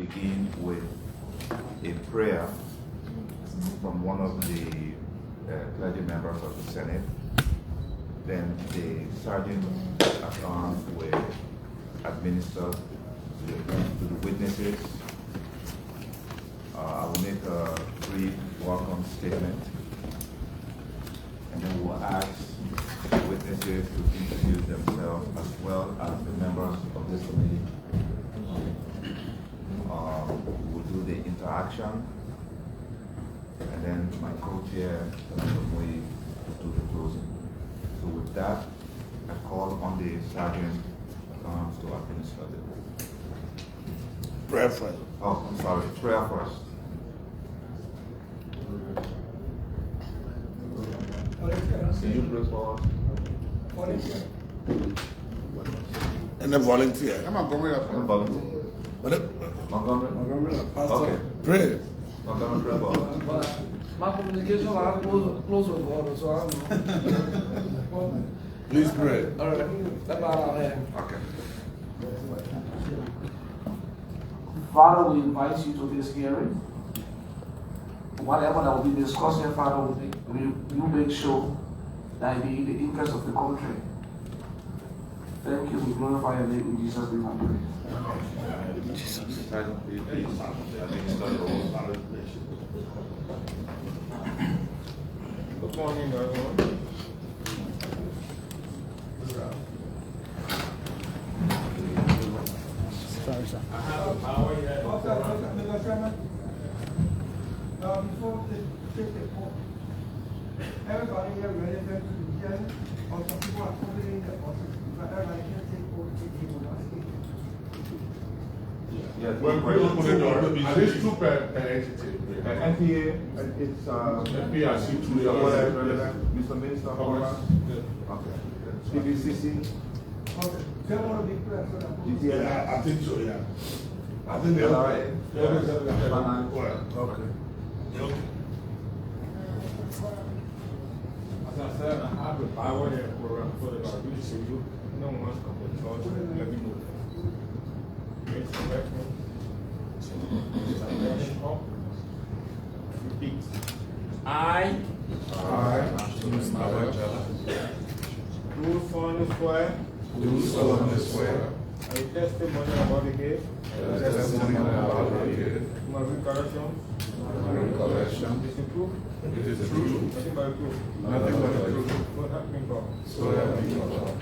begin with a prayer from one of the clergy members of the Senate. Then the sergeant at arms will administer to the witnesses. I will make a brief welcome statement, and then we'll ask the witnesses to introduce themselves as well as the members of this committee. We'll do the interaction, and then my co-chair will do the closing. So with that, I call on the sergeant to administer it. Prayer first. Oh, I'm sorry, prayer first. Can you pray for us? And then volunteer. I'm not going up. Montgomery? Okay. Pray. Montgomery, pray for us. My communication line close with water, so I don't know. Please pray. All right, that's all I have. Okay. Father, we invite you to this hearing. Whatever that will be discussed here, Father, you make sure that it be in the interest of the country. Thank you. We glorify your name in Jesus' name. I pray. Sergeant, please administer the oath. Good morning, everyone. Sorry, sir. I have a power here. Mr. Chairman, before they take the vote, everybody here relevant to the hearing, or some people are covering the process, but everybody can take vote if they will not speak. Yes, Well, we're going to put it on. At least two per entity. NPA, it's NPA, see two relevant. Mr. Minister, okay. PBCC, Okay, they want to be clear so that. GTN, Yeah, I think so, yeah. I think they LRA, are. Finance. Okay. As I said, I have a power here for the garbage, so you, no one's coming to charge, let me know. Raise the right hand. Raise the right hand up. Repeat. I do solemnly swear Do solemnly swear. a testimony about the case, Testimony about the case. my recollection, Recollection. is the truth, It is true. nothing but the truth. Nothing but the truth. So help me God. So help me God.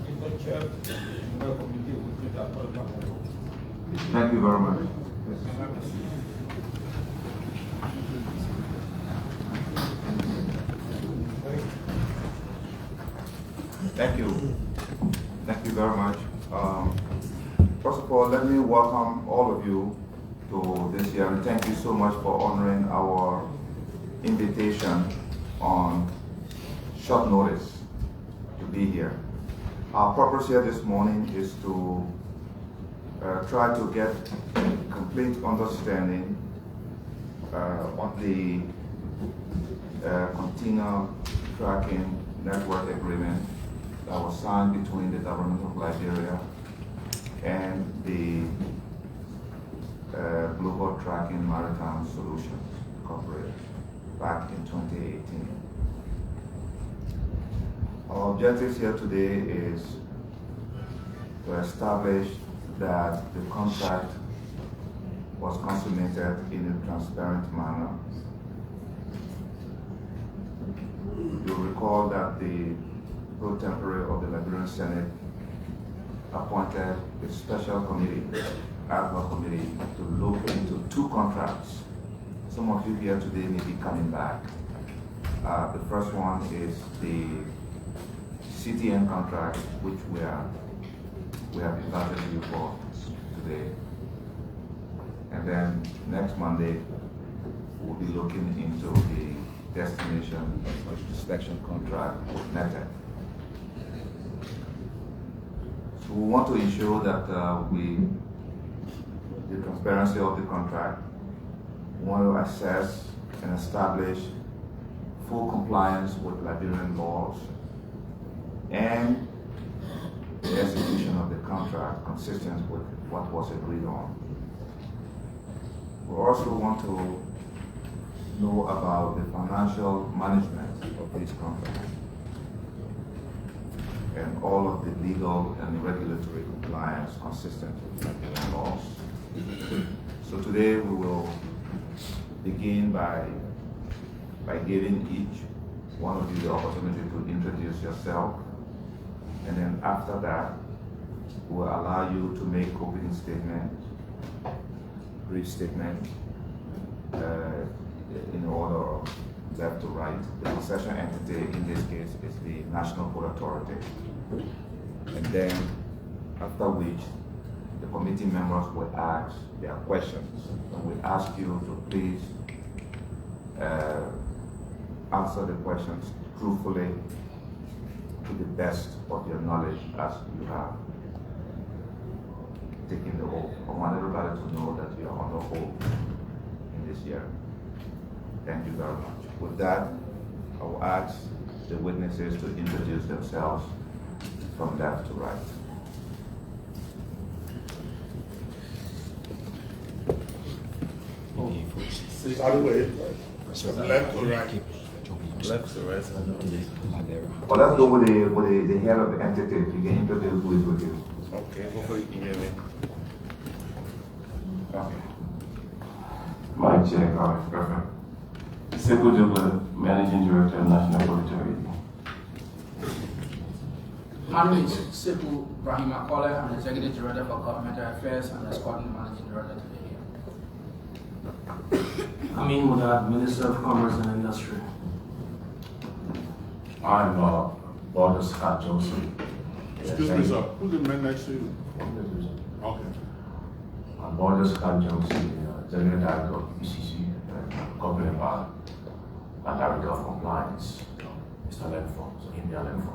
Mr. Chair, member committee will take that part of my role. Thank you very much. Thank you. Thank you very much. First of all, let me welcome all of you to this hearing. Thank you so much for honoring our invitation on short notice to be here. Our purpose here this morning is to try to get complete understanding on the container tracking network agreement that was signed between the government of Liberia and the Global Tracking Maritime Solutions Incorporated back in 2018. Our objectives here today is to establish that the contract was consummated in a transparent manner. You'll recall that the pro tempore of the Liberian Senate appointed a special committee, Ad-Hoc Committee, to look into two contracts. Some of you here today may be coming back. The first one is the CTN contract, which we have invited you for today. And then next Monday, we'll be looking into the destination inspection contract with MedTech. So we want to ensure that the transparency of the contract. We want to assess and establish full compliance with Liberian laws and the execution of the contract consistent with what was agreed on. We also want to know about the financial management of these contracts and all of the legal and regulatory compliance consistent with Liberian laws. So today we will begin by giving each one of you the opportunity to introduce yourself, and then after that we'll allow you to make opening statement, brief statement, in order of left to right. The concession entity in this case is the National Port Authority, and then after which the committee members will ask their questions, and we ask you to please answer the questions truthfully to the best of your knowledge as you have taken the oath. I want everybody to know that you are on the oath in this year. Thank you very much. With that, I will ask the witnesses to introduce themselves from left to right. By the way, left to right. Left to right. Well, let's go with the head of the entity. You can introduce who is with you. Okay, hopefully you can hear me. Okay. Mike Check, perfect. Sekou Jogo, Managing Director, National Port. My name is Sekou Brahim Akole. I'm the Executive Director for Governmental Affairs and the Scotland Managing Director today. Amin Mudad, Minister of Commerce and Industry. I'm Border Scott Joseph. Excuse me, sir. Who's the man next to you? Okay. I'm Border Scott Joseph, General Director of UCC, Corporate Bar, and Director of Compliance, Mr. Lenfo, so India Lenfo.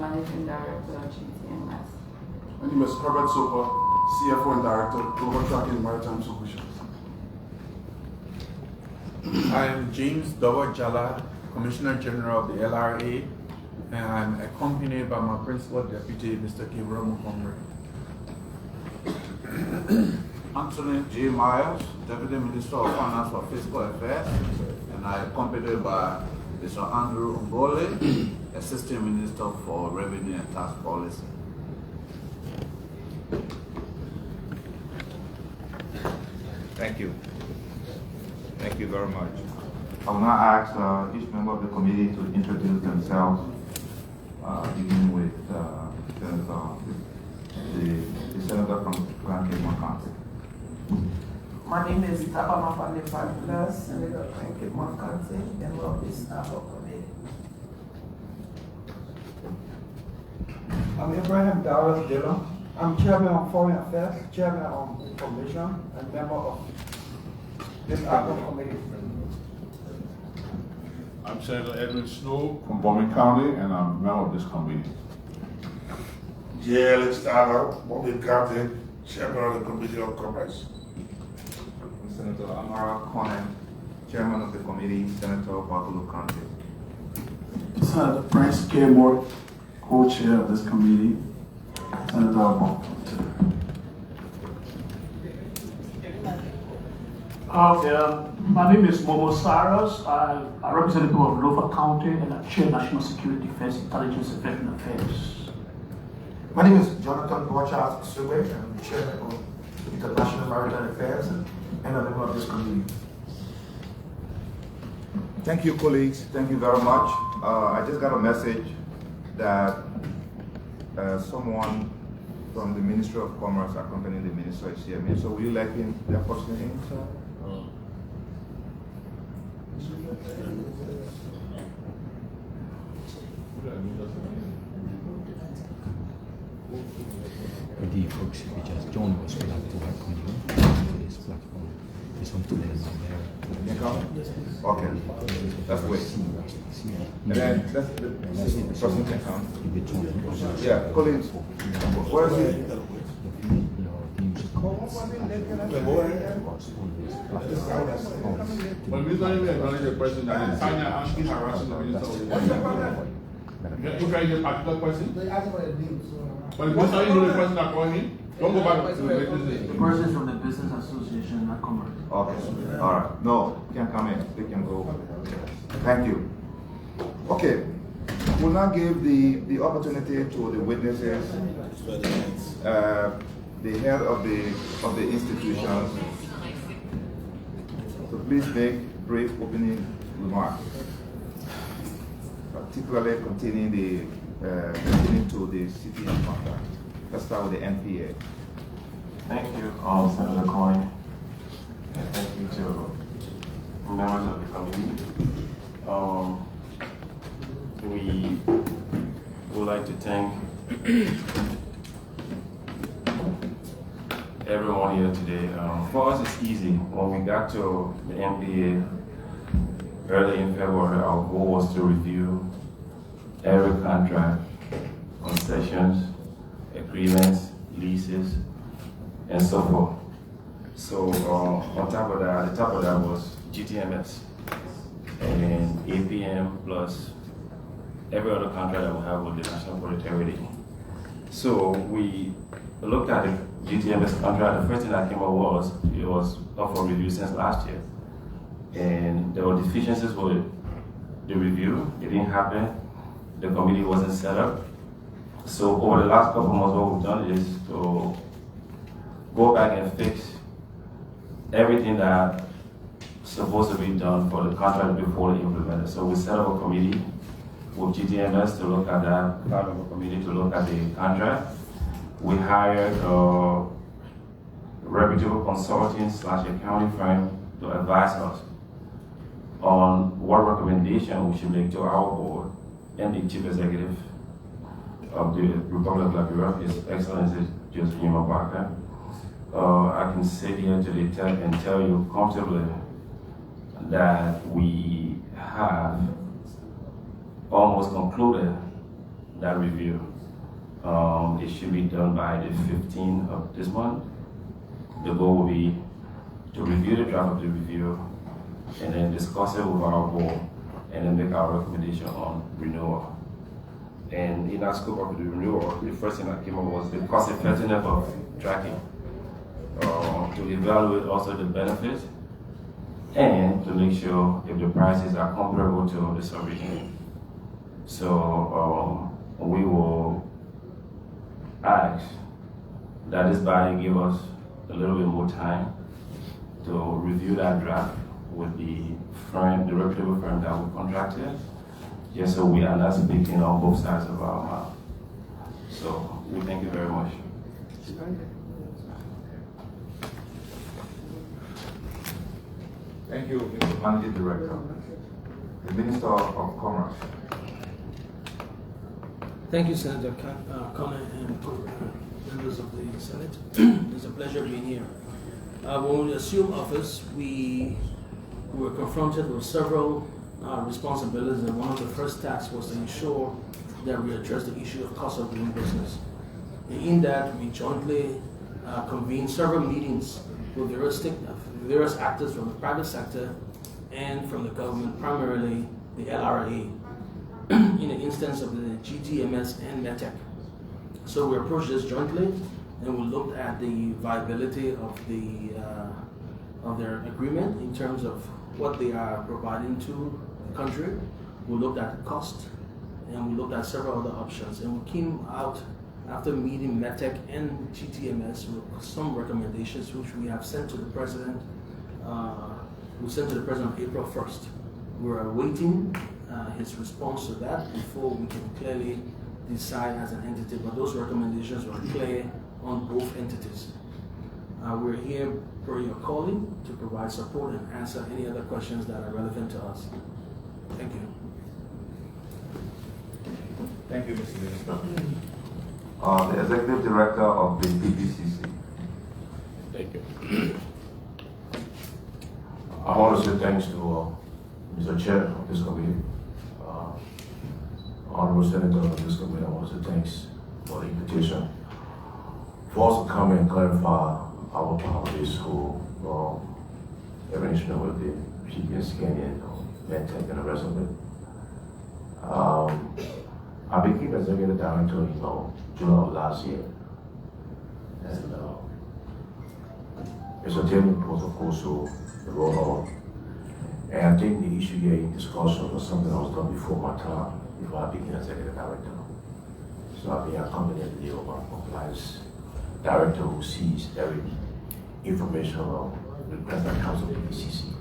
Managing Director of CTN MedTech. My name is Herbert Soper, CFO and Director, Global Tracking Maritime Solutions. I am James Dawa Jala, Commissioner General of the LRA, and I'm accompanied by my Principal Deputy, Mr. Gabriel Montgomery. Anthony J. Myers, Deputy Minister of Finance for Fiscal Affairs, and I am accompanied by Mr. Andrew Ngole, Assistant Minister for Revenue and Tax Policy. Thank you. Thank you very much. I will now ask each member of the committee to introduce themselves, beginning with the Senator from Grand Cape County. My name is Tabama Fandefabula, Senator from Cape County, member of this Ad-Hoc Committee. I'm Abraham Dawes Dillon. I'm Chairman of Foreign Affairs, Chairman of Information, and member of this Ad-Hoc Committee. I'm Senator Edwin Snow from Bowman County, and I'm a member of this committee. J. Alex Tyler, Bowman County, Chairman of the Committee on Commerce. Senator Amara Conan, Chairman of the committee, Senator of Buffalo County. Senator Prince K. Moore, co-chair of this committee. Senator Buffalo. Okay, my name is Momo Cyrus. I'm a representative of Lofa County and I chair National Security Defense Intelligence and Veteran Affairs. My name is Jonathan Borchardt Suwe. I'm Chairman of International Maritime Affairs and a member of this committee. Thank you, colleagues. Thank you very much. I just got a message that someone from the Ministry of Commerce accompanying the minister is here. So will you let him their first name, sir? The folks which has joined us would like to welcome you to this platform. This one today is not there. Okay, that's great. And then the person can come. Yeah, Collins, where is it? Well, we don't even acknowledge the person that is asking harassing the minister. If I get a particular question, but if most of you know the person that called him, don't go back to the business. The person is from the Business Association, not Commerce. Okay, all right. No, you can come in. They can go. Thank you. Okay, we'll now give the opportunity to the witnesses, the head of the institution. So please make brief opening remarks, particularly pertaining to the CTN contract. Let's start with the NPA. Thank you, Senator Coyne, and thank you to members of the committee. We would like to thank everyone here today. For us, it's easy. When we got to the NPA early in February, our goal was to review every contract, concessions, agreements, leases, and so forth. So on top of that, the top of that was GTMS and APM plus every other contract that we have with the National Authority. So we looked at the GTMS contract. The first thing that came up was it was up for review since last year, and there were deficiencies with the review. It didn't happen. The committee wasn't set up. So over the last couple of months, what we've done is to go back and fix everything that's supposed to be done for the contract before they implement it. So we set up a committee with GTMS to look at that, part of a committee to look at the contract. We hired a reputable consulting / accounting firm to advise us on what recommendation we should make to our board and the chief executive of the Republic of Liberia, His Excellency Josephine Barker. I can sit here today and tell you comfortably that we have almost concluded that review. It should be done by the 15th of this month. The goal will be to review the draft of the review and then discuss it with our board and then make our recommendation on renewal. And in that scope of the renewal, the first thing that came up was the cost effectiveness of tracking, to evaluate also the benefits and to make sure if the prices are comparable to the survey. So we will ask that this body give us a little bit more time to review that draft with the firm, the reputable firm that we contracted, just so we are not speaking on both sides of our mouth. So we thank you very much. Thank you, Mr. Managing Director. The Minister of Commerce. Thank you, Senator Connor and members of the Senate. It's a pleasure being here. When we assumed office, we were confronted with several responsibilities, and one of the first tasks was to ensure that we address the issue of cost of doing business. And in that, we jointly convened several meetings with various actors from the private sector and from the government, primarily the LRA, in the instance of the GTMS and MedTech. So we approached this jointly, and we looked at the viability of their agreement in terms of what they are providing to the country. We looked at the cost, and we looked at several other options, and we came out after meeting MedTech and GTMS with some recommendations which we have sent to the President. We sent to the President on April 1st. We're awaiting his response to that before we can clearly decide as an entity, but those recommendations were clear on both entities. We're here per your calling to provide support and answer any other questions that are relevant to us. Thank you. Thank you, Mr. Minister. the Executive Director of the PPCC. Thank you. I want to say thanks to Mr. Chair of this committee, Honorable Senator of this committee. I want to say thanks for the invitation for us to come and clarify our policies who arrangement with the CTN MedTech and the rest of it. I became Executive Director in July of last year. And it's a daily protocol, so the roll on. And I think the issue here in discussion was something that was done before my time, before I became Executive Director. So I've been accompanied the compliance director who sees every information of the President Council of the PCC.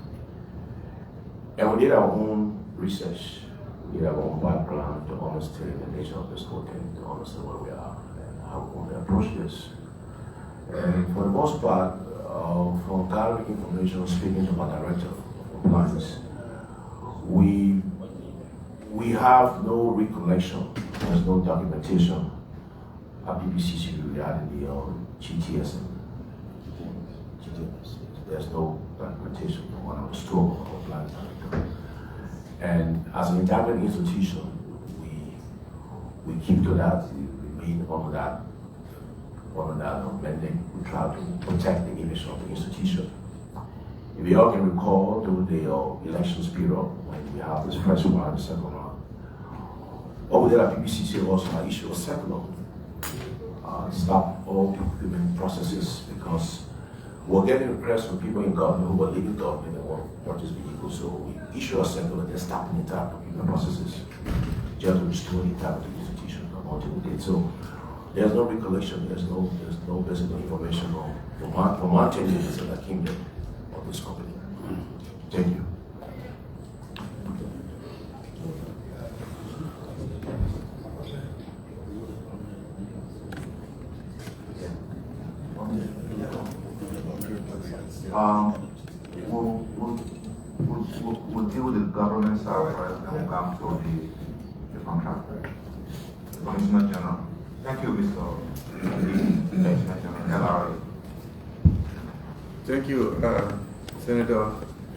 And we did our own research, we did our own background to understand the nature of this whole thing, to understand where we are and how we're going to approach this. And for the most part, from gathering information, speaking to my director of compliance, we have no recollection, there's no documentation at PPCC regarding the GTS. There's no documentation from what I was told of compliance director. And as an independent institution, we keep to that, we remain under that mandate. We try to protect the image of the institution. If you all can recall, during the elections period, when we have this first round, the second round, what we did at PPCC was I issued a circular, stop all procurement processes, because we're getting requests from people in government who were leaving government and want to purchase vehicles. So we issue a circular that stopped the entire procurement processes, just to restore the entire institution until we did. So there's no recollection, there's no basic information from my tenure as a kingdom of this company. Thank you. We'll deal with the governance side first, and we'll come to the contract. Commissioner General. Thank you, Mr. LRA. Thank you, Senator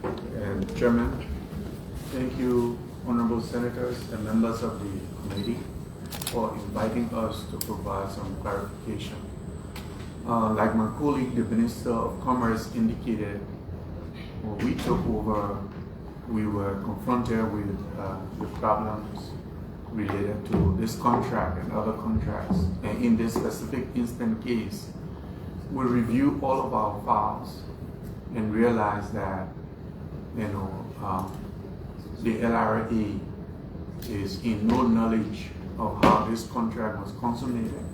and Chairman. Thank you, honorable senators and members of the committee, for inviting us to provide some clarification. Like my colleague, the Minister of Commerce, indicated, when we took over, we were confronted with the problems related to this contract and other contracts. And in this specific instant case, we reviewed all of our files and realized that, the LRA is in no knowledge of how this contract was consummated.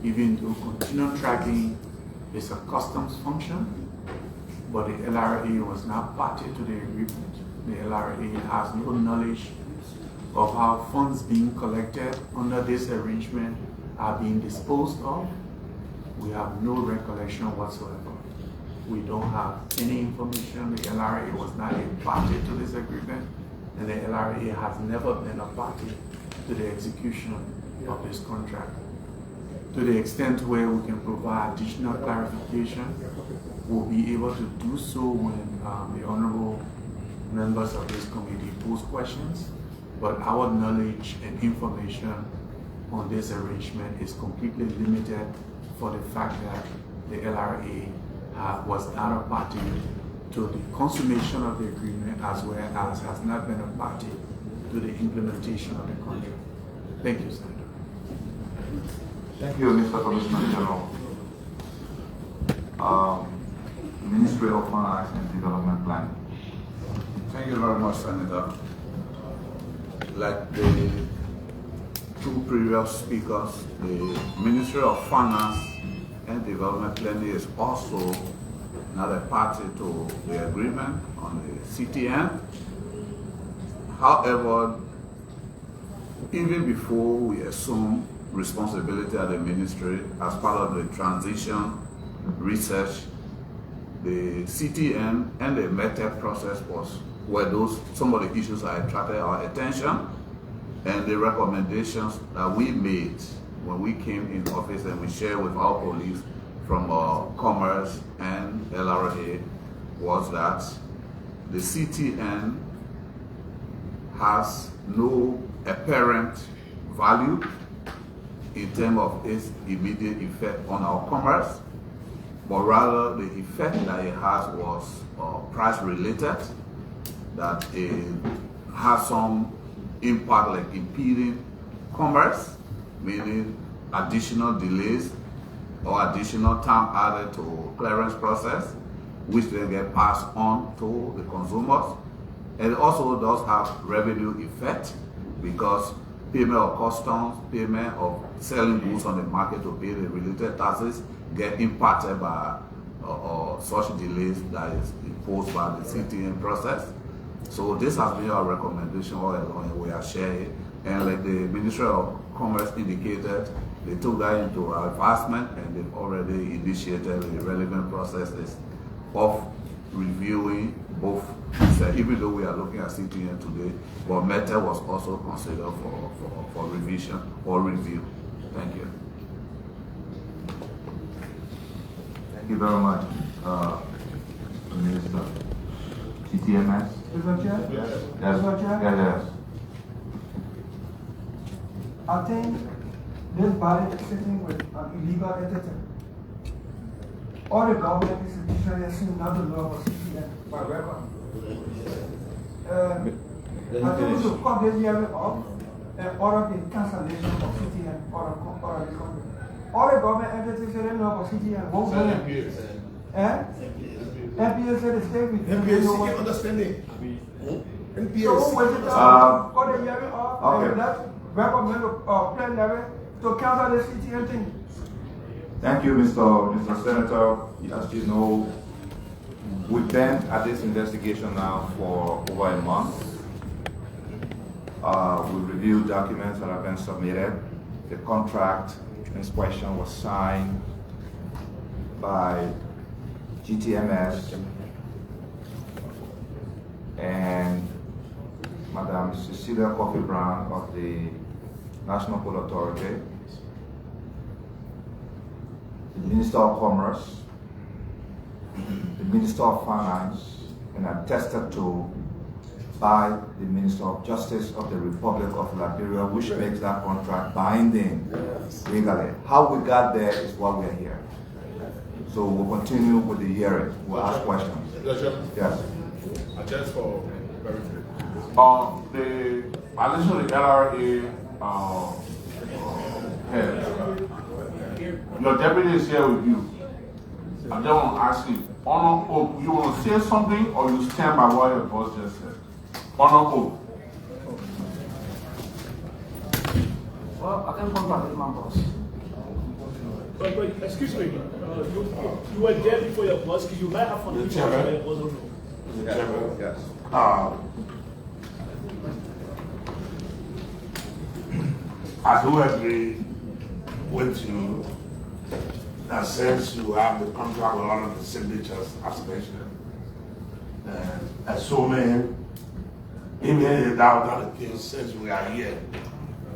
Even though continual tracking is a customs function, but the LRA was not party to the agreement. The LRA has no knowledge of how funds being collected under this arrangement are being disposed of. We have no recollection whatsoever. We don't have any information. The LRA was not a party to this agreement, and the LRA has never been a party to the execution of this contract. To the extent where we can provide additional clarification, we'll be able to do so when the honorable members of this committee pose questions. But our knowledge and information on this arrangement is completely limited for the fact that the LRA was not a party to the consummation of the agreement, as well as has not been a party to the implementation of the contract. Thank you, Senator. Thank you, Mr. Commissioner General. Ministry of Finance and Development Planning. Thank you very much, Senator. Like the two previous speakers, the Ministry of Finance and Development Planning is also not a party to the agreement on the CTN. However, even before we assume responsibility at the ministry as part of the transition research, the CTN and the MedTech process were some of the issues that attracted our attention, and the recommendations that we made when we came in office and we shared with our colleagues from Commerce and LRA was that the CTN has no apparent value in terms of its immediate effect on our commerce, but rather the effect that it has was price related, that it has some impact like impeding commerce, meaning additional delays or additional time added to clearance process, which then get passed on to the consumers. And it also does have revenue effect because payment of customs, payment of selling goods on the market to pay the related taxes get impacted by such delays that is imposed by the CTN process. So this has been our recommendation all along, and we are sharing. And like the Ministry of Commerce indicated, they took that into advisement and they've already initiated the relevant processes of reviewing both. So even though we are looking at CTN today, but MedTech was also considered for revision or review. Thank you. Thank you very much, Minister. CTMS? Mr. Chair? Yes. Mr. Chair? Yes. I think this body is sitting with an illegal entity. All the government institutions have seen not the law for CTN by record. I think we should cut this hearing off and order the cancellation of CTN or the company. All the government entities say they know for CTN. Won't go NPA said the state with NPA understanding. NPA. So who was it cut the hearing off and let's recommend plan level to cancel the CTN thing. Thank you, Mr. Senator. As you know, we've been at this investigation now for over a month. We reviewed documents that have been submitted. The contract inspection was signed by GTMS and Madam Cecilia Coffey Brown of the National Food Authority, the Minister of Commerce, the Minister of Finance, and attested to by the Minister of Justice of the Republic of Liberia, which makes that contract binding legally. How we got there is why we are here. So we'll continue with the hearing. We'll ask questions. Yes. Just for verification. The violation of the LRA head. Your deputy is here with you. I just want to ask you, on oath, you want to say something or you stand by what your boss just said? On oath. Well, I can confirm with my boss. But excuse me, you were there before your boss, you might have found people where it wasn't known. Yes. I do agree with you that since you have the contract with all of the signatures as mentioned, assuming even if that was not the case, since we are here,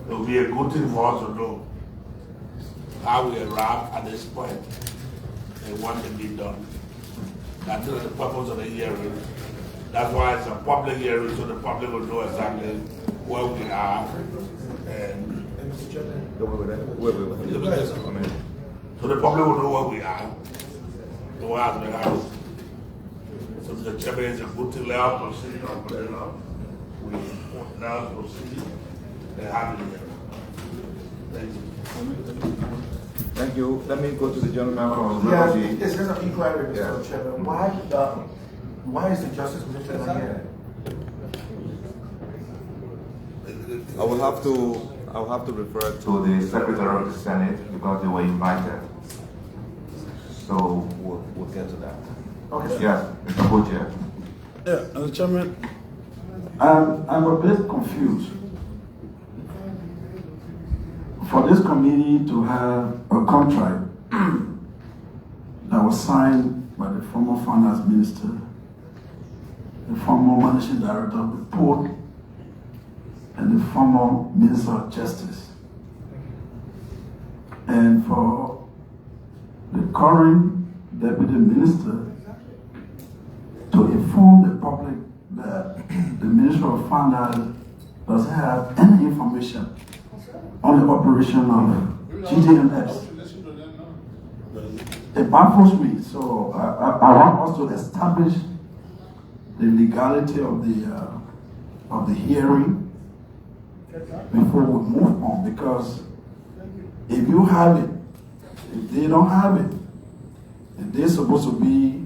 it will be a good thing for us to know how we arrived at this point and what can be done. That's the purpose of the hearing. That's why it's a public hearing, so the public will know exactly where we are. And so the public will know where we are. So what has been happening. So the chairman is a good thing, let us proceed or put it up. We now proceed and have it. Thank you. Thank you. Let me go to the gentleman from Yeah, Liberia. this is an inquiry, Mr. Chairman. Why is the Justice Minister not here? I will have to refer to the Secretary of the Senate because they were invited. So we'll get to that. Okay. Yes, Mr. Co-Chair. Yeah, Mr. Chairman. I'm a bit confused. For this committee to have a contract that was signed by the former finance minister, the former managing director of the port, and the former minister of justice, and for the current deputy minister to inform the public that the Ministry of Finance doesn't have any information on the operation of GTMS. It baffles me, so I want us to establish the legality of the hearing before we move on, because if you have it, if they don't have it, if they're supposed to be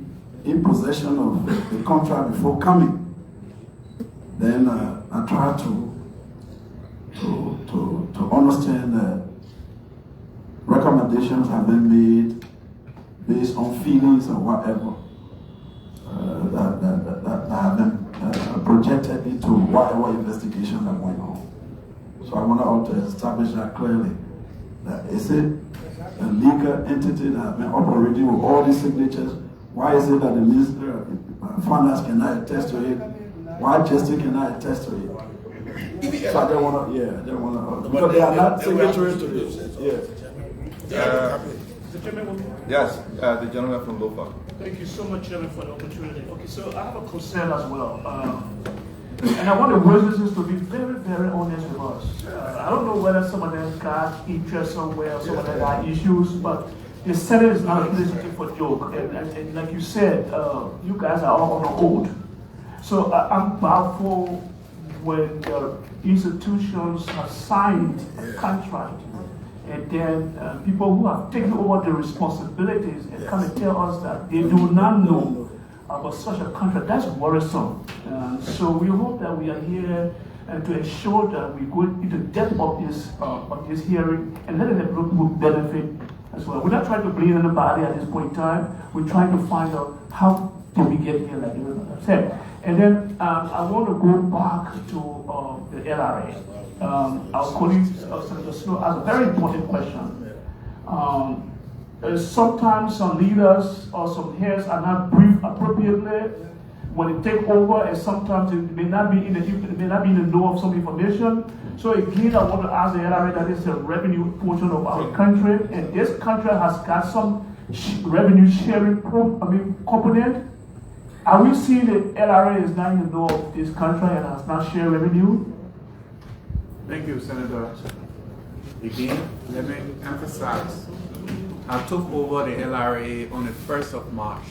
in possession of the contract before coming, then I try to understand that recommendations have been made based on feelings or whatever that have been projected into whatever investigations are going on. So I want to establish that clearly. That is it a legal entity that has been operating with all these signatures? Why is it that the Minister of Finance cannot attest to it? Why Justice cannot attest to it? So I don't want to, because they are not signatories to this. Yes. Yes, the gentleman from Lofa. Thank you so much, Chairman, for the opportunity. Okay, so I have a concern as well. And I want the witnesses to be very, very honest with us. I don't know whether some of them got interest somewhere, or some of them got issues, but the Senate is not a place for joke. And like you said, you guys are all on the oath. So I'm baffled when the institutions have signed a contract, and then people who have taken over the responsibilities and come and tell us that they do not know about such a contract. That's worrisome. So we hope that we are here to ensure that we go into depth of this hearing and let the group will benefit as well. We're not trying to blame anybody at this point in time. We're trying to find out how did we get here, like everybody said. And then I want to go back to the LRA. Our colleague, Senator Snow, asked a very important question. Sometimes some leaders or some heads are not briefed appropriately when they take over, and sometimes they may not be in the know of some information. So again, I want to ask the LRA, that is a revenue portion of our country, and this country has got some revenue sharing component. Are we seeing the LRA is not in the know of this country and has not shared revenue? Thank you, Senator. Again, let me emphasize, I took over the LRA on the 1st of March,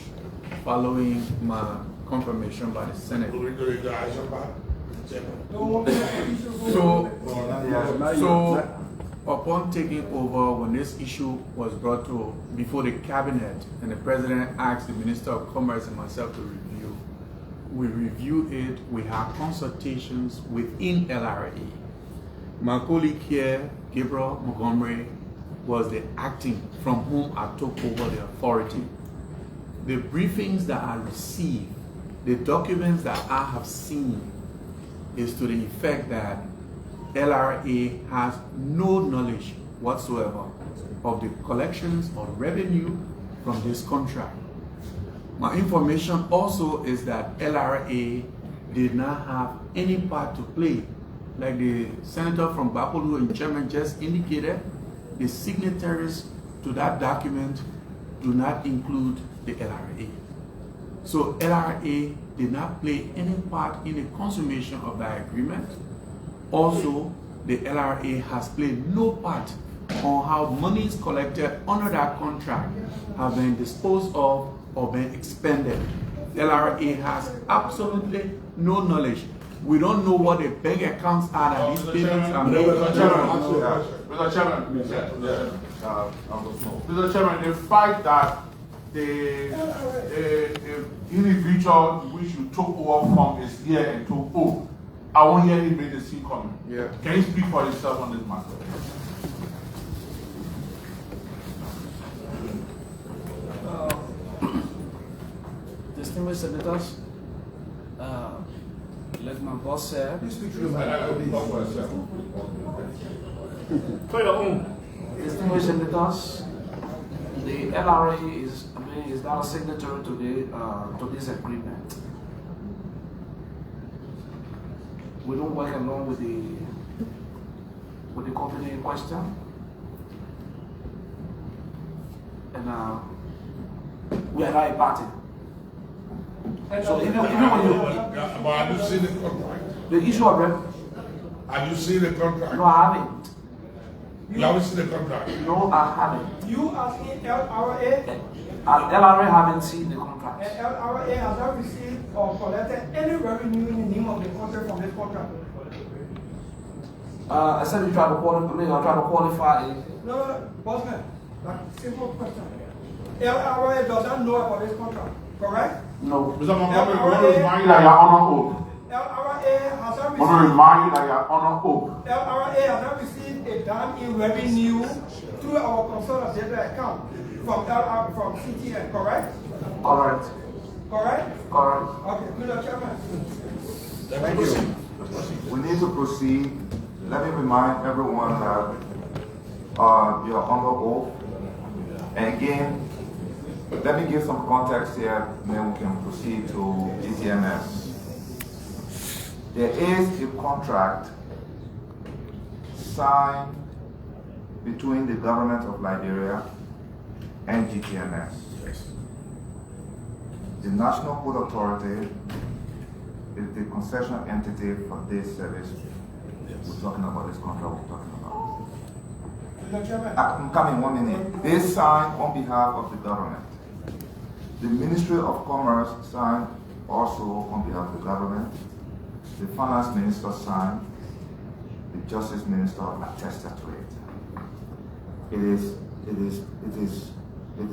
following my confirmation by the Senate. So upon taking over, when this issue was brought to before the cabinet and the president asked the Minister of Commerce and myself to review, we reviewed it. We had consultations within LRA. My colleague here, Gabriel Montgomery, was the acting from whom I took over the authority. The briefings that I received, the documents that I have seen, is to the effect that LRA has no knowledge whatsoever of the collections or revenue from this contract. My information also is that LRA did not have any part to play. Like the senator from Bapolu and chairman just indicated, the signatories to that document do not include the LRA. So LRA did not play any part in the consummation of that agreement. Also, the LRA has played no part on how monies collected under that contract have been disposed of or been expended. LRA has absolutely no knowledge. We don't know what the bank accounts are that these payments are made. Mr. Chairman, the fact that the individual which you took over from is here and took over, I won't hear him make the scene comment. Yeah. Can you speak for yourself on this matter? Distinguished senators, like my boss said, distinguished senators, the LRA is not a signatory to this agreement. We don't work along with the company in question. and we are not a party. So even when But have you seen the contract? the issue of rep, Have you seen the contract? no, I haven't. You haven't seen the contract? No, I haven't. You as in LRA, LRA haven't seen the contract. and LRA has not received or collected any revenue in the name of the country from this contract. I said you try to qualify it. No, bossman, like simple question. LRA does not know about this contract, correct? No. Mr. Montgomery, we want to remind you That that you are on oath. LRA has not I want to received. remind you that you are on oath. LRA has not received a dime in revenue through our consolidated account from CTN, correct? Correct. Correct? Correct. Okay, Mr. Chairman. Thank you. We need to proceed. Let me remind everyone that you are under oath. And again, let me give some context here, then we can proceed to GTMS. There is a contract signed between the government of Liberia and GTMS. The National Food Authority is the concession entity for this service. We're talking about this contract we're talking about. Mr. Chairman. I'm coming 1 minute. They signed on behalf of the government. The Ministry of Commerce signed also on behalf of the government. The Finance Minister signed. The Justice Minister attested to it. It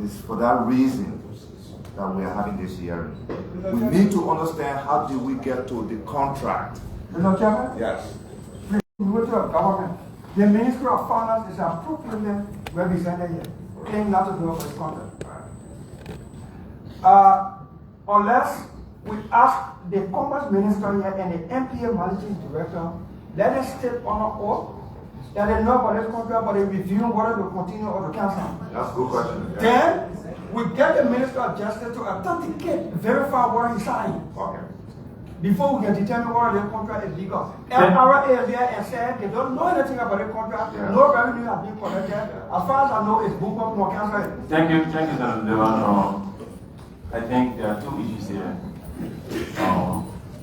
is for that reason that we are having this hearing. We need to understand how did we get to the contract. Mr. Chairman? Yes. Please, Ministry of Government. The Ministry of Finance is appropriately represented here, claiming not to know for this contract. Unless we ask the Commerce Minister here and the MPA Managing Director, let us state on oath that they know about this contract, but they review whether to continue or to cancel. That's a good question. Yeah. Then we get the Minister of Justice to authenticate, verify what he signed. Okay. Before we can determine whether the contract is legal. LRA is there and said they don't know anything about the contract. Yeah. No revenue has been collected. As far as I know, it's booked up nor cancelled. Thank you, Senator Devon. I think there are two issues here.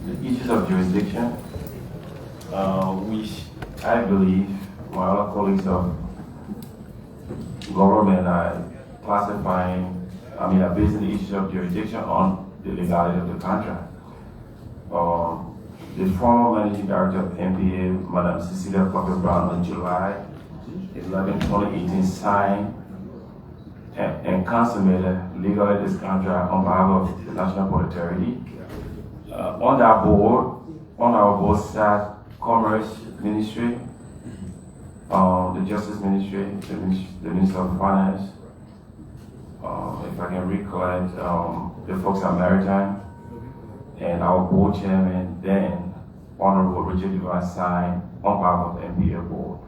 The issues of jurisdiction, which I believe my other colleagues of government are classifying, are basing the issues of jurisdiction on the legality of the contract. The former managing director of MPA, Madam Cecilia Flocker Brown, on July 11, 2018, signed and consummated legally this contract on behalf of the National Port Authority. On our board sat Commerce Ministry, the Justice Ministry, the Minister of Finance, if I can recollect, the folks at Maritime, and our board chairman, then Honorable Richard Devine, signed on behalf of the MPA board.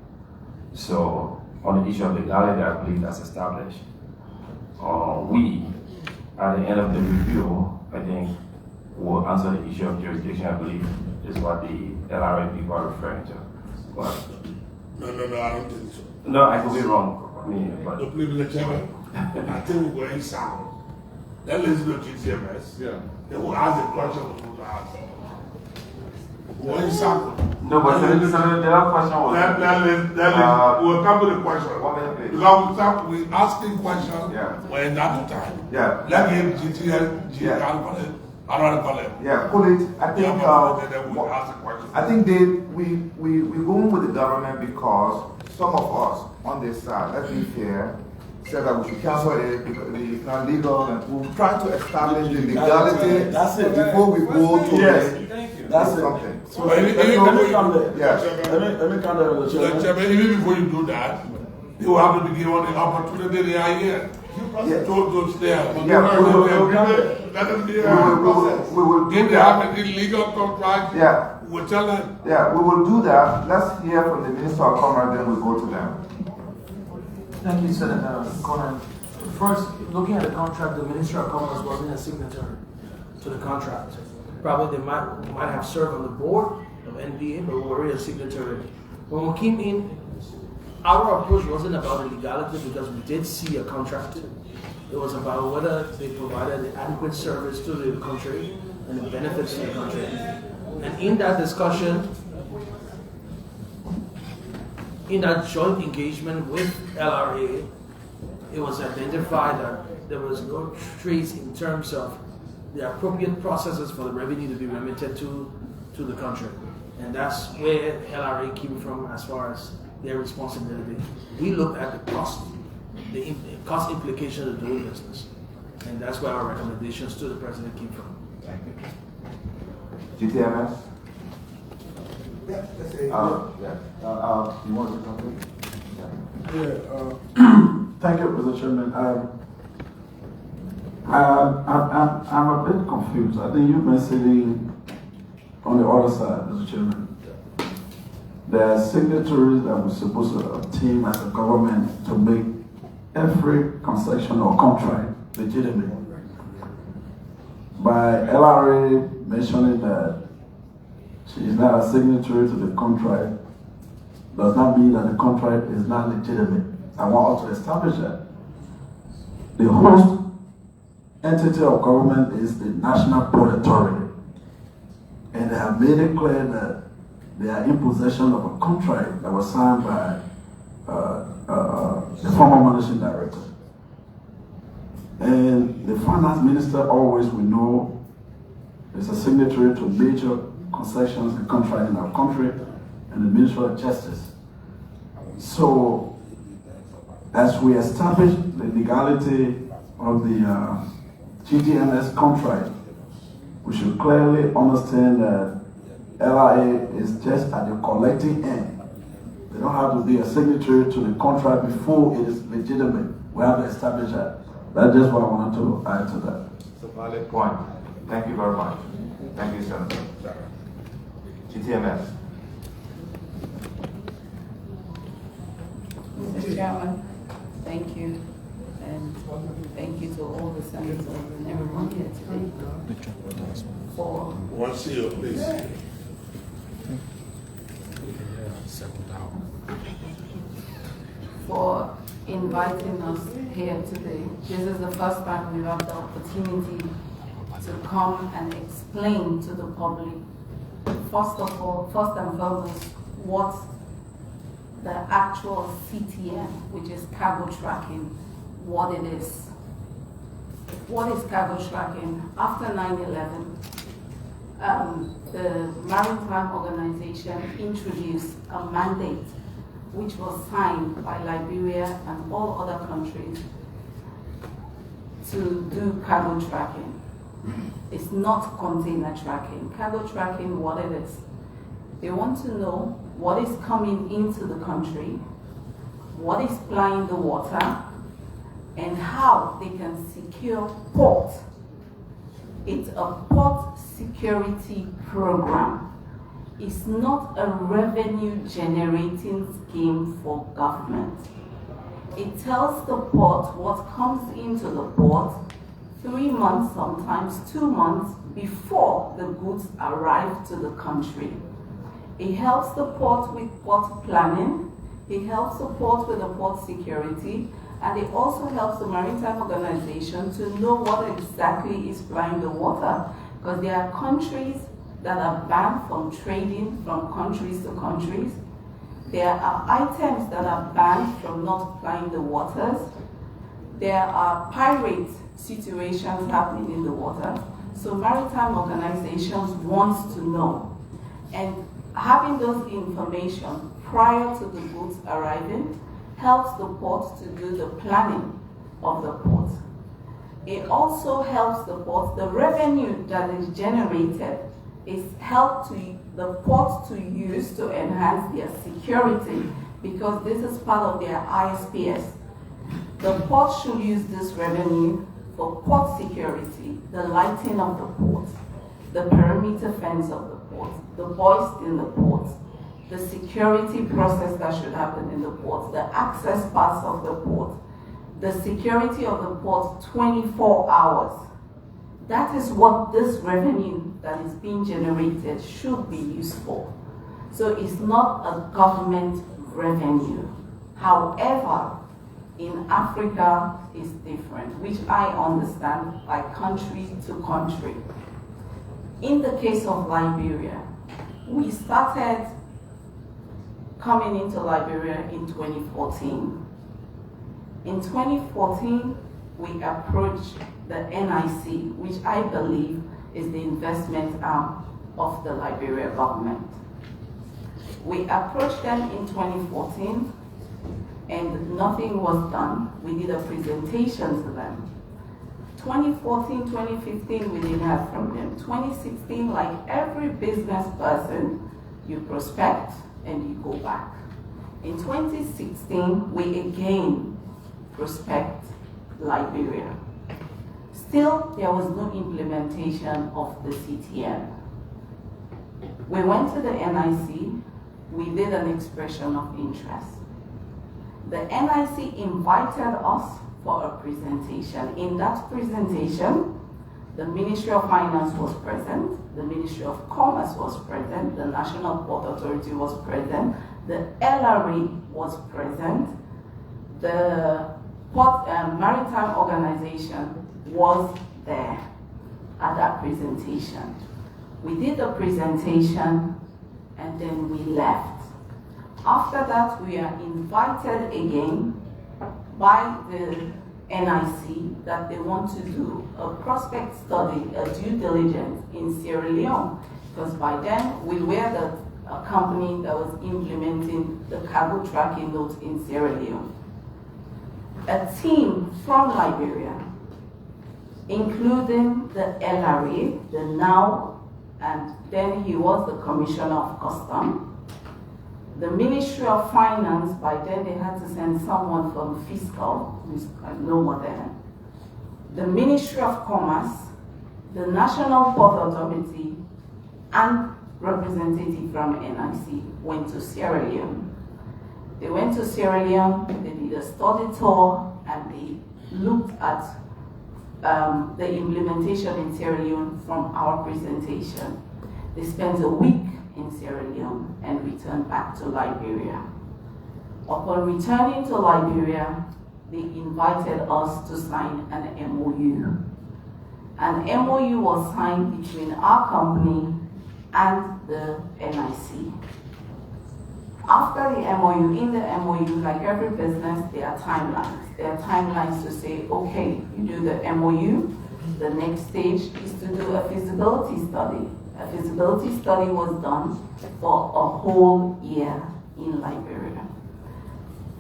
So on the issue of legality, I believe that's established. We, at the end of the review, I think, will answer the issue of jurisdiction, I believe, is what the LRA people are referring to. But No, I don't think so. no, I could be wrong. But No, please, Mr. Chairman. I think we're going south. Let's listen to GTMS. Yeah. Then we'll ask the question we're supposed to ask. We're going south. no, but the other question was. We'll come to the question. 1 minute, please. Because we're asking questions. Yeah. We're in that time. Yeah. Let's give I don't call it. Yeah, pull it. I think. Then we'll ask the question. I think we going with the government because some of us on this side, let's be fair, said that we should cancel it because it's not legal, and we're trying to establish the legality before we go to something. So let me come there. Yes. Let me come there, Mr. Chairman. Even before you do that, you have to be given the opportunity they are here. Yes. To stay. Yeah, we will If they have an illegal contract, yeah. we'll tell them. Yeah, we will do that. Let's hear from the Minister of Commerce, then we'll go to them. Thank you, Senator Conan. First, looking at the contract, the Ministry of Commerce wasn't a signatory to the contract. Probably they might have served on the board of NBA, but we were a signatory. When we came in, our approach wasn't about the legality because we did see a contract. It was about whether they provided adequate service to the country and the benefits to the country. And in that discussion, in that joint engagement with LRA, it was identified that there was no trace in terms of the appropriate processes for the revenue to be remitted to the country. And that's where LRA came from as far as their responsibility. We looked at the cost implications of doing business. And that's where our recommendations to the president came from. Thank you. GTMS? Yeah, that's it. You want to do something? Thank you, Mr. Chairman. I'm a bit confused. I think you've been sitting on the other side, Mr. Chairman. There are signatories that we're supposed to obtain as a government to make every concession or contract legitimate. By LRA mentioning that she is not a signatory to the contract does not mean that the contract is not legitimate. I want us to establish that. The host entity of government is the National Port Authority. And they have made it clear that they are in possession of a contract that was signed by the former managing director. And the finance minister always will know is a signatory to major concessions and contracts in our country, and the Ministry of Justice. So, as we establish the legality of the GTMS contract, we should clearly understand that LIA is just at the collecting end. They don't have to be a signatory to the contract before it is legitimate. We have to establish that. That's just what I wanted to add to that. It's a valid point. Thank you very much. Thank you, Senator. GTMS. Mr. Chairman, thank you. And thank you to all the senators and everyone here today for One seal, please. for inviting us here today. This is the first time we've had the opportunity to come and explain to the public, first and foremost, what the actual CTN, which is cargo tracking, what it is. What is cargo tracking? After 9/11, the Maritime Organization introduced a mandate which was signed by Liberia and all other countries to do cargo tracking. It's not container tracking. Cargo tracking, what it is. They want to know what is coming into the country, what is plying the water, and how they can secure port. It's a port security program. It's not a revenue generating scheme for government. It tells the port what comes into the port 3 months, sometimes 2 months before the goods arrive to the country. It helps the port with port planning, it helps the port with the port security, and it also helps the Maritime Organization to know what exactly is plying the water, because there are countries that are banned from trading from countries to countries. There are items that are banned from not plying the waters. There are pirate situations happening in the water. So maritime organizations want to know. And having those information prior to the goods arriving helps the port to do the planning of the port. It also helps the port, the revenue that is generated is helped to the port to use to enhance their security, because this is part of their ISPS. The port should use this revenue for port security, the lighting of the port, the perimeter fence of the port, the hoist in the port, the security process that should happen in the port, the access parts of the port, the security of the port 24 hours. That is what this revenue that is being generated should be used for. So it's not a government revenue. However, in Africa is different, which I understand by country to country. In the case of Liberia, we started coming into Liberia in 2014. In 2014, we approached the NIC, which I believe is the investment arm of the Liberia government. We approached them in 2014 and nothing was done. We did a presentation to them. 2014, 2015, we didn't have from them. 2016, like every business person, you prospect and you go back. In 2016, we again prospect Liberia. Still, there was no implementation of the CTN. We went to the NIC, we did an expression of interest. The NIC invited us for a presentation. In that presentation, the Ministry of Finance was present, the Ministry of Commerce was present, the National Port Authority was present, the LRA was present, the Port Maritime Organization was there at that presentation. We did the presentation and then we left. After that, we are invited again by the NIC that they want to do a prospect study, a due diligence in Sierra Leone, because by then we were the company that was implementing the cargo tracking note in Sierra Leone. A team from Liberia, including the LRA, the now, and then he was the Commissioner of Customs. The Ministry of Finance, by then they had to send someone from Fiscal, who's no more there. The Ministry of Commerce, the National Port Authority, and representative from NIC went to Sierra Leone. They went to Sierra Leone, they did a study tour, and they looked at the implementation in Sierra Leone from our presentation. They spent a week in Sierra Leone and returned back to Liberia. Upon returning to Liberia, they invited us to sign an MOU. An MOU was signed between our company and the NIC. After the MOU, in the MOU, like every business, there are timelines. There are timelines to say, okay, you do the MOU, the next stage is to do a feasibility study. A feasibility study was done for a whole year in Liberia.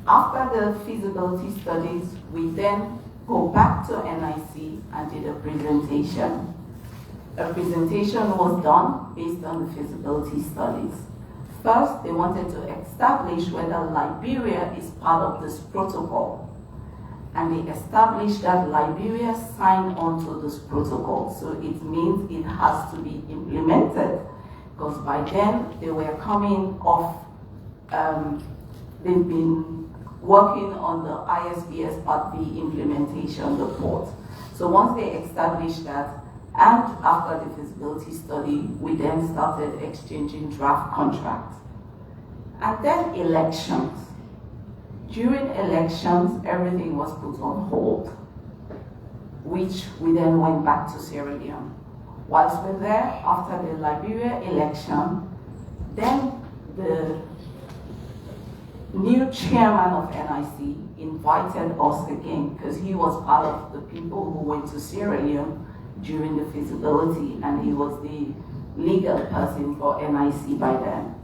After the feasibility studies, we then go back to NIC and did a presentation. A presentation was done based on the feasibility studies. First, they wanted to establish whether Liberia is part of this protocol. And they established that Liberia signed on to this protocol. So it means it has to be implemented. Because by then, they were coming off, they've been working on the ISBS Part B implementation, the port. So once they established that, and after the feasibility study, we then started exchanging draft contracts. And then elections. During elections, everything was put on hold, which we then went back to Sierra Leone. Whilst we're there, after the Liberia election, then the new chairman of NIC invited us again, because he was part of the people who went to Sierra Leone during the feasibility, and he was the legal person for NIC by then.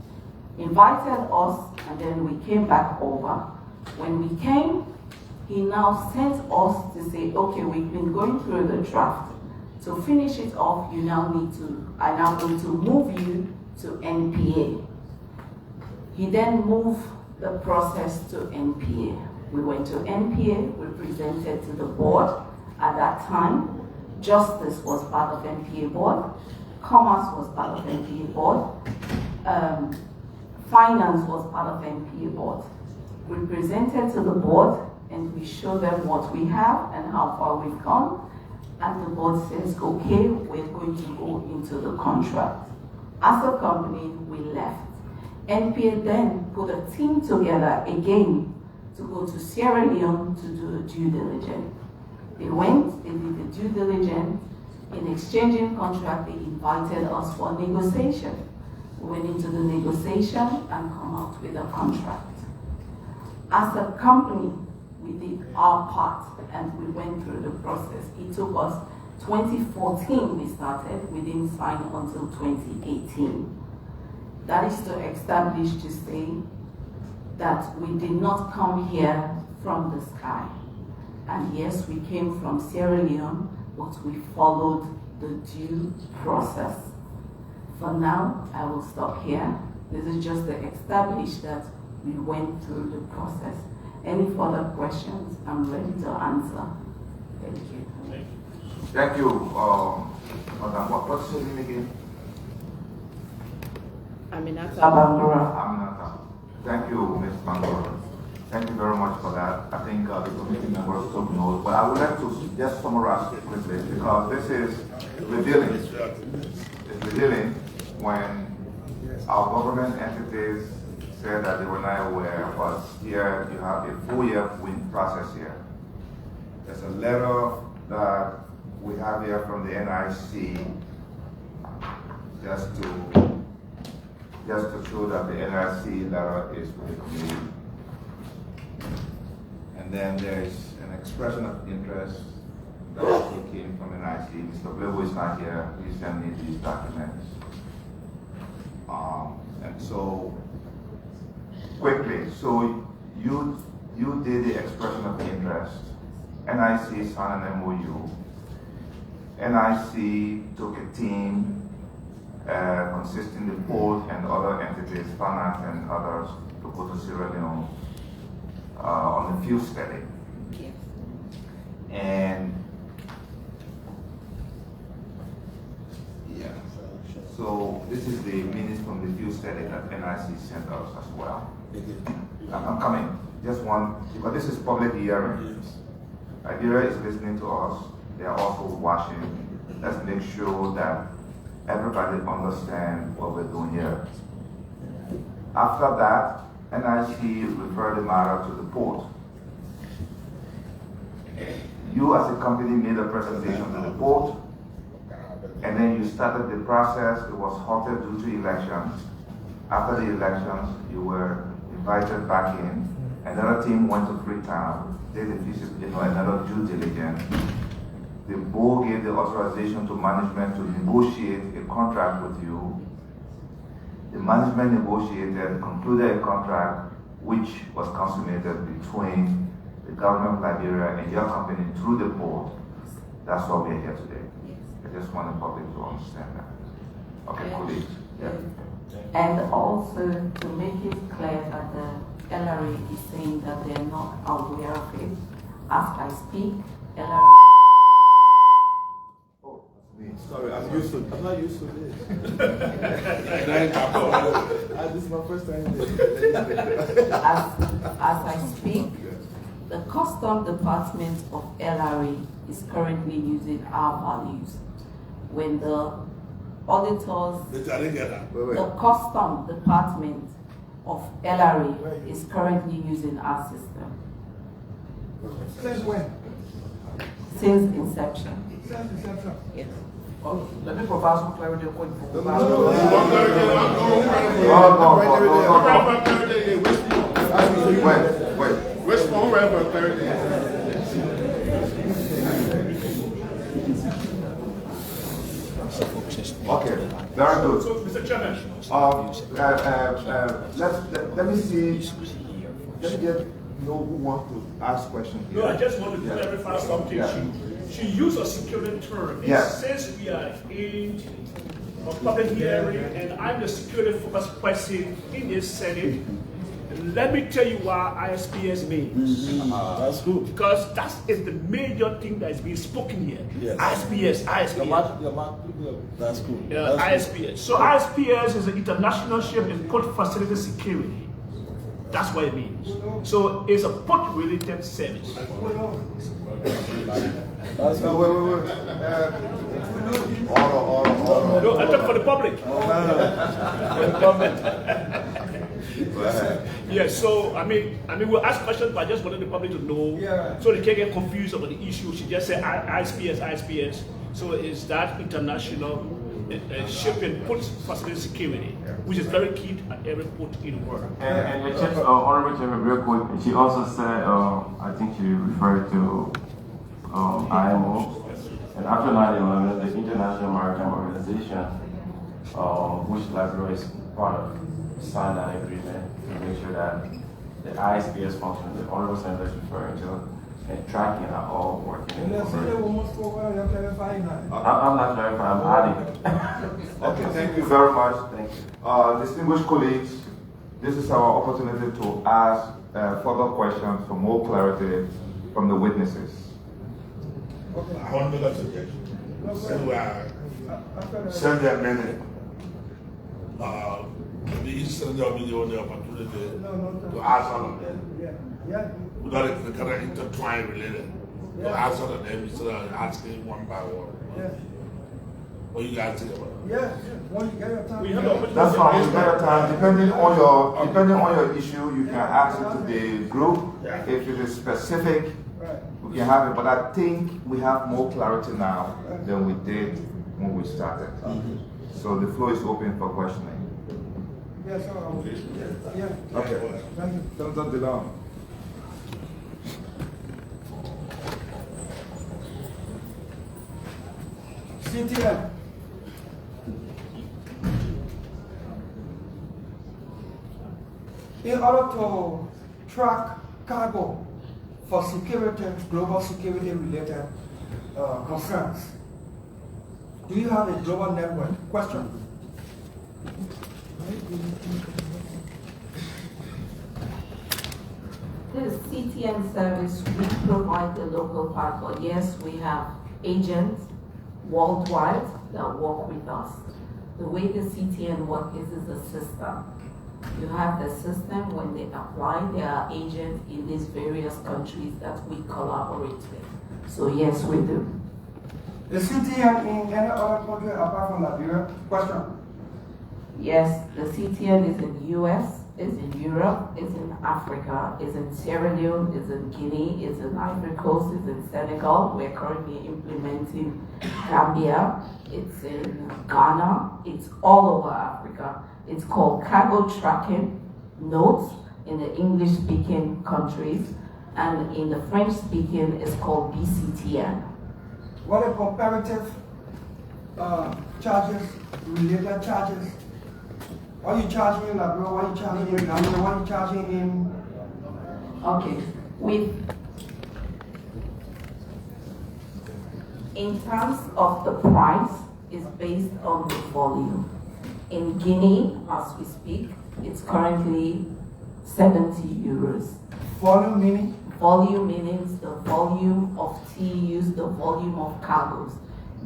Invited us, and then we came back over. When we came, he now sent us to say, okay, we've been going through the draft. To finish it off, I now need to move you to NPA. He then moved the process to NPA. We went to NPA, we presented to the board. At that time, Justice was part of NPA board, Commerce was part of NPA board, Finance was part of NPA board. We presented to the board and we showed them what we have and how far we've gone. And the board says, okay, we're going to go into the contract. As a company, we left. NPA then put a team together again to go to Sierra Leone to do a due diligence. They went, they did the due diligence. In exchanging contract, they invited us for negotiation. We went into the negotiation and come out with a contract. As a company, we did our part and we went through the process. It took us 2014 we started, we didn't sign until 2018. That is to establish to say that we did not come here from the sky. And yes, we came from Sierra Leone, but we followed the due process. For now, I will stop here. This is just to establish that we went through the process. Any further questions, I'm ready to answer. Thank you. Thank you, Madam. What's your name again? Aminata. Aminata. Thank you, Ms. Bangura. Thank you very much for that. I think the committee members took note, but I would like to just summarize quickly because this is revealing. It's revealing when our government entities said that they were not aware, but here you have a full-year process here. There's a letter that we have here from the NIC just to show that the NIC letter is with the committee. And then there's an expression of interest that also came from NIC. Mr. Blewo is not here. He sent me these documents. And so, quickly, so you did the expression of interest. NIC signed an MOU. NIC took a team consisting of the port and other entities, finance and others, to go to Sierra Leone on the field study. Yes. And yeah, so this is the minutes from the field study that NIC sent us as well. I'm coming. Just one, because this is public hearing. Liberia is listening to us. They are also watching. Let's make sure that everybody understands what we're doing here. After that, NIC referred the matter to the port. You as a company made a presentation to the port, and then you started the process. It was halted due to elections. After the elections, you were invited back in. Another team went to Freetown, did another due diligence. The board gave the authorization to management to negotiate a contract with you. The management negotiated, concluded a contract which was consummated between the government of Liberia and your company through the board. That's why we're here today. I just want the public to understand that. Okay, colleagues. Yeah. And also to make it clear that the LRA is saying that they're not aware of it. After I speak, LRA. Sorry, I'm not used to this. This is my first time here. As I speak, the Custom Department of LRA is currently using our values. When the auditors, the Custom Department of LRA is currently using our system. Since when? Since inception. Since inception? Yes. Oh, let me provide some clarity. Wait. Which phone reference clarity? Okay, very good. So, Mr. Chairman. Let me see. Let me know who wants to ask questions here. No, I just want to clarify something. Yeah. She used a security term. Yes. Since we are in a public hearing and I'm the security focused person in this Senate, let me tell you what ISPS means. That's good. Because that is the major thing that is being spoken here. Yes. ISPS. That's cool. ISPS. So ISPS is an international ship and port facility security. That's what it means. So it's a port-related service. Wait. No, I talk for the public. Go ahead. Yes, so I mean, we'll ask questions, but I just wanted the public to know, so they can't get confused about the issue. She just said ISPS. So is that international shipping port facility security, which is very key at every port in the world. And Honorable Chairman, real quick, she also said, I think she referred to IMO, and after 9/11, the International Maritime Organization, which Liberia is part of, signed that agreement to make sure that the ISPS function, the Honorable Senator is referring to, and tracking are all working. I'm not clarifying, I'm adding. Okay, thank you very much. Thank you. Distinguished colleagues, this is our opportunity to ask further questions for more clarity from the witnesses. I want to make a suggestion. Send them minute. The Eastern will be the only opportunity to ask all of them. Without it kind of intertwined related. To ask all of them instead of asking one by one. What you guys think about it? That's fine. We got time. Depending on your issue, you can ask it to the group. If it is specific, we can have it. But I think we have more clarity now than we did when we started. So the floor is open for questioning. Yes, sir. Okay. Senator DeLong. CTN. In order to track cargo for security, global security related concerns, do you have a global network? Question. The CTN service, we provide the local part, but yes, we have agents worldwide that work with us. The way the CTN works is a system. You have the system when they apply, there are agents in these various countries that we collaborate with. So yes, we do. The CTN in any other country apart from Liberia? Question. Yes, the CTN is in US, is in Europe, is in Africa, is in Sierra Leone, is in Guinea, is in Ivory Coast, is in Senegal. We're currently implementing Gambia. It's in Ghana. It's all over Africa. It's called cargo tracking notes in the English-speaking countries, and in the French-speaking, it's called BCTN. What are comparative charges, related charges? What are you charging in Liberia? What are you charging in Ghana? What are you charging in? Okay, in terms of the price, is based on the volume. In Guinea, as we speak, it's currently 70 euros. Volume meaning? Volume means the volume of TEUs, the volume of cargoes.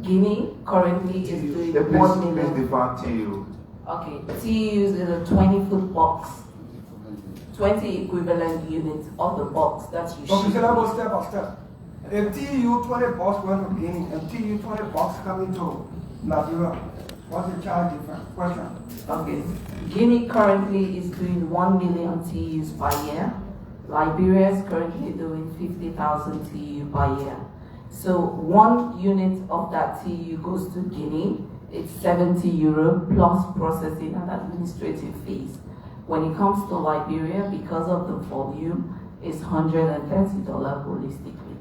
Guinea currently is doing 1 million. Please define TEU. Okay, TEUs is a 20-foot box. 20 equivalent units of the box that you Okay, ship. so that was step by step. A TEU 20 box went to Guinea, and TEU 20 box coming to Liberia. What's the charge difference? Question. Okay. Guinea currently is doing 1 million TEUs per year. Liberia is currently doing 50,000 TEU per year. So 1 unit of that TEU goes to Guinea. It's 70 euro plus processing and administrative fees. When it comes to Liberia, because of the volume, it's $130 holistically.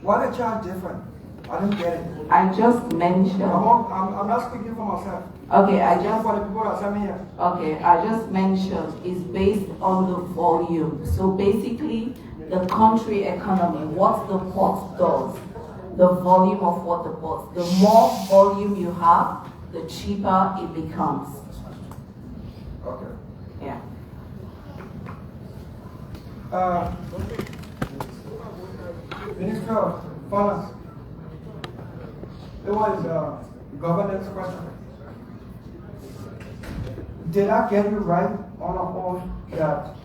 Why the charge different? I didn't get it. I just mentioned. I'm not speaking for myself. Okay, for the people that sent me here. Okay, I just mentioned is based on the volume. So basically, the country economy, what the port does, the volume of what the port. The more volume you have, the cheaper it becomes. Okay. Yeah. Minister of Finance. It was governance question. Did I get you right on a whole that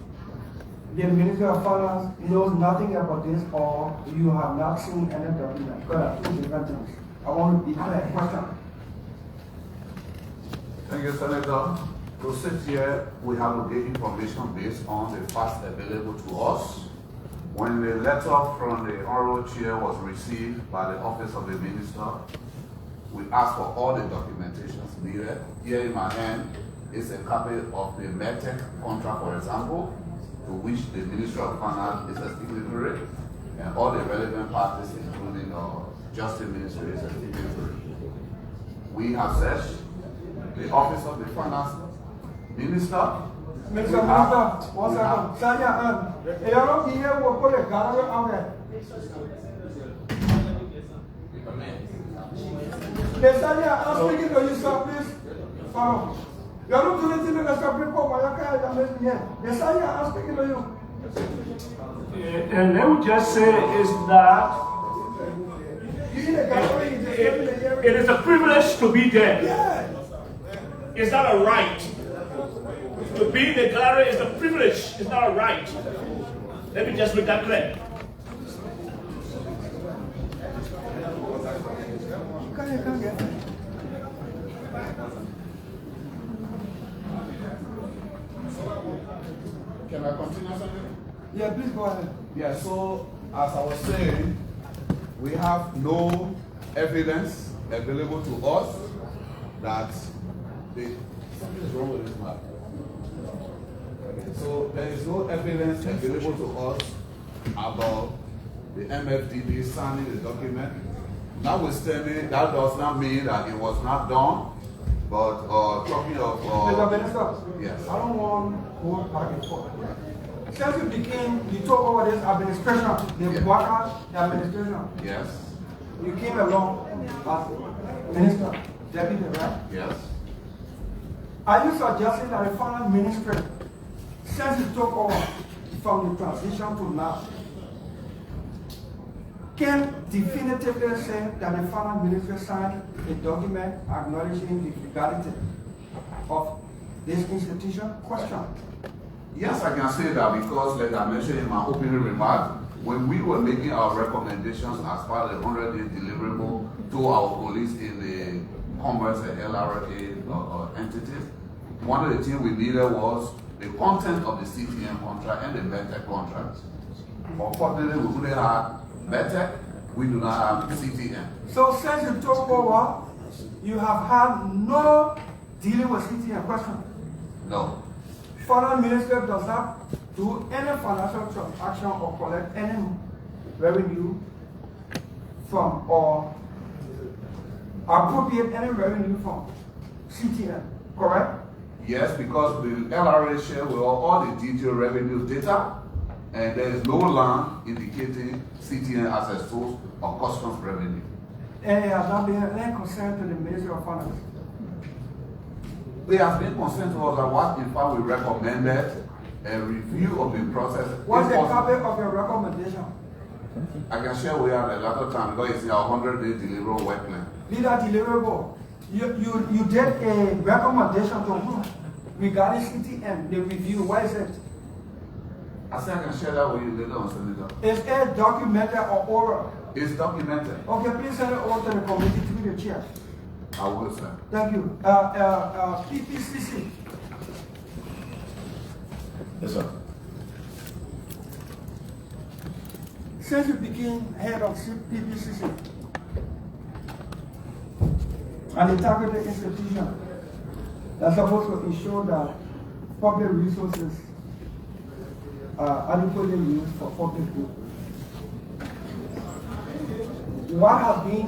the Minister of Finance knows nothing about this, or you have not seen any document? Because that's two different things. I want to be clear. Question. Thank you, Senator. To sit here, we have to get information based on the facts available to us. When the letter from the Honorable Chair was received by the Office of the Minister, we asked for all the documentations needed. Here in my hand is a copy of the MedTech contract, for example, to which the Ministry of Finance is a signatory, and all the relevant parties, including Justice Ministry, is a signatory. We have searched the Office of the Finance Minister. Mr. Minister, one second. Sanya, you don't hear what put a gallery out there. Sanya, I'm speaking to you, sir, please. Follow. You are not doing anything in the Supreme Court, but you can't make me here. Sanya, I'm speaking to you. And let me just say is that it is a privilege to be there. Yeah. It's not a right. To be in the gallery is a privilege. It's not a right. Let me just make that clear. Can I continue, something? Yeah, please go ahead. Yeah, so as I was saying, we have no evidence available to us that something is wrong with this map. So there is no evidence available to us about the MFDB signing the document. Notwithstanding, that does not mean that it was not done. But talking of Mr. Minister, yes, I don't want to go back and forth. Since you talk about this administration, the workers, the administration. Yes. You came along as minister, deputy, right? Yes. Are you suggesting that the finance ministry, since you took over from the transition to now, can definitively say that the finance ministry signed a document acknowledging the legality of this institution? Question. Yes, I can say that because, like I mentioned in my opening remark, when we were making our recommendations as part of the 100-day deliverable to our colleagues in the Commerce and LRA entities, one of the things we needed was the content of the CTN contract and the MedTech contract. Unfortunately, we couldn't have MedTech, we do not have CTN. So since you took over, you have had no dealing with CTN question? No. Finance minister does not do any financial transaction or collect any revenue from or appropriate any revenue from CTN, correct? Yes, because the LRA share with all the detailed revenue data, and there is no line indicating CTN as a source of customs revenue. And it has not been any concern to the Ministry of Finance. They have been concerned to us that what in fact we recommended a review of the process. What's the copy of your recommendation? I can share with you at a later time because it's our 100-day deliverable work plan. Leader deliverable. You did a recommendation to whom regarding CTN, the review. Where is it? I said I can share that with you later on, Senator. Is it documented or oral? It's documented. Okay, please send it over to the committee through the chair. I will, sir. Thank you. PPCC. Yes, sir. Since you became head of PPCC, an integrated institution that's supposed to ensure that public resources are adequately used for public good. What have been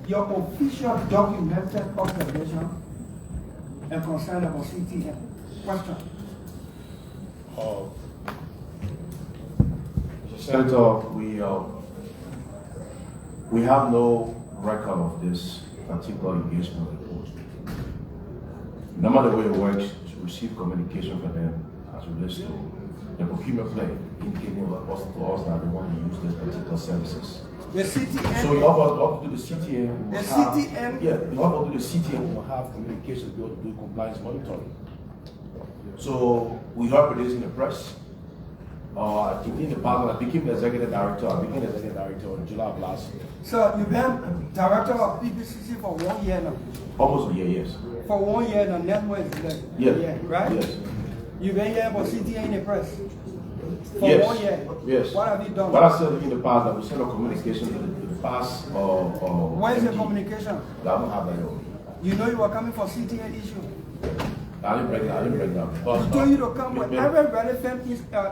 your official documented observation and concern about CTN? Question. Senator, we have no record of this particular engagement report. Normally the way it works is to receive communication from them as it relates to the procurement plan, indicating to us that they want to use these particular services. The CTN. So in order to do the CTN, the CTN. Yeah, in order to do the CTN, we will have communication to be able to do compliance monitoring. So we heard this in the press. In the past, I became the executive director. I became the executive director in July of last year. So you've been director of PPCC for 1 year now? Almost a year, yes. For 1 year now, next month is like Yes. year, right? Yes. You've been here for CTN in the press? For Yes. 1 year? Yes. What have you done? What I said in the past, I will send a communication to the past. Where is the communication? I don't have that. You know you were coming for CTN issue. I didn't bring that. I told you to come with every relevant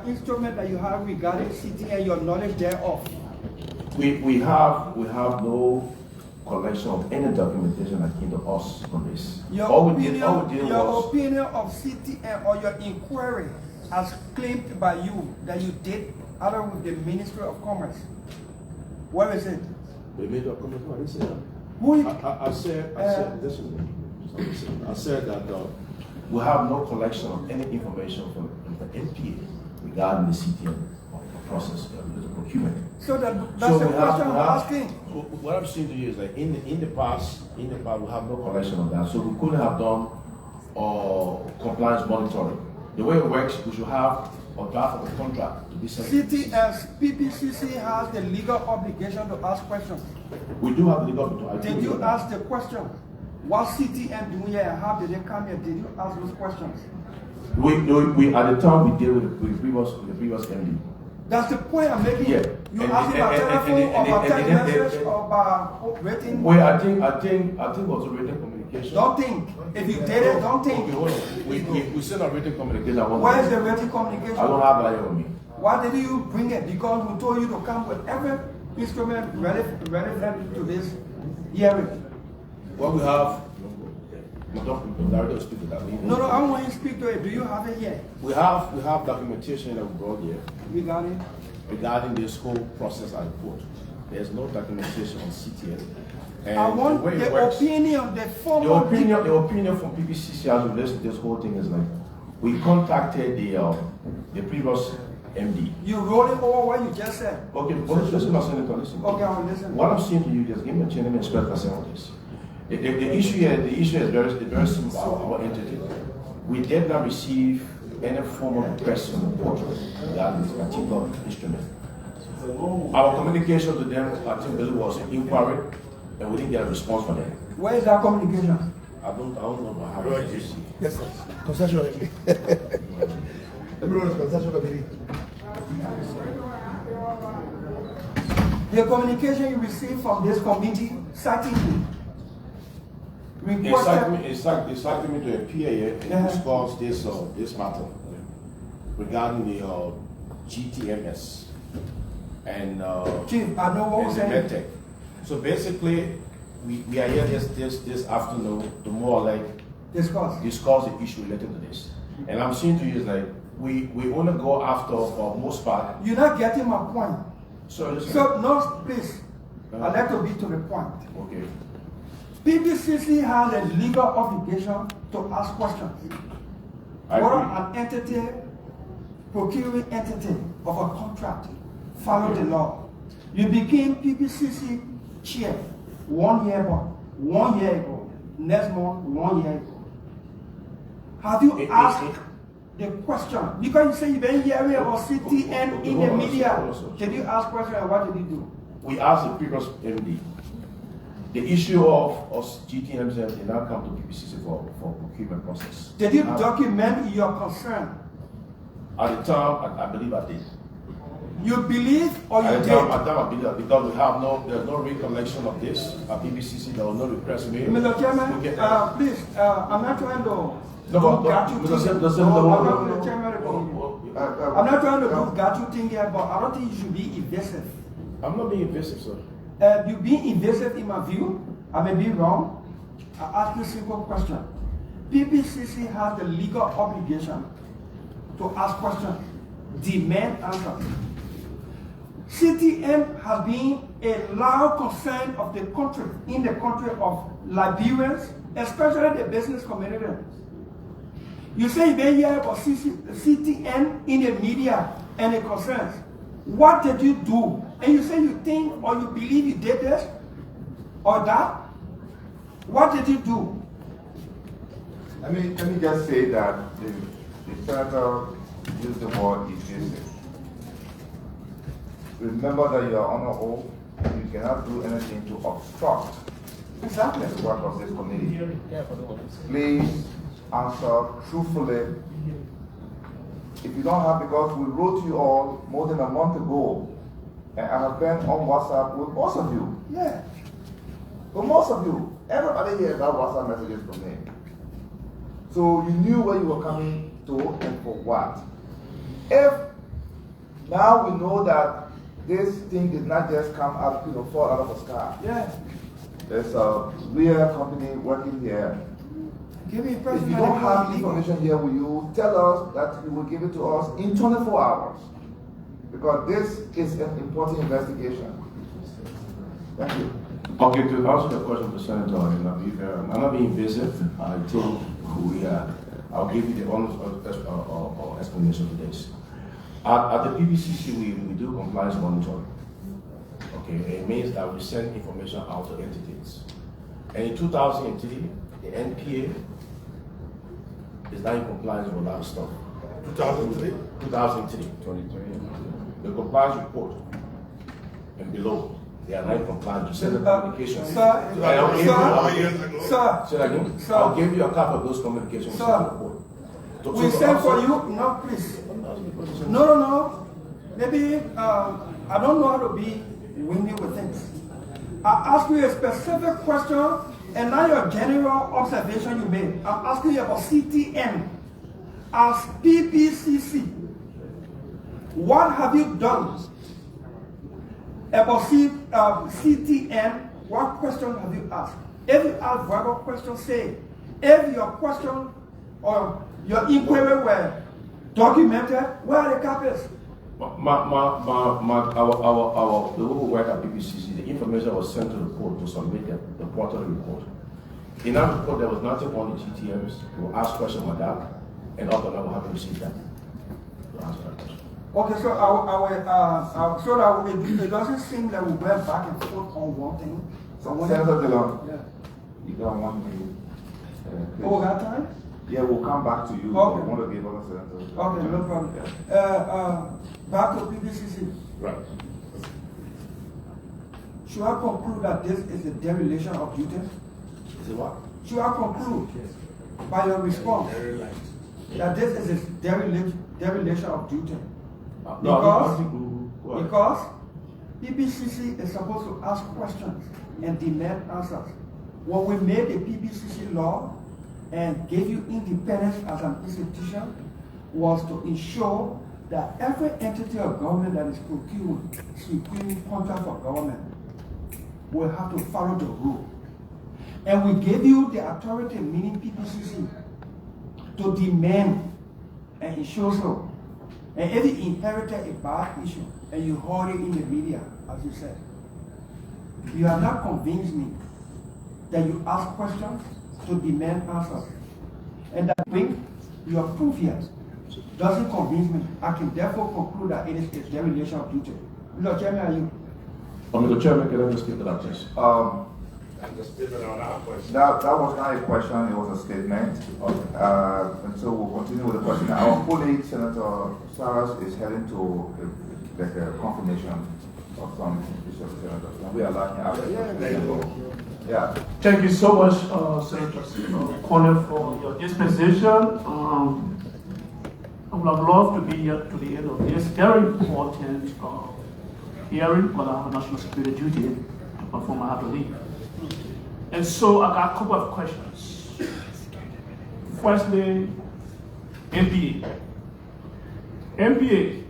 instrument that you have regarding CTN, your knowledge thereof. We have no collection of any documentation that came to us on this. Your opinion of CTN or your inquiry as claimed by you that you did other with the Ministry of Commerce. Where is it? The Ministry of Commerce, what is it? I said that we have no collection of any information from the NPA regarding the CTN process, the procurement. So that's the question I'm asking. What I'm saying to you is that in the past, we have no collection of that, so we couldn't have done compliance monitoring. The way it works, we should have a draft of a contract to be sent. PPCC has the legal obligation to ask questions. We do have the legal obligation. Did you ask the question? What CTN doing here and how did they come here? Did you ask those questions? We at the time we deal with the previous MD. That's the point I'm making. Yeah. You asked by telephone or by text message or by written. Well, I think it was a written communication. Don't think. If you did it, don't think. Okay, hold on. We sent a written communication. Where is the written communication? I don't have that here on me. Why did you bring it? Because we told you to come with every instrument relevant to this hearing. What we have, director speak to that. No, I want you to speak to it. Do you have it here? We have documentation that we brought here regarding this whole process I put. There's no documentation on CTN. And I want the opinion, the formal the opinion from PPCC as this whole thing is like we contacted the previous MD. You rolling over what you just said. Okay, but listen, listen. Okay, I'll listen. What I'm saying to you, just give me a chance and express myself on this. The issue is very simple. Our entity, we did not receive any form of request from the board regarding this particular instrument. Our communication to them, I think, really was an inquiry, and we didn't get a response from them. Where is that communication? I don't know about how it is. Yes, sir. Concession. The communication you received from this committee, certainly. It's cited me to a PA and discuss this matter regarding the GTMS and Chief, I know what you're saying. MedTech. So basically, we are here this afternoon to more like discuss the issue related to this. And I'm saying to you is like we only go after for most part. You're not getting my point. So no, please. I'd like to be to the point. Okay. PPCC has a legal obligation to ask questions. Whether an entity, procuring entity of a contract, follow the law. You became PPCC chair 1 year ago, 1 year ago, next month, 1 year ago. Have you asked the question? Because you say you've been hearing about CTN in the media. Did you ask questions and what did you do? We asked the previous MD. The issue of GTMs did not come to PPCC for procurement process. Did you document your concern? At the time, I believe I did. You believe or you did? At the time, I believe that because there's no recollection of this at PPCC. There was no request made. Mr. Chairman, please, I'm not trying to I'm not trying to do got thing here, but I don't think you should be evasive. I'm not being evasive, sir. You being evasive in my view, I may be wrong. I ask you a simple question. PPCC has the legal obligation to ask questions, demand answers. CTN has been a loud concern of the country, in the country of Liberians, especially the business community. You say you may hear about CTN in the media and the concerns. What did you do? And you say you think or you believe you did this or that. What did you do? Let me just say that the senator used the word evasive. remember that you are on an oath, and you cannot do anything to obstruct Exactly. the work of this committee. Please answer truthfully. If you don't have, because we wrote you all more than a month ago, and I have been on WhatsApp with most of you. Yeah. With most of you. Everybody here got WhatsApp messages from me. So you knew where you were coming to and for what. If now we know that this thing did not just come out, fall out of the sky. Yeah. There's a real company working here. Give me If you don't have information here with you, tell us that you will give it to us in 24 hours. Because this is an important investigation. Thank you. Okay, to answer the question to Senator, and I'll be fair, I'm not being evasive. I think I'll give you the honest explanation for this. At the PBCC, we do compliance monitoring. Okay, it means that we send information out to entities. And in 2003, the NPA is not in compliance with a lot of stuff. 2003? 2003. 23. The compliance report and below, they are not in compliance. You send the communications. Sir, I'll give you a copy of those communications. We send for you, no, please. No. Maybe, I don't know how to be windy with things. I ask you a specific question, and now your general observation you made. I'm asking you about CTN. As PPCC, what have you done about CTN? What question have you asked? If you ask verbal questions, say. If your question or your inquiry were documented, where are the copies? The who work at PPCC, the information was sent to the court to submit the quarterly report. In that report, there was nothing on the GTMs. We will ask questions on that, and up to now we haven't received that. To answer that question. Okay, so it doesn't seem that we went back and forth on one thing. So Senator Dillon, yeah. you got 1 minute. Oh, that time? Yeah, we'll come back to you. Okay. We want to give other senators. Okay, no problem. Yeah. Back to PBCC. Right. Should I conclude that this is a dereliction of duty? Is it what? Should I conclude by your response that this is a dereliction of duty? Because PBCC is supposed to ask questions and demand answers. When we made the PBCC law and gave you independence as an institution, was to ensure that every entity of government that is procuring contract for government will have to follow the rule. And we gave you the authority, meaning PPCC, to demand and ensure so. And if you inherited a bad issue and you hold it in the media, as you said, you have not convinced me that you ask questions to demand answers. And that bring your proof here doesn't convince me. I can therefore conclude that it is a dereliction of duty. Mr. Chairman, are you? Mr. Chairman, can I just give it up, please? That was not a question, it was a statement. And so we'll continue with the question. Our colleague, Senator Saras, is heading to a confirmation of some issues. We are lucky after. Yeah. Thank you so much, Senator Corner, for your disposition. I would have loved to be here to the end of this very important hearing, but I have a national security duty to perform. I have to leave. And so I got a couple of questions. Firstly, MPA. MPA,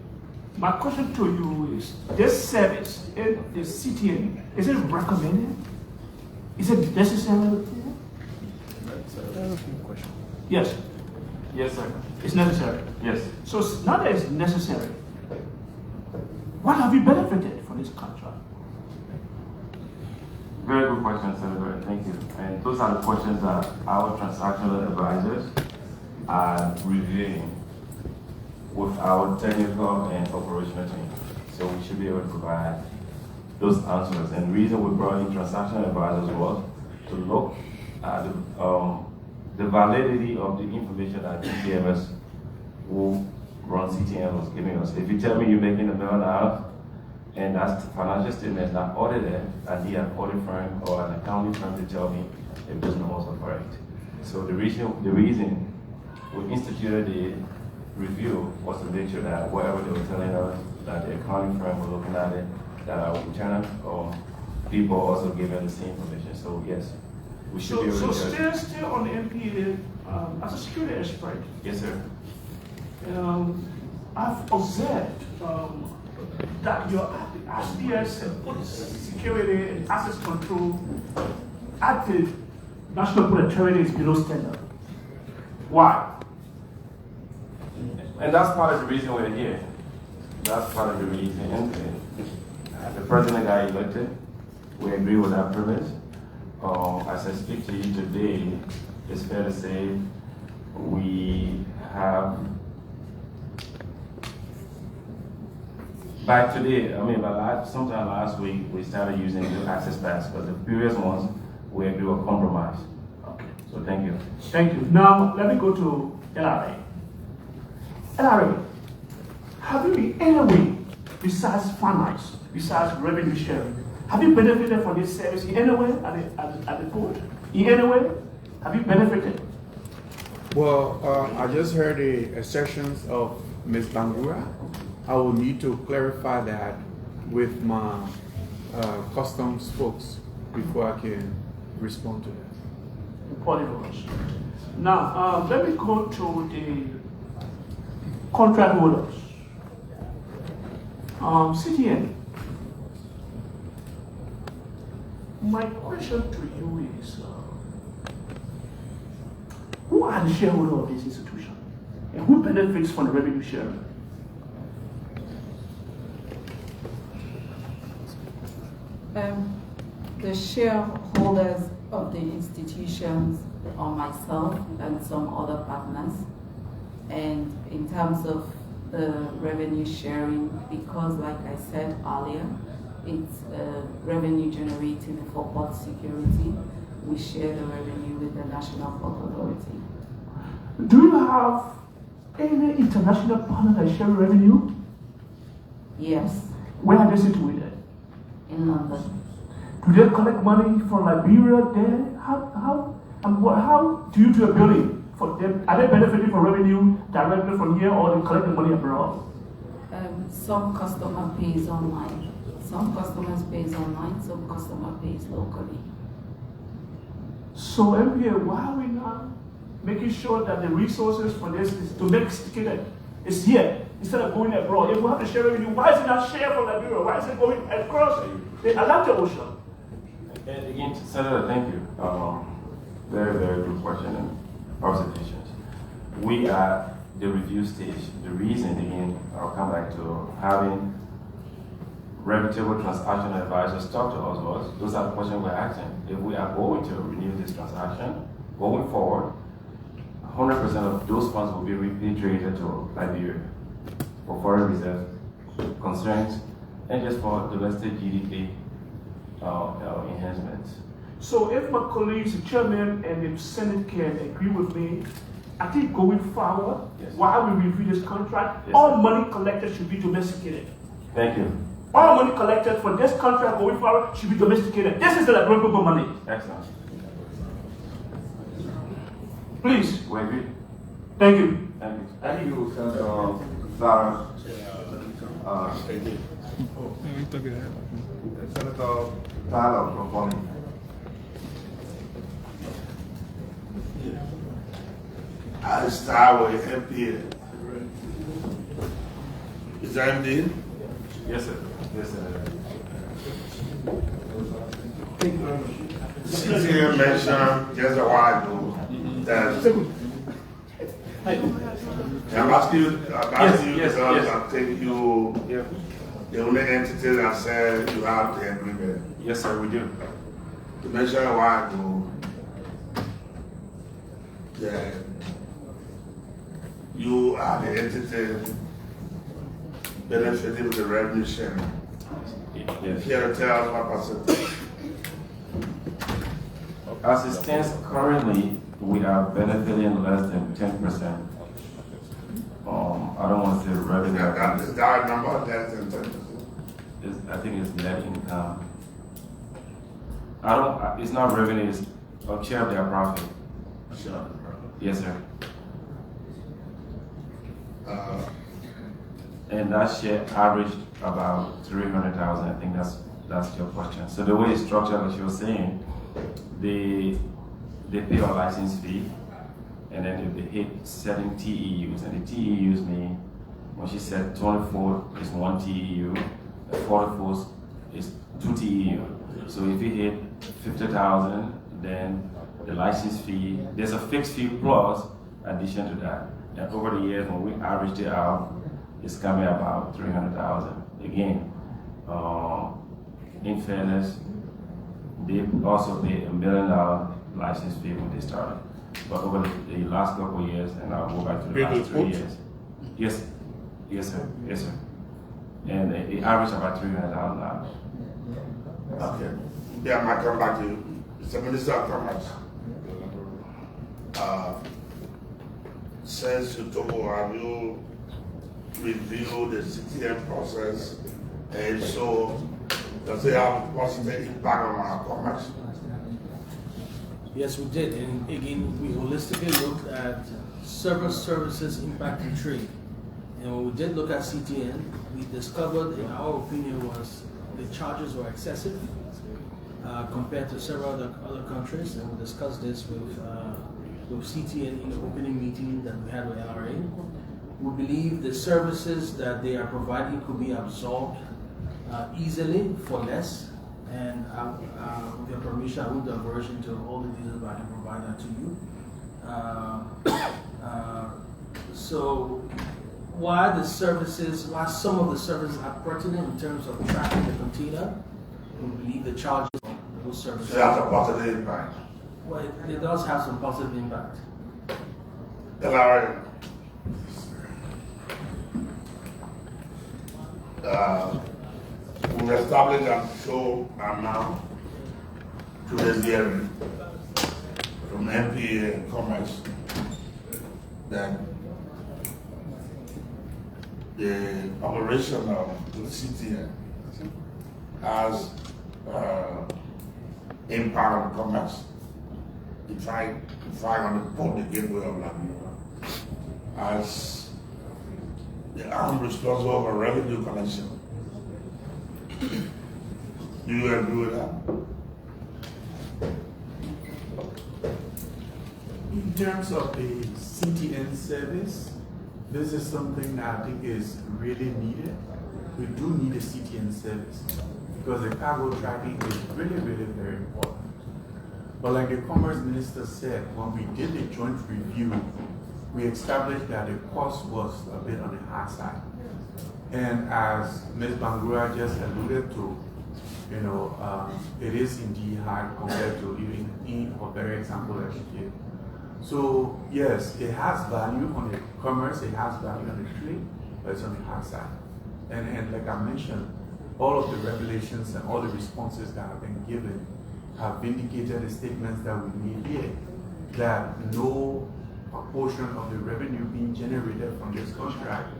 my question to you is, this service in the CTN, is it recommended? Is it necessary? Yes. Yes, sir. It's necessary. Yes. So now that it's necessary, what have you benefited from this contract? Very good question, Senator. Thank you. And those are the questions that our transactional advisors are reviewing with our technical and operational team. So we should be able to provide those answers. And the reason we brought in transactional advisors was to look at the validity of the information that TCMS who runs CTN was giving us. If you tell me you're making $1 million and that financial statement is not audited, I need an audit firm or an accounting firm to tell me if those numbers are correct. So the reason we instituted the review was to make sure that whatever they were telling us, that the accounting firm was looking at it, that our internal people also gave us the same information. So yes, we should be able to still on the MPA, as a security expert. Yes, sir. I've observed that your SDS security and access control at the national port authority is below standard. Why? And that's part of the reason we're here. That's part of the reason. And the president got elected. We agree with that premise. As I speak to you today, it's fair to say we have, by today, sometime last week, we started using the access pass, but the previous ones, we agree with compromise. Okay. So thank you. Thank you. Now, let me go to LRA. LRA, have you in any way, besides finance, besides revenue sharing, have you benefited from this service in any way at the port? In any way? Have you benefited? Well, I just heard the assertions of Ms. Bangura. I will need to clarify that with my customs folks before I can respond to that. Now, let me go to the contract holders. CTN. My question to you is, who are the shareholders of this institution? And who benefits from the revenue sharing? The shareholders of the institutions are myself and some other partners. And in terms of the revenue sharing, because like I said earlier, it's revenue generating for port security, we share the revenue with the National Port Authority. Do you have any international partner that share revenue? Yes. Where are they situated? In London. Do they collect money from Liberia there? How do you do a billing for them? Are they benefiting from revenue directly from here, or they collect the money abroad? Some customer pays online. Some customers pays online, some customer pays locally. So MPA, why are we not making sure that the resources for this is domesticated? It's here instead of going abroad. If we have to share revenue, why is it not shared from Liberia? Why is it going across the Atlantic Ocean? And again, Senator, thank you. Very, very good question and observations. We are the review stage. The reason, again, I'll come back to having reputable transaction advisors talk to us was, those are the questions we're asking. If we are going to renew this transaction, going forward, 100% of those funds will be repatriated to Liberia for foreign reserve concerns and just for domestic GDP enhancements. So if my colleagues, the chairman and the Senate can agree with me, I think going forward, while we review this contract, all money collected should be domesticated. Thank you. All money collected for this contract going forward should be domesticated. This is the revenue money. Excellent. Please. We agree. Thank you. Thank you. Thank you, Senator Sarah. Senator Tyler from Bonnie. I start with MPA. Is that MD? Yes, sir. Yes, sir. CTN mentioned just a while ago that I'm asking you because I think you the only entity that said you have the agreement. Yes, sir, we do. You mentioned a while ago that you are the entity benefiting with the revenue sharing. Yes. Can you tell us what percentage? As it stands currently, we are benefiting less than 10%. I don't want to say revenue. Is that a number less than 10%? I think it's net income. It's not revenue, it's a share of their profit. Share of the profit. Yes, sir. And that share averaged about 300,000. I think that's your question. So the way it's structured, as you were saying, they pay a license fee, and then if they hit certain TEUs, and the TEUs mean, when she said 24 is 1 TEU, 44 is 2 TEU. So if you hit 50,000, then the license fee, there's a fixed fee plus addition to that. And over the years, when we averaged it out, it's coming about 300,000. Again, in fairness, they also pay $1 million license fee when they started. But over the last couple of years, and I'll go back to the last 3 years. Yes, sir. Yes, sir. And it averaged about 300,000 now. Okay. Yeah, I might come back to you. Mr. Minister of Commerce. Since you took over, have you reviewed the CTN process? And so, does it have a positive impact on our commerce? Yes, we did. And again, we holistically looked at several services impacting trade. And when we did look at CTN, we discovered, in our opinion, was the charges were excessive compared to several other countries. And we discussed this with CTN in the opening meeting that we had with LRA. We believe the services that they are providing could be absorbed easily for less. And with your permission, I will diverge into all the details, but I can provide that to you. So while some of the services are pertinent in terms of tracking the container, we believe the charges on those services. So that's a positive impact. Well, it does have some positive impact. LRA. We established and show now to this hearing from MPA and Commerce that the operation of the CTN has impact on commerce. If I want to put the gateway of Liberia as the arm responsible for revenue collection. Do you agree with that? In terms of the CTN service, this is something that I think is really needed. We do need a CTN service because the cargo tracking is really, really very important. But like the Commerce Minister said, when we did the joint review, we established that the cost was a bit on the high side. And as Ms. Bangura just alluded to, it is indeed high compared to even in her very example that she gave. So yes, it has value on the commerce, it has value on the trade, but it's on the high side. And like I mentioned, all of the revelations and all the responses that have been given have vindicated the statements that we made here, that no portion of the revenue being generated from this contract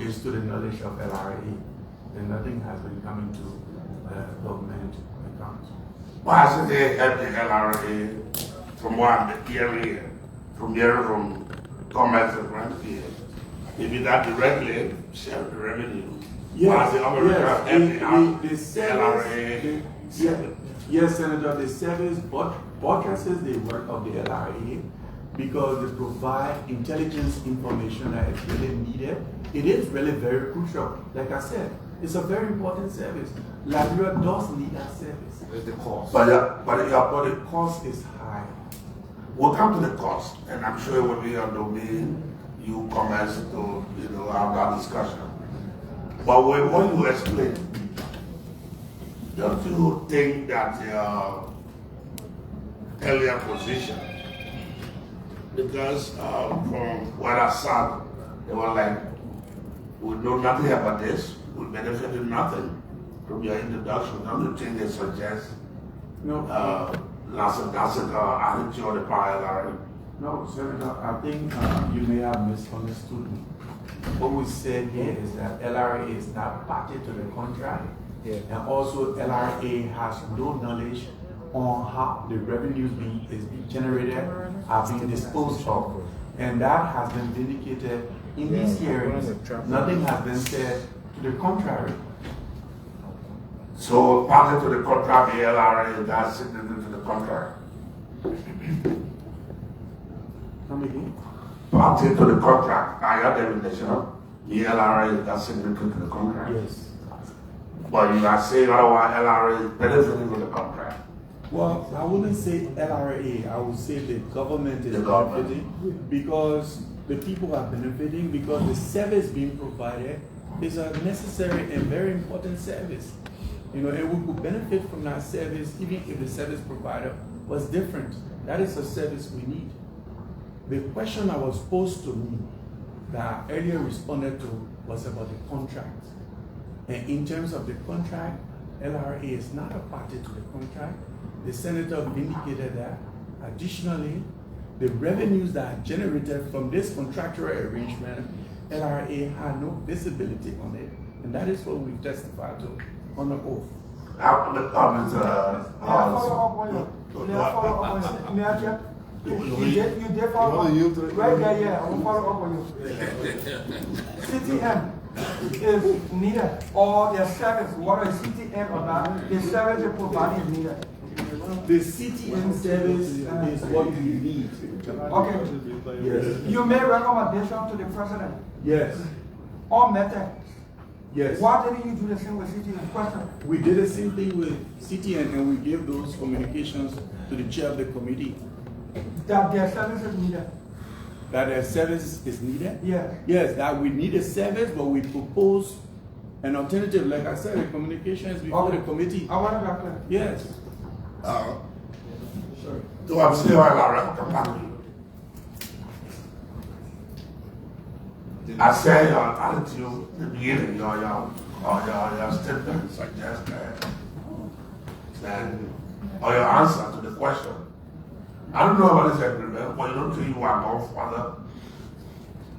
is to the knowledge of LRA, and nothing has been coming to government accounts. Why should they help the LRA from what I'm hearing from Commerce and MPA? If you not directly share the revenue, yes, yes, Senator, the service buttresses the work of the LRA because they provide intelligence information that is really needed. It is really very crucial. Like I said, it's a very important service. Liberia does need that service. It's the cost. But the cost is high. We'll come to the cost, and I'm sure it will be on domain you Commerce to have that discussion. But when you explain, don't you think that your earlier position, because from where I sat, they were like, we know nothing about this, we benefited nothing from your introduction. Don't you think they suggest no. lackadaisical attitude on the part of LRA? No, Senator, I think you may have misunderstood me. What we said here is that LRA is not party to the contract, and also LRA has no knowledge on how the revenues is being generated are being disposed of. And that has been vindicated in these hearings. Nothing has been said to the contrary. So, party to the contract, the LRA is not signature to the contract. Come again? Party to the contract, I got the definition. The LRA is not signature to the contract. Yes. But you are saying otherwise, LRA is benefiting from the contract. Well, I wouldn't say LRA, I would say the government is benefiting because the people are benefiting because the service being provided is a necessary and very important service. You know, and we could benefit from that service even if the service provider was different. That is a service we need. The question that was posed to me that I earlier responded to was about the contract. And in terms of the contract, LRA is not a party to the contract. The senator indicated that. Additionally, the revenues that are generated from this contractual arrangement, LRA had no visibility on it. And that is what we testified to on the oath. You did follow up. Right there, yeah, I will follow up on you. CTN is needed, or their service, whether it's CTN or not, the service they provide is needed. The CTN service is what we need. Okay. Yes. You made recommendation to the president. Yes. On MedTech. Yes. Why didn't you do the same with CTN? Question. We did the same thing with CTN and we gave those communications to the chair of the committee. That their service is needed. That their service is needed? Yes. Yes, that we need a service, but we propose an alternative. Like I said, the communications before the committee. I want to be clear. Yes. Sorry. Do I say I say your attitude, the beginning, your statement suggests that, or your answer to the question. I don't know about this agreement, but you don't think you are going further.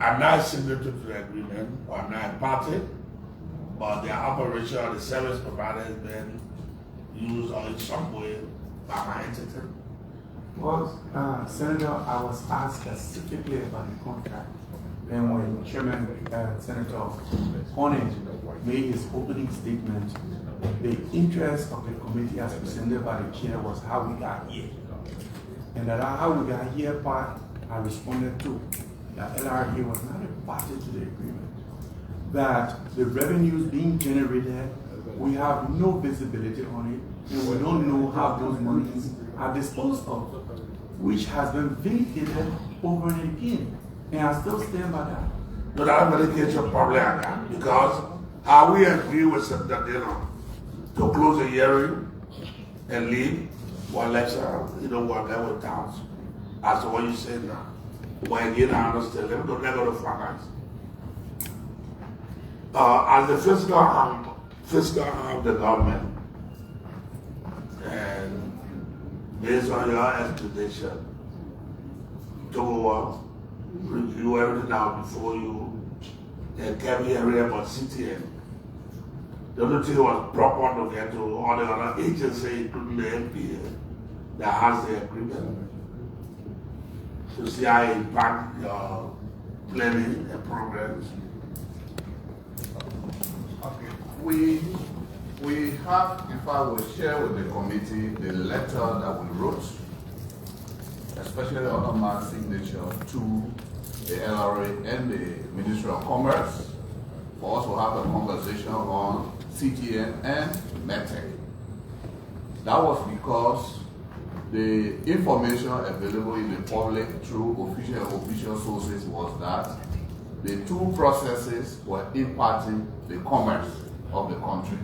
I'm not signatory to the agreement, or I'm not a party, but the operation of the service provider has been used or in some way by my entity. Well, Senator, I was asked specifically about the contract. And when Chairman Senator Cornyn made his opening statement, the interest of the committee as presented by the chair was how we got here. And that how we got here part, I responded to. That LRA was not a party to the agreement. That the revenues being generated, we have no visibility on it, and we don't know how those monies are disposed of, which has been vindicated over and again. And I still stand by that. But that validates your problem, because how we agree with Senator Dillon to close the hearing and leave, well, let's work that with towns. As to what you said now. Well, again, I understand. Let me go to finance. As the fiscal arm of the government, and based on your explanation, to review everything out before you came here about CTN. The other thing was proper to get to all the other agencies, including the NPA, that has the agreement, to see how it impact your planning and programs. Okay. We have, in fact, we share with the committee the letter that we wrote, especially under my signature, to the LRA and the Ministry of Commerce, for us to have a conversation on CTN and MedTech. That was because the information available in the public through official sources was that the two processes were impacting the commerce of the country.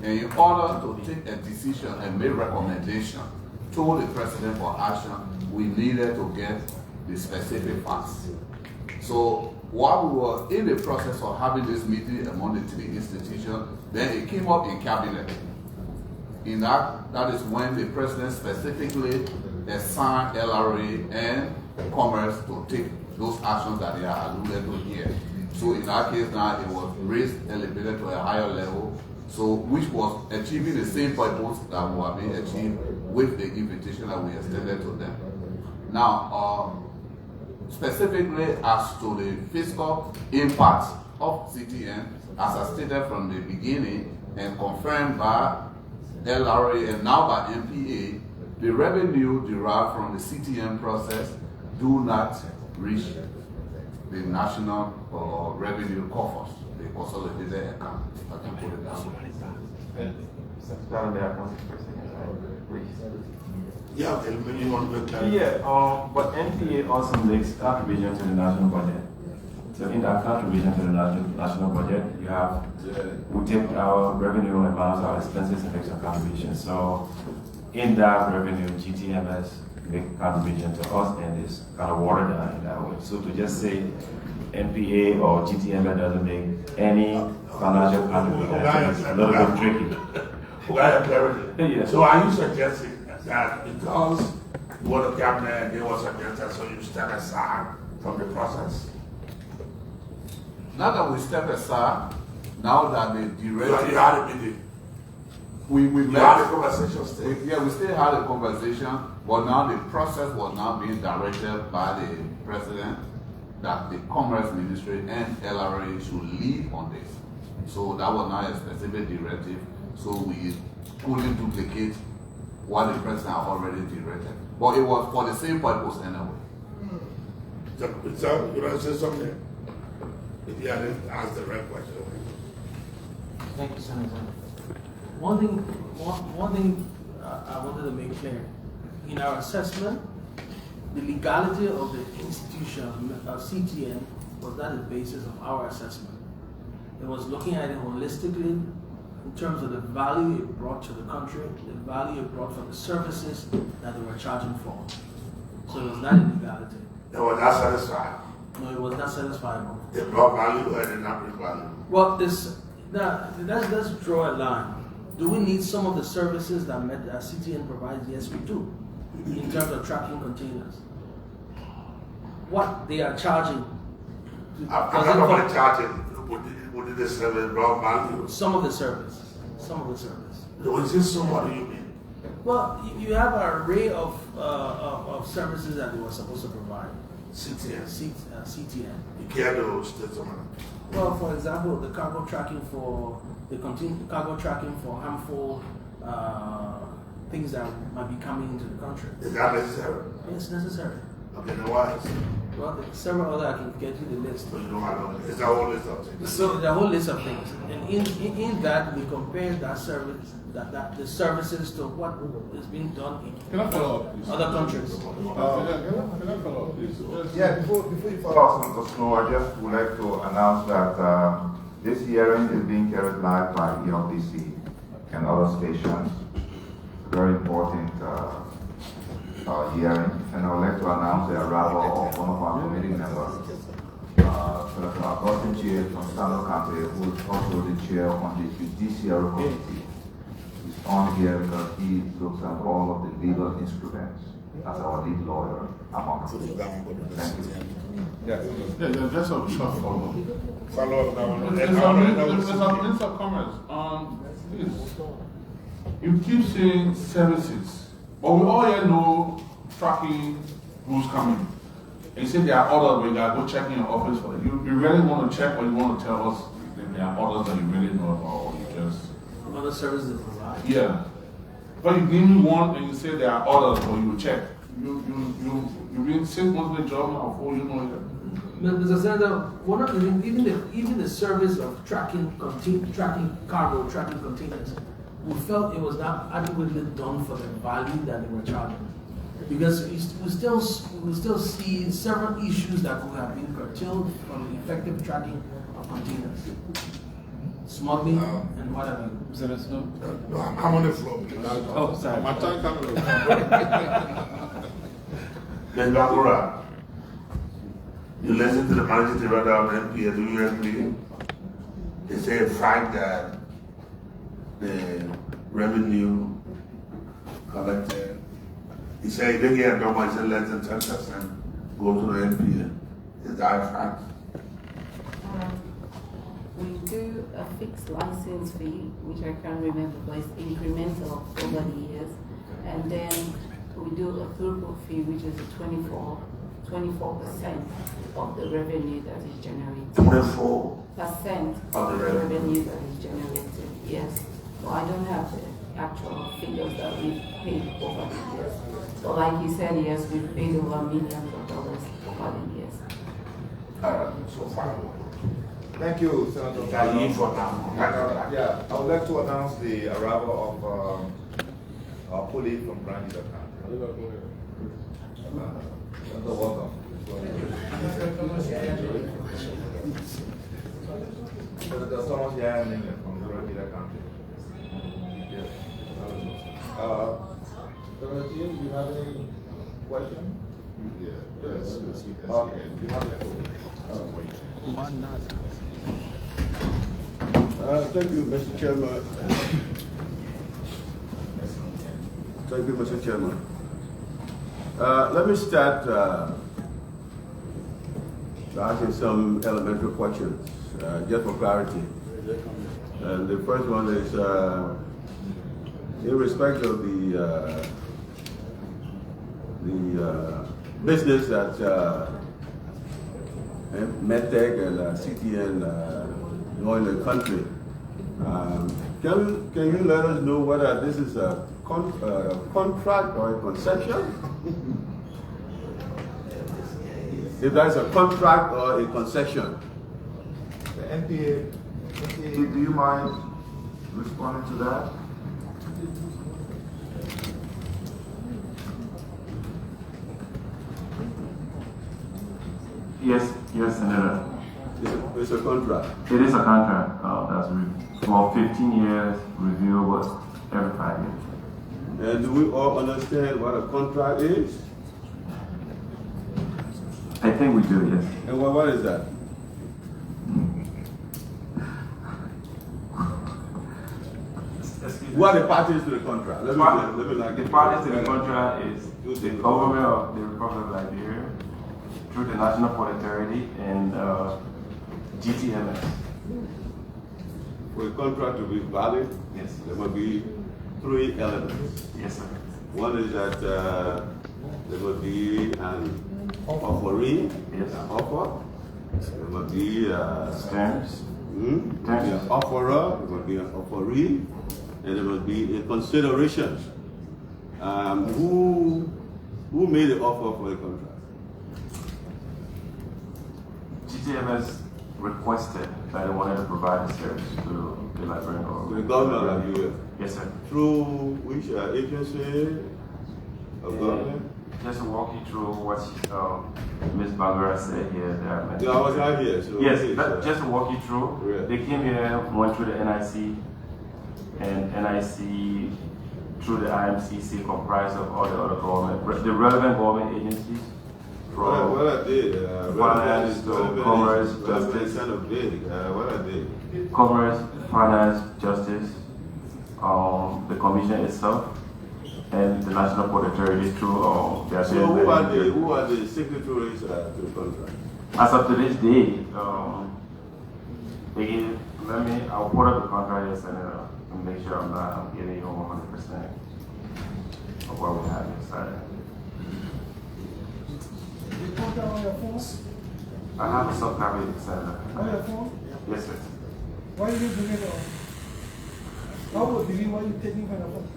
And in order to take a decision and make recommendation to the President for action, we needed to get the specific facts. So while we were in the process of having this meeting among the three institutions, then it came up in cabinet. In that is when the President specifically assign LRA and Commerce to take those actions that they are alluded to here. So in our case now, it was raised, elevated to a higher level, so which was achieving the same purpose that was being achieved with the invitation that we extended to them. Now, specifically as to the fiscal impact of CTN, as I stated from the beginning and confirmed by LRA and now by MPA, the revenue derived from the CTN process do not reach the national revenue coffers, the consolidated account. I can put it that way. Yeah, you want to clarify? Yeah, but NPA also makes contribution to the national budget. So in that contribution to the national budget, you have, we take our revenue and balance our expenses and make some contributions. So in that revenue, GTMS make contribution to us and it's kind of watered down in that way. So to just say NPA or GTMS doesn't make any financial contribution, it's a little bit tricky. Yeah. So are you suggesting that because you want to cabinet, they was suggested, so you step aside from the process? Now that we step aside, now that the directive... You had a meeting. We had a conversation still. We still had a conversation, but now the process was now being directed by the president that the Commerce Ministry and LRA should lead on this. So that was not a specific directive, so we couldn't duplicate what the president had already directed. But it was for the same purpose anyway. So you want to say something? If you hadn't asked the right question. Thank you, Senator. One thing I wanted to make clear. In our assessment, the legality of the institution of CTN was not the basis of our assessment. It was looking at it holistically in terms of the value it brought to the country, the value it brought for the services that they were charging for. So it was not illegality. They were not satisfied. No, it was not satisfiable. They brought value and they not bring value. Well, let's draw a line. Do we need some of the services that CTN provides? Yes, we do. In terms of tracking containers. What they are charging. I'm not about charging. Would this service brought value? Some of the service. Some of the service. Is this somebody you mean? Well, you have an array of services that they were supposed to provide. CTN. CTN. You can't do someone. Well, for example, the cargo tracking for cargo tracking for harmful things that might be coming into the country. Is that necessary? Yes, necessary. Okay, then why? Well, there's several other. I can get you the list. But you don't have it's a whole list of things. So the whole list of things, and in that we compare that service, that the services to what is being done in other countries. Can I follow up, please? Yeah, before you follow up, Mr. Snow, I just would like to announce that this hearing is being carried live by ELPC and other stations. Very important hearing, and I would like to announce the arrival of one of our committee members, Senator Augustine Chair from Standard County, who is also the chair on the Judiciary Committee. He's on here because he looks at all of the legal instruments as our lead lawyer among us. Thank you. Yeah, just a short follow-up. Follow-up now. Minister of Commerce, please. You keep saying services, but we all here know tracking rules coming. And you say there are orders when you go check in your office for it. You really want to check, or you want to tell us that there are orders that you really know about, or you just... Other services they provide? Yeah. But you give me one and you say there are orders, or you check. You've been 6 months in the job now before you know it. Mr. Senator, one of the things, even the service of tracking cargo, tracking containers, we felt it was not adequately done for the value that they were charging. Because we still see several issues that could have been curtailed from the effective tracking of containers. Smuggling and whatever. No, I'm on the floor. Oh, sorry. My time coming. Then Bakura, you listen to the managing director of MPA, do you agree? They say the fact that the revenue collected He said he didn't get a number, he said less than 10% go to the NPA. Is that a fact? We do a fixed license fee, which I can't remember, but it's incremental over the years. And then we do a throughput fee, which is 24% of the revenue that is generated. 24% of the revenue that is generated, yes. So I don't have the actual figures that we've paid over the years. But like you said, yes, we've paid over millions of dollars over the years. So far. Thank you, Senator. Yeah, I would like to announce the arrival of our police from Grand River County. Welcome. Senator Thomas Yan from Grand River County. Yes. Senator Tim, do you have any question? Yeah. Yes. Okay. You have the Thank you, Mr. Chairman. Thank you, Mr. Chairman. Let me start asking some elementary questions, just for clarity. And the first one is, in respect of the business that MedTech and CTN know in the country. Can you let us know whether this is a contract or a concession? If that's a contract or a concession? The NPA, do you mind responding to that? Yes, Senator. It's a contract. It is a contract that's for 15 years, reviewable every 5 years. And do we all understand what a contract is? I think we do, yes. And what is that? Who are the parties to the contract? The parties to the contract is the government of the Republic of Liberia, through the National Port Authority and GTMS. For a contract to be valid, yes, there must be 3 elements. Yes, sir. One is that there must be an offeree, yes, an offer. There must be terms. An offerer, there must be an offeree, and there must be a consideration. Who made the offer for the contract? GTMS requested that they wanted to provide a service to the Liberian government. To the government of Liberia? Yes, sir. Through which agency of government? Just to walk you through what Ms. Bangura said here. Yeah, I was out here. So yes, just to walk you through. Yeah. They came here, went through the NIC, and NIC through the IMCC comprised of all the other government, the relevant government agencies. From what I did, finance to commerce, justice. Kind of big. What I did. Commerce, finance, justice, the commission itself, and the National Port Authority through their. So who are the signatories to the contract? As of today's day, I'll put up the contract here, Senator, and make sure I'm getting you 100% of what we have inside. You put that on your phone? I have a soft copy, Senator. On your phone? Yes, sir. Why you doing it on? How would believe what you taking from the phone?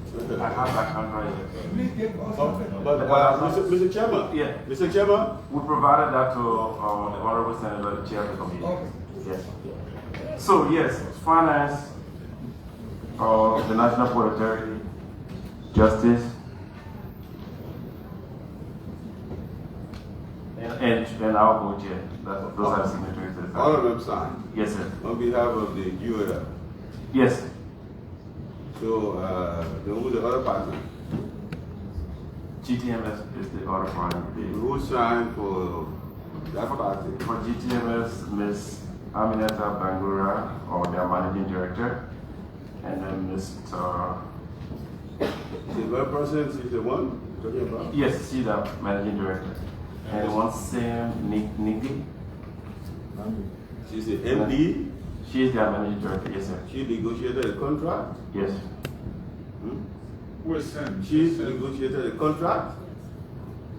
I have that contract here. Please give us something. Mr. Chairman? Yeah. Mr. Chairman? We provided that to the Honorable Senator, the Chair of the Committee. Okay. Yes. So, yes, finance, the National Port Authority, justice, and our co-chair. Those are the signatories to the All of them signed? Yes, sir. On behalf of the UAL? Yes. So, who's the other partner? GTMS is the other party. Who signed for that party? For GTMS, Ms. Aminata Bangura, or their managing director, and then Mr. The web person is the one? talking about? Yes, she's the managing director. And one Sam Niggy. She's the MD? She is the managing director, yes, sir. She negotiated a contract? Yes. Who is Sam? She negotiated a contract?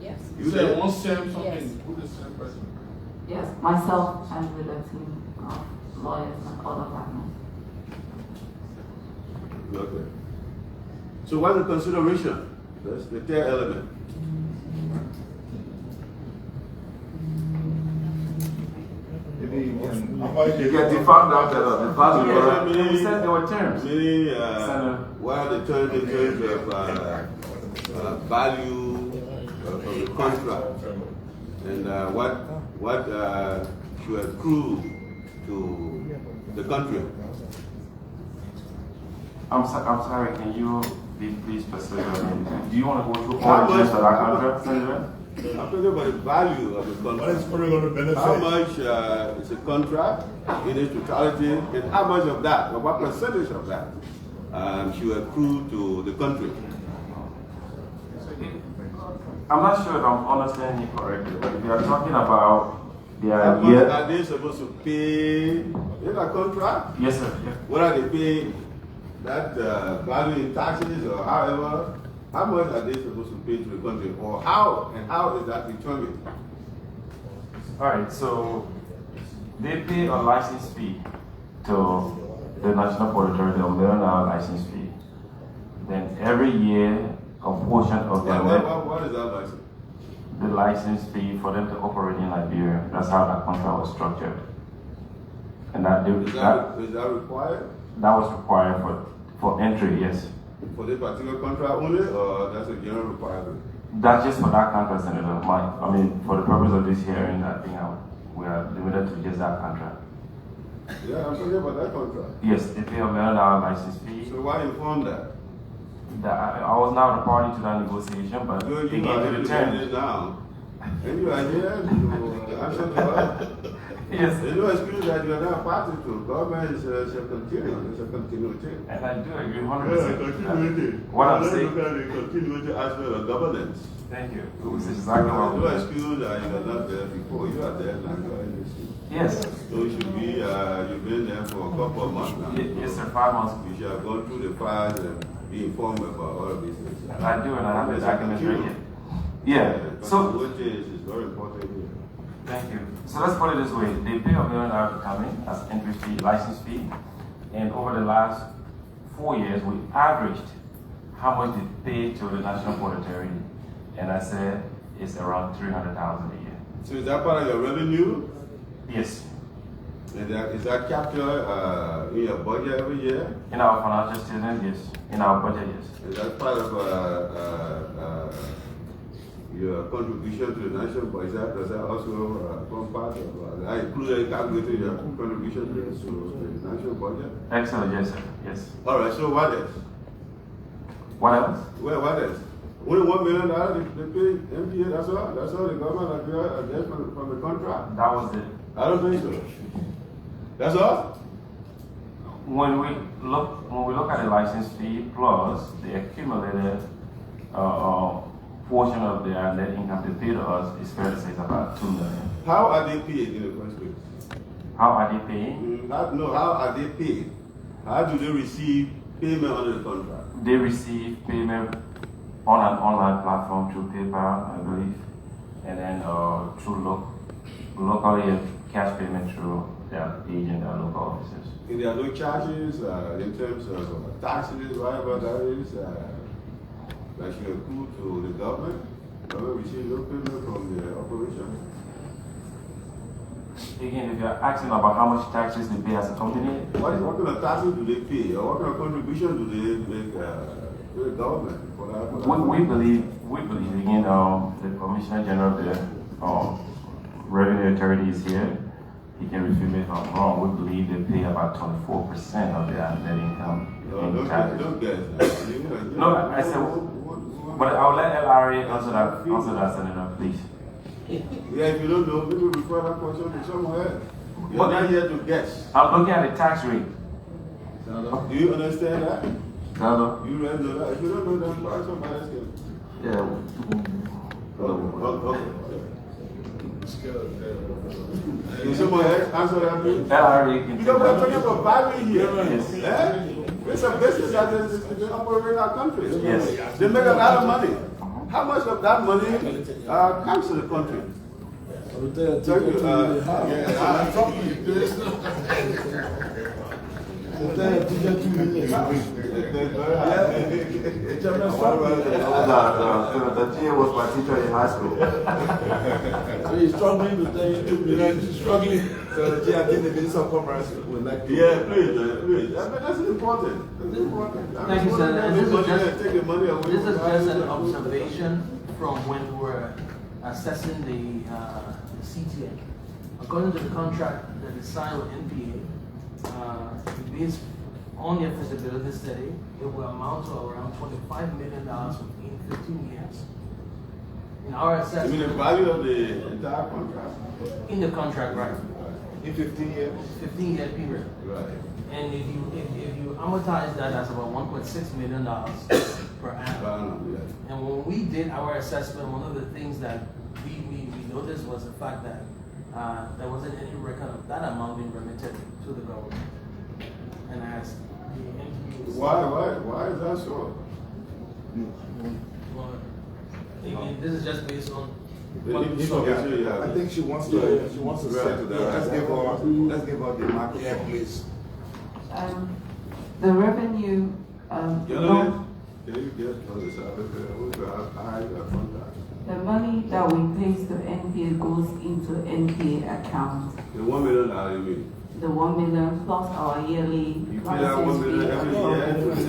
Yes. You said said one Sam something. Yes. Who is Sam person? Yes, myself and with a team of lawyers and other partners. Okay. So what's the consideration? That's the third element. You get defined out the value. We said there were terms. Meaning, what are the terms in terms of value of the contract? And what should accrue to the country? I'm sorry, can you be please specific? Do you want to go through all the terms of that contract, Senator? I'm talking about the value of the contract. What is probably going to benefit? How much is a contract in its totality, and how much of that, or what percentage of that should accrue to the country? I'm not sure if I'm understanding you correctly, but if you are talking about How the much are they supposed to pay in a contract? Yes, sir. What are they paying that value in taxes or however? How much are they supposed to pay to the country, or how is that determined? All right, so they pay a license fee to the National Port Authority, $1 million license fee. Then every year, a portion of their What is that license? the license fee for them to operate in Liberia. That's how that contract was structured. And that Is that required? That was required for entry, yes. For this particular contract only, or that's a general requirement? That's just for that contract, Senator. I mean, for the purpose of this hearing, I think we are limited to just that contract. Yeah, I'm talking about that contract. Yes, they pay $1 million license fee. So why inform that? I was not a party to that negotiation, but No, they you gave are me the terms. it now. And you are here to answer to us. Yes. There's no excuse that you are not a party to. Government shall continue. It's a continuity. And I do agree 100%. Yeah, continuity. What I'm Let's saying. look at the continuity aspect of governance. Thank you. This is exactly what No excuse that you are not there before. You are there now. You are in this. Yes. So it should be, you've been there for a couple of months now. Yes, sir, 5 months. You should have gone through the files and be informed about all of these things. I do, and I have the documents right here. Yeah. So, which is very important here. thank you. So let's put it this way. They pay $1 million to come in as entry fee, license fee. And over the last 4 years, we averaged how much they pay to the National Port Authority. And I said it's around $300,000 a year. So is that part of your revenue? Yes. And is that captured in your budget every year? In our financial statement, yes. In our budget, yes. Is that part of your contribution to the national budget? Does that also form part of I included calculating your contribution to the national budget? Excellent, yes, sir. Yes. All right, so what else? What else? Well, what else? Only $1 million they pay MPA, that's all? That's all the government gets from the contract? That was it. I don't think so. That's all? When we look at the license fee plus the accumulated portion of their net income they pay to us, it's fair to say it's about $2 million. How are they paid in the first place? How are they paying? No, how are they paid? How do they receive payment under the contract? They receive payment on an online platform through PayPal, I believe, and then through locally cash payment through their agent or local offices. And there are no charges in terms of taxes, whatever that is, that should accrue to the government. Government receives no payment from the operation. Again, if you're asking about how much taxes they pay as a company, What kind of taxes do they pay, or what kind of contribution do they make to the government? we believe again, the Commissioner General of the Revenue Authority is here. He can refute me if I'm wrong. We believe they pay about 24% of their net income in taxes. Don't guess. No, I said, but I'll let LRA answer that, Senator, please. Yeah, if you don't know, maybe refer that question to somewhere. You're not here to guess. I'm looking at the tax rate. Do you understand that? No. You really know that? If you don't know that, why somebody else can? Yeah. Can someone answer that, please? Because we're talking about value here. Yes. It's a business that is operating in our country. Yes. They make a lot of money. How much of that money comes to the country? Thank The TA was my teacher in high school. So he's struggling to tell you 2 million, he's struggling. So the TA, I think the Minister of Commerce would like to. Yeah, please. That's important. That's important. Thank you, sir. Take the money away. This is just an observation from when we were assessing the CTN. According to the contract that is signed with NPA, based on their feasibility study, it will amount to around $25 million within 15 years. In our assessment, You mean the value of the entire contract? in the contract, right? In 15 years? 15-year period. Right. And if you amortize that, that's about $1.6 million per annum. And when we did our assessment, one of the things that we noticed was the fact that there wasn't any record of that amount being remitted to the government. And as the NPA, Why is that so? well, again, this is just based on. I think she wants to say to that. Let's give her the market. Yeah, please. The revenue, the money that we pay to NPA goes into NPA account. The $1 million, you mean? The 1 million plus our yearly You pay that $1 million every year to the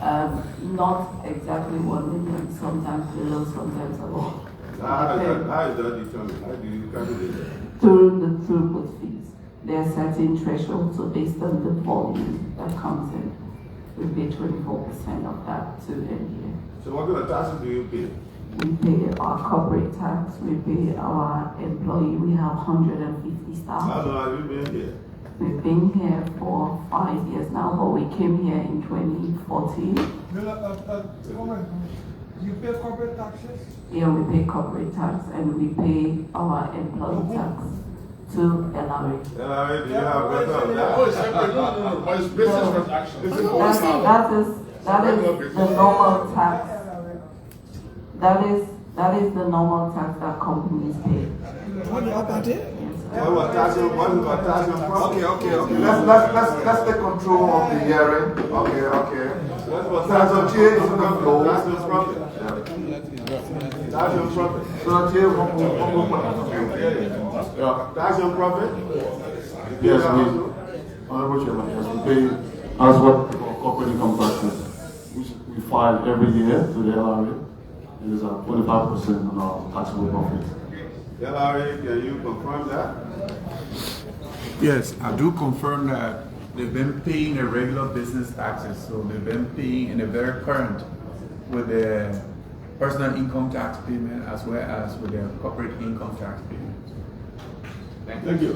NPA? Not exactly 1 million, sometimes below, sometimes above. How is that determined? How do you calculate that? Through the throughput fees. There are certain thresholds, so based on the volume that comes in, we pay 24% of that to NPA. So what kind of taxes do you pay? We pay our corporate tax, we pay our employee, we have 150 staff. How long have you been here? We've been here for 5 years now, but we came here in 2014. You pay corporate taxes? Yeah, we pay corporate tax and we pay our employee tax to LRA. LRA, do you have record of that? Oh, it's separate. No. But it's business transaction. That is the normal tax. That is the normal tax that companies pay. What about it? What tax on profit? Okay. Let's take control of the hearing. Okay. Tax on TA is on flow. Tax on profit. Tax on profit. So TA Tax on profit? Yes, Honorable Chairman, yes, we pay as what corporate income taxes, which we file every year to the LRA. It is 25% on our taxable profit. LRA, can you confirm that? Yes, I do confirm that they've been paying their regular business taxes, so they've been paying and they're very current with their personal income tax payment as well as with their corporate income tax payment. Thank you.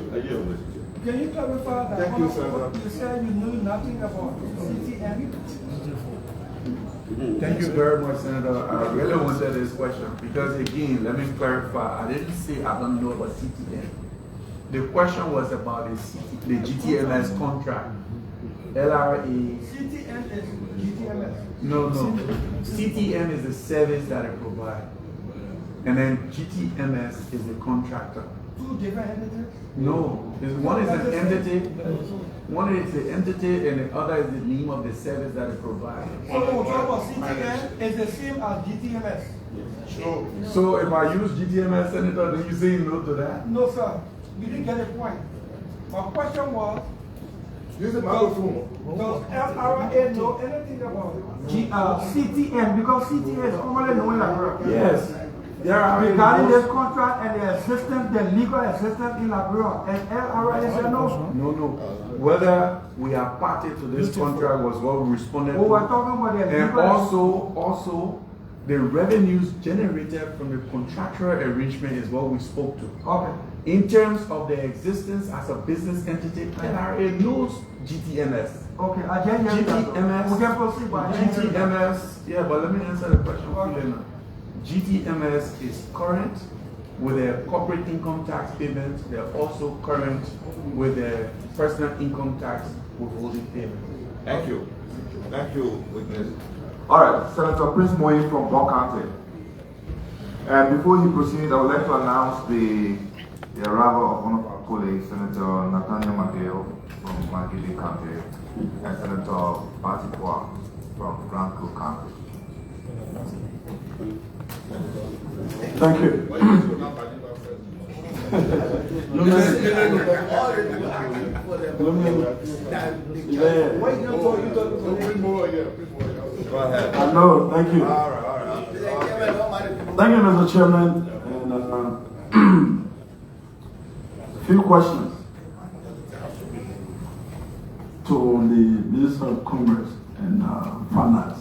Can you clarify that? Thank you, sir. You said you knew nothing about CTN? Thank you very much, Senator. I really wanted this question because, again, let me clarify. I didn't say I don't know about CTN. The question was about the GTMS contract. LRA. CTN is GTMS. No. CTN is the service that it provides. And then GTMS is the contractor. Two different entities? No. One is an entity. One is the entity and the other is the name of the service that it provides. So when we talk about CTN, it's the same as GTMS? So if I use GTMS, Senator, then you say no to that? No, sir. You didn't get the point. My question was, use the microphone. Does LRA know anything about CTN? Because CTN is commonly known as Liberia. Yes. Regarding this contract and the assistance, the legal assistance in Liberia, and LRA said no. No. Whether we are party to this contract was what we responded to. We're talking about the and legal also The revenues generated from the contractual arrangement is what we spoke to. Okay. In terms of the existence as a business entity, NRA knows GTMS. Okay, I can hear GTMS. We can proceed by GTMS. Yeah, but let me answer the question fully now. GTMS is current with their corporate income tax payments. They're also current with their personal income tax withholding payments. Thank you. Thank you, witness. All right, Senator Prince Moyi from Bok County. And before he proceeds, I would like to announce the arrival of one of our colleagues, Senator Nathaniel McGill from Magidi County, and Senator Batikwa from Grand Creek County. Thank you. Go ahead. I know, thank you. All right. Thank you, Mr. Chairman. And a few questions to the Minister of Commerce and Finance.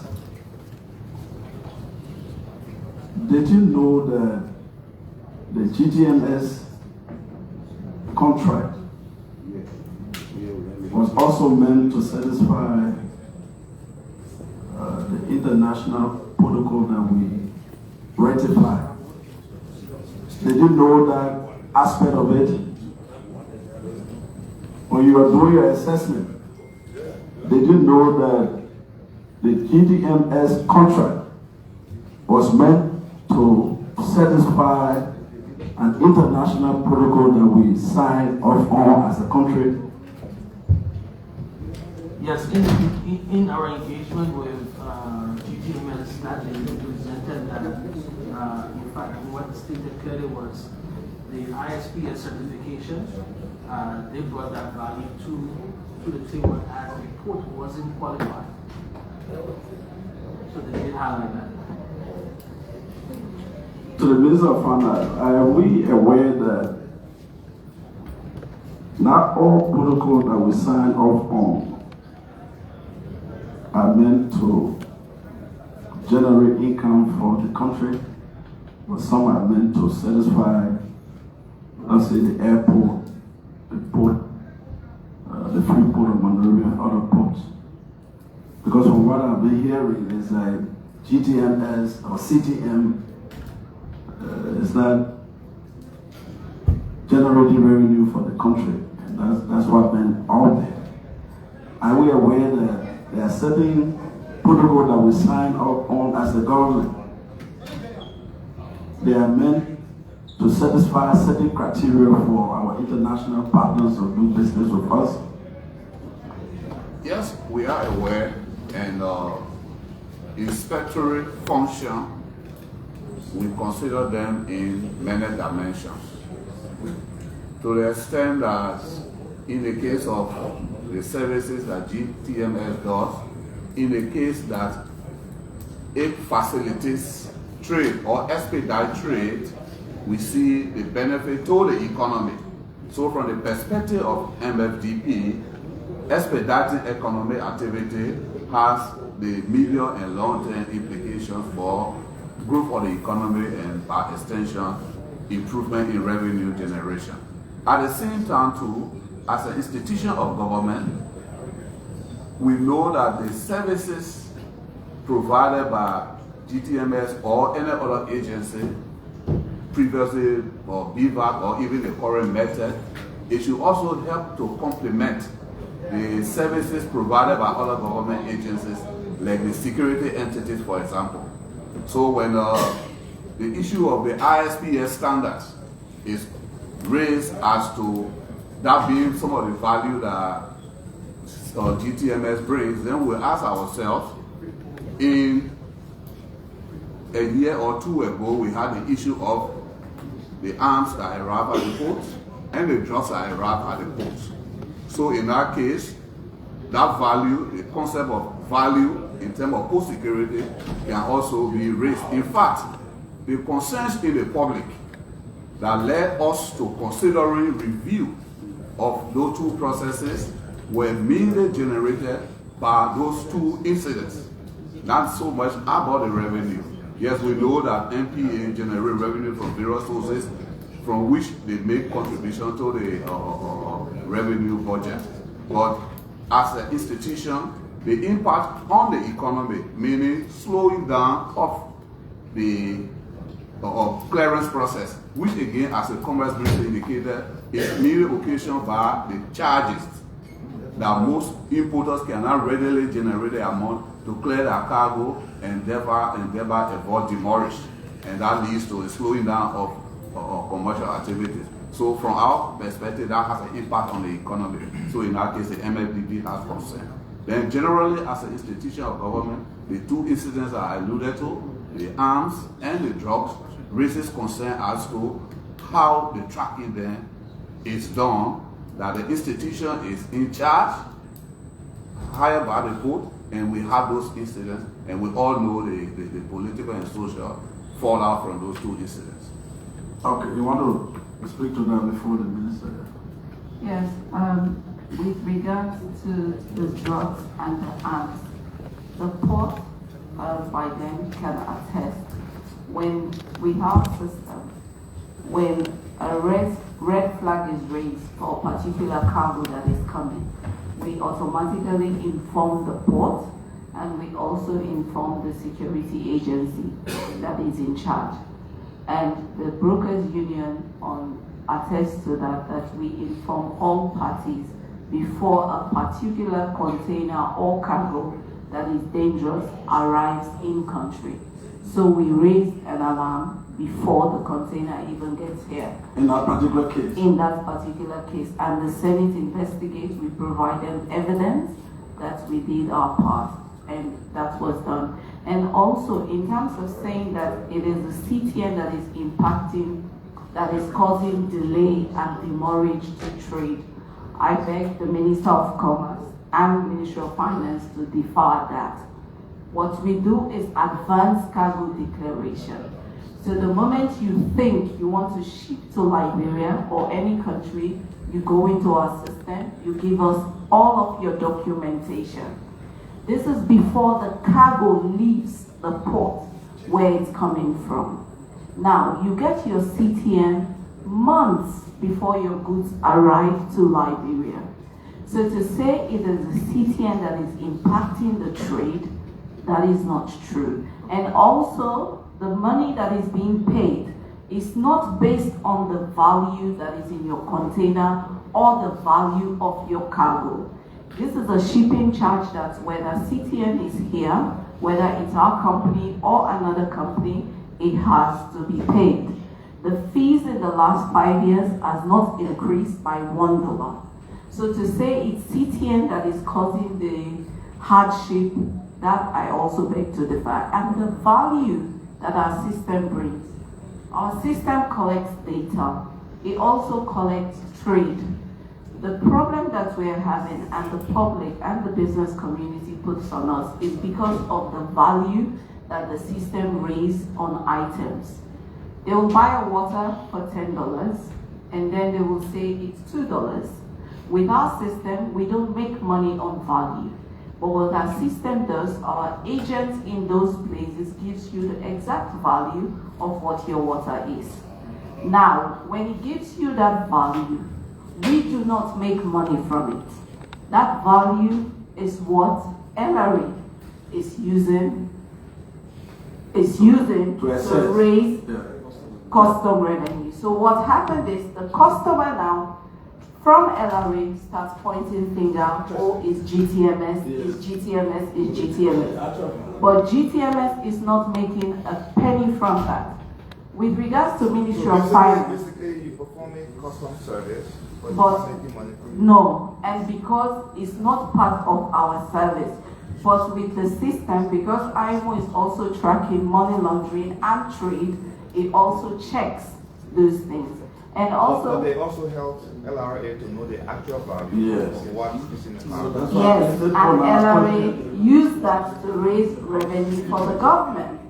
Did you know that the GTMS contract was also meant to satisfy the international protocol that we ratified? Did you know that aspect of it? When you were doing your assessment, did you know that the GTMS contract was meant to satisfy an international protocol that we signed off on as a country? Yes, in our engagement with GTMS, that they presented that, in fact, what stated clearly was the ISPS certification. They brought that value to the table as the report wasn't qualified. So they did highlight that. To the Minister of Finance, are we aware that not all protocols that we sign off on are meant to generate income for the country, but some are meant to satisfy, let's say, the airport, the port, the free port of Monrovia, and other ports? Because from what I've been hearing is that GTMS or CTM is not generating revenue for the country, and that's what been out there. Are we aware that there are certain protocols that we sign up on as the government? They are meant to satisfy certain criteria for our international partners to do business with us? Yes, we are aware, and inspectory function, we consider them in many dimensions. To the extent that in the case of the services that GTMS does, in the case that it facilitates trade or expedite trade, we see the benefit to the economy. So from the perspective of MFDP, expediting economic activity has the medium and long-term implications for growth of the economy and by extension, improvement in revenue generation. At the same time too, as an institution of government, we know that the services provided by GTMS or any other agency, previously or BVAC or even the current MedTech, it should also help to complement the services provided by other government agencies, like the security entities, for example. So when the issue of the ISPS standards is raised as to that being some of the value that GTMS brings, then we ask ourselves, in a year or two ago, we had the issue of the arms that arrive at the ports and the drugs that arrive at the ports. So in that case, that value, the concept of value in terms of post security can also be raised. In fact, the concerns in the public that led us to considering review of those two processes were mainly generated by those two incidents, not so much about the revenue. Yes, we know that MPA generate revenue from various sources from which they make contribution to the revenue budget. But as an institution, the impact on the economy, meaning slowing down of the clearance process, which again, as the Commerce Minister indicated, is merely occasioned by the charges that most importers cannot readily generate the amount to clear their cargo and thereby avoid demurrage. And that leads to a slowing down of commercial activities. So from our perspective, that has an impact on the economy. So in that case, the MFDB has concern. Then generally, as an institution of government, the two incidents that I alluded to, the arms and the drugs, raises concern as to how the tracking then is done, that the institution is in charge, hired by the court, and we have those incidents, and we all know the political and social fallout from those two incidents. Okay, you want to speak to that before the minister? Yes, with regards to the drugs and the arms, the port by them can attest when we have a system, when a red flag is raised for a particular cargo that is coming, we automatically inform the port and we also inform the security agency that is in charge. And the brokers union attests to that we inform all parties before a particular container or cargo that is dangerous arrives in country. So we raise an alarm before the container even gets here. In that particular case? In that particular case. And the Senate investigates, we provide them evidence that we did our part, and that was done. And also, in terms of saying that it is the CTN that is impacting, that is causing delay and demurrage to trade, I beg the Minister of Commerce and Ministry of Finance to defer that. What we do is advanced cargo declaration. So the moment you think you want to ship to Liberia or any country, you go into our system, you give us all of your documentation. This is before the cargo leaves the port where it's coming from. Now, you get your CTN months before your goods arrive to Liberia. So to say it is the CTN that is impacting the trade, that is not true. And also, the money that is being paid is not based on the value that is in your container or the value of your cargo. This is a shipping charge that whether CTN is here, whether it's our company or another company, it has to be paid. The fees in the last 5 years has not increased by $1. So to say it's CTN that is causing the hardship, that I also beg to differ. And the value that our system brings. Our system collects data. It also collects trade. The problem that we are having, and the public and the business community puts on us, is because of the value that the system raises on items. They will buy a water for $10, and then they will say it's $2. With our system, we don't make money on value. But what our system does, our agents in those places gives you the exact value of what your water is. Now, when it gives you that value, we do not make money from it. That value is what LRA is using to raise custom revenue. So what happened is the customer now from LRA starts pointing finger, oh, it's GTMS, it's GTMS, it's GTMS. But GTMS is not making a penny from that. With regards to Ministry of Finance, basically you're performing custom service, but but you're making money from it. no, and because it's not part of our service. But with the system, because IMO is also tracking money laundering and trade, it also checks those things. And also, but they also help LRA to know the actual value of what is in the cargo. yes, and LRA use that to raise revenue for the government.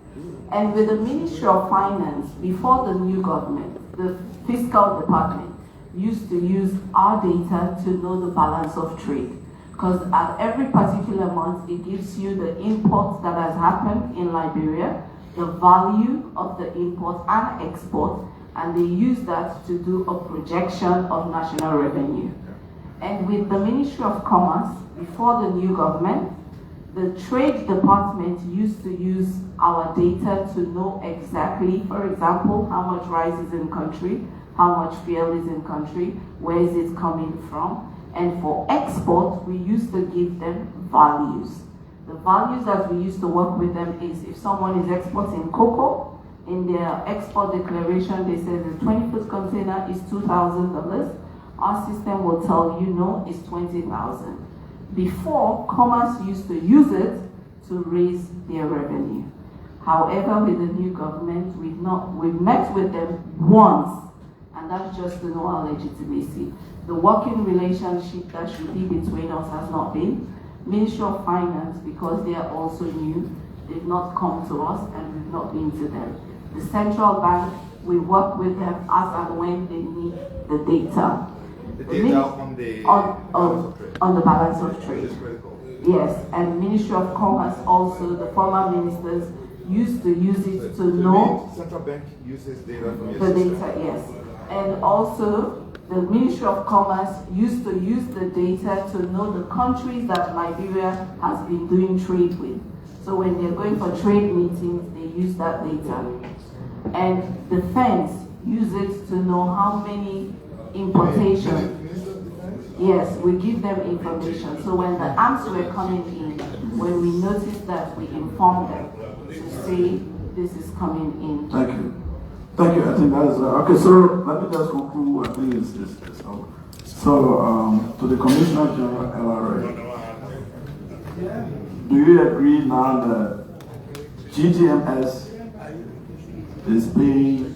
And with the Ministry of Finance, before the new government, the fiscal department used to use our data to know the balance of trade. Because at every particular month, it gives you the import that has happened in Liberia, the value of the import and export, and they use that to do a projection of national revenue. And with the Ministry of Commerce, before the new government, the Trade Department used to use our data to know exactly, for example, how much rice is in country, how much fuel is in country, where is it coming from. And for export, we used to give them values. The values that we used to work with them is if someone is exporting cocoa, in their export declaration, they say the 20-foot container is $2,000. Our system will tell you, no, it's $20,000. Before, Commerce used to use it to raise their revenue. However, with the new government, we've met with them once, and that's just to know our legitimacy. The working relationship that should be between us has not been. Ministry of Finance, because they are also new, they've not come to us and we've not been to them. The central bank, we work with them as and when they need the data. The data on the balance of trade. Yes, and Ministry of Commerce also, the former ministers used to use it to know. Central bank uses data from your the system. data, yes. And also, the Ministry of Commerce used to use the data to know the countries that Liberia has been doing trade with. So when they're going for trade meetings, they use that data. And Defense use it to know how many importations. Yes, we give them information. So when the arms were coming in, when we noticed that, we informed them to say this is coming in. Thank you. Thank you. I think that is okay. So let me just conclude. I think it's over. So to the Commissioner General LRA, do you agree now that GTMS is paying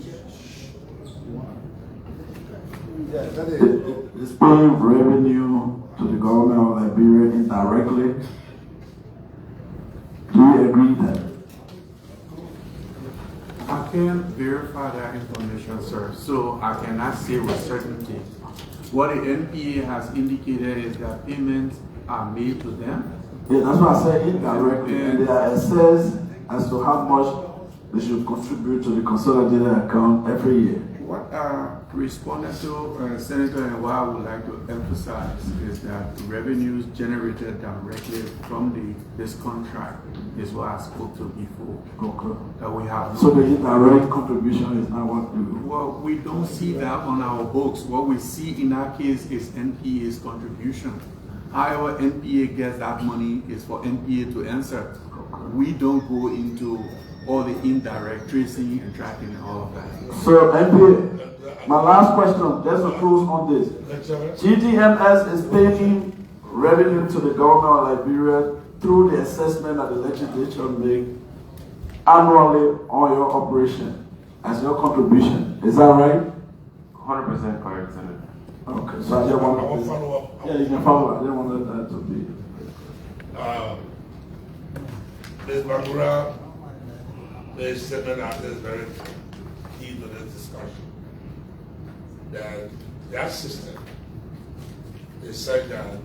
revenue to the government of Liberia indirectly? Do you agree that? I can't verify that information, sir, so I cannot say with certainty. What the NPA has indicated is that payments are made to them. Yeah, that's what I said, indirectly, and they are assessed as to how much they should contribute to the consolidated account every year. What responding to Senator and what I would like to emphasize is that revenues generated directly from this contract is what I spoke to before. Okay. That we have. So the indirect contribution is not what we. Well, we don't see that on our books. What we see in our case is NPA's contribution. However, NPA gets that money is for NPA to answer. We don't go into all the indirect tracing and tracking and all of that. So NPA, my last question, just to close on this. GTMS is paying revenue to the government of Liberia through the assessment that the legislature make annually on your operation as your contribution. Is that right? 100% correct, Senator. Okay, so I just want to follow up. Yeah, you can follow up. I didn't want that to be. Ms. Bangura, the statement that is very key to this discussion. That system is such that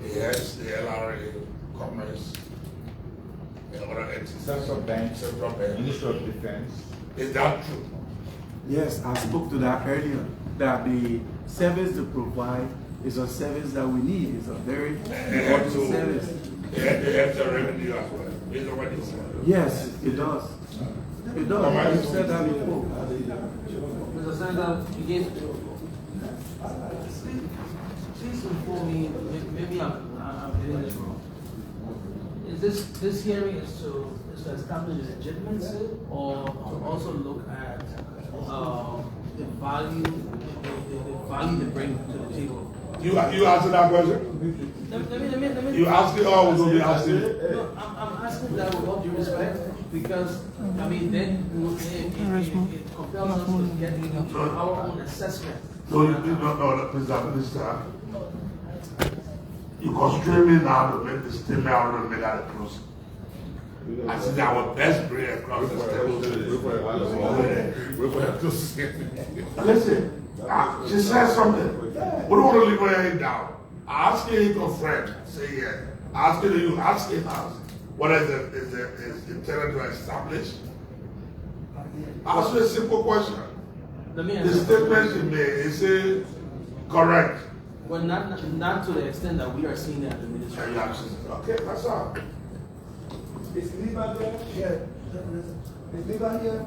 it has the LRA, Commerce, and other entities. Central Bank, Ministry of Defense. Is that true? Yes, I spoke to that earlier. That the service they provide is a service that we need. It's a very important service. They have the revenue as well. Based on what you said. Yes, it does. It does. I've said that before. Mr. Senator, please inform me, maybe I'm getting this wrong. Is this hearing is to establish legitimacy or to also look at the value they bring to the table? You answer that question? Let me you ask it or we're going to be asking it? No, I'm asking that with all due respect because, I mean, then it compels us to get into our own assessment. No, Mr. You constrain me now to make the statement out of the middle of the process. I said our best brain across the table. Listen, she said something. We don't want to leave her head down. I asked her to a friend, say yes. I asked her to you, ask her house. What is intended to establish? Ask you a simple question. Let me The answer. statement you made, is it correct? Well, not to the extent that we are seeing it at the ministry. Okay, that's all. Is Liba there? Yeah. Is Liba here?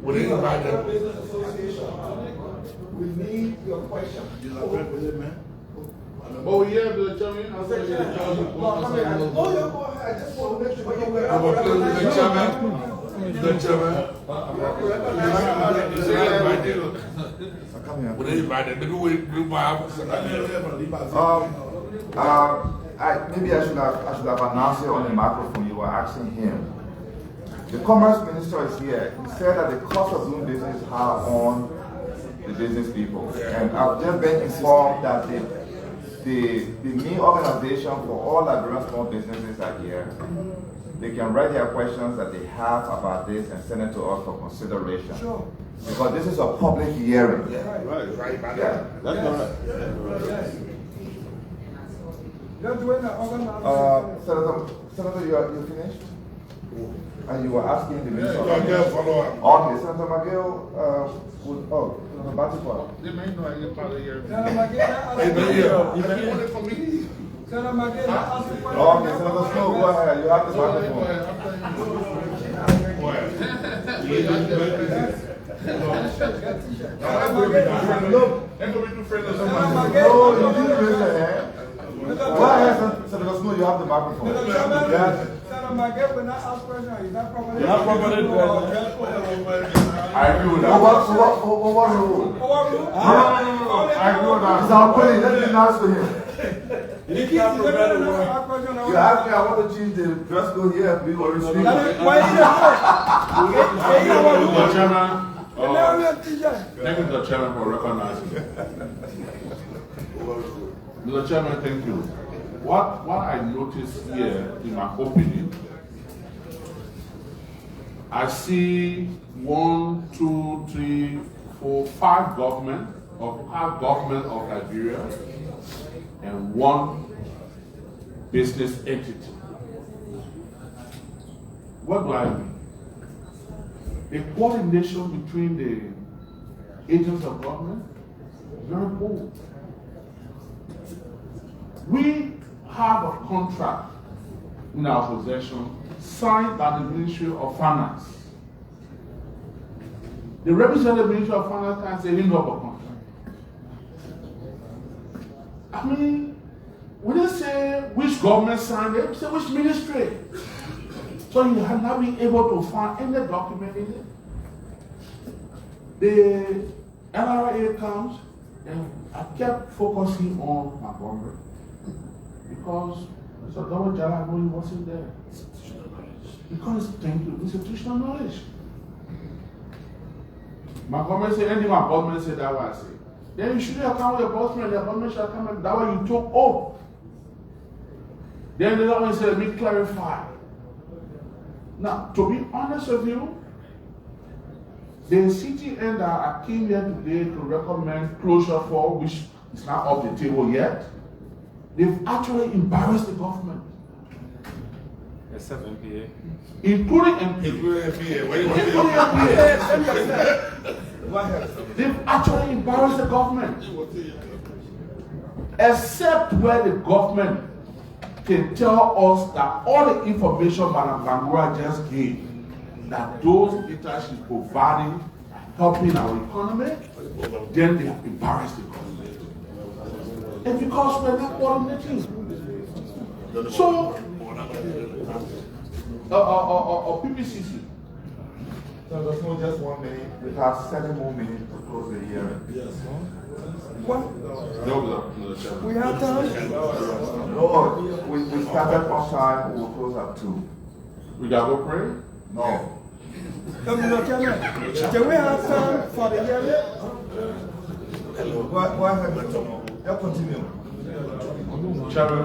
We didn't invite them. Business Association. We need your question. Oh, yeah, the chairman. I said, Oh, yeah, go ahead. I just want to make sure you're aware. The chairman. The chairman. We didn't invite them. Maybe we might Maybe I should have announced it on the microphone. You were asking him. The Commerce Minister is here. He said that the cost of doing business is high on the business people. And I've just been informed that the main organization for all Liberian small businesses are here. They can write their questions that they have about this and send it to us for consideration. Sure. Because this is a public hearing. Yeah, right. Yeah. That's correct. Senator, you finished? And you were asking the minister. Yeah, follow up. Okay, Senator McGill Senator Batikwa. They may know you're part of the year. Senator McGill, ask the question. Okay, Senator Snow, go ahead. You have the microphone. No, you didn't raise your hand. Go ahead, Senator Snow, you have the microphone. Senator McGill will not ask questions. Is that properly? Not properly I agree with that. Overruled. No. I agree with that. It's our colleague. Let me ask to him. You asked me, I want to change the dress code here. We were speaking. Mr. Chairman, thank you, Mr. Chairman, for recognizing me. Mr. Chairman, thank you. What I noticed here in my opinion, I see 1, 2, 3, 4, 5 government of Liberia and 1 business entity. What do I mean? The coordination between the agents of government is very poor. We have a contract in our possession signed by the Ministry of Finance. The representative of the Ministry of Finance can say, "End up a contract." I mean, we didn't say which government signed it, we say which ministry. So you have not been able to find any document in it. The NRA comes, and I kept focusing on Montgomery. Because it's a double job, I know he wasn't there. Because thank you, institutional knowledge. My government said, anything my government said, that was I say. Then you should have come with your government, your government should come and that way you took oath. Then the other one said, let me clarify. Now, to be honest with you, the CTN that I came here today to recommend closure for, which is not off the table yet, they've actually embarrassed the government. Except MPA. Including MPA. They've actually embarrassed the government. Except where the government can tell us that all the information Madam Bangura just gave, that those data she's providing, helping our economy, then they have embarrassed the government. And because we're not coordinating. So, PPCC. So there's no just 1 minute. We have 7 more minutes to close the hearing. Yes. What? We have time? No, we started on time. We'll close at 2. We got to go pray? No. Can we have time for the hearing? Go ahead. Let's continue. Chairman,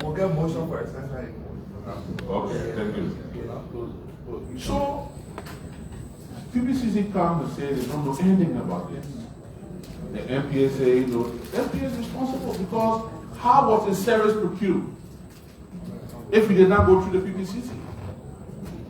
we'll get motion for extension. Okay, thank you. So, PPCC comes and say they don't know anything about this. The MPA say, the MPA is responsible because how was the service procured if you did not go through the PPCC?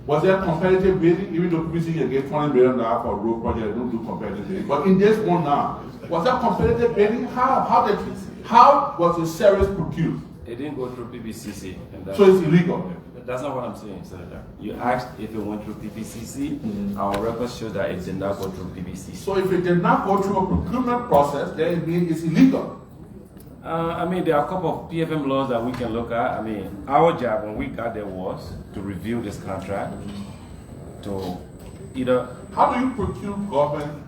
Was there competitive bidding? Even though PPCC gave $20 million for a road project, they don't do competitive bidding. But in this one now, was there competitive bidding? How was the service procured? It didn't go through PPCC. So it's illegal? That's not what I'm saying, Senator. You asked if it went through PPCC. Our records show that it did not go through PPCC. So if it did not go through a procurement process, then it means it's illegal. I mean, there are a couple of PFM laws that we can look at. I mean, our job when we got there was to review this contract, to either... How do you procure government,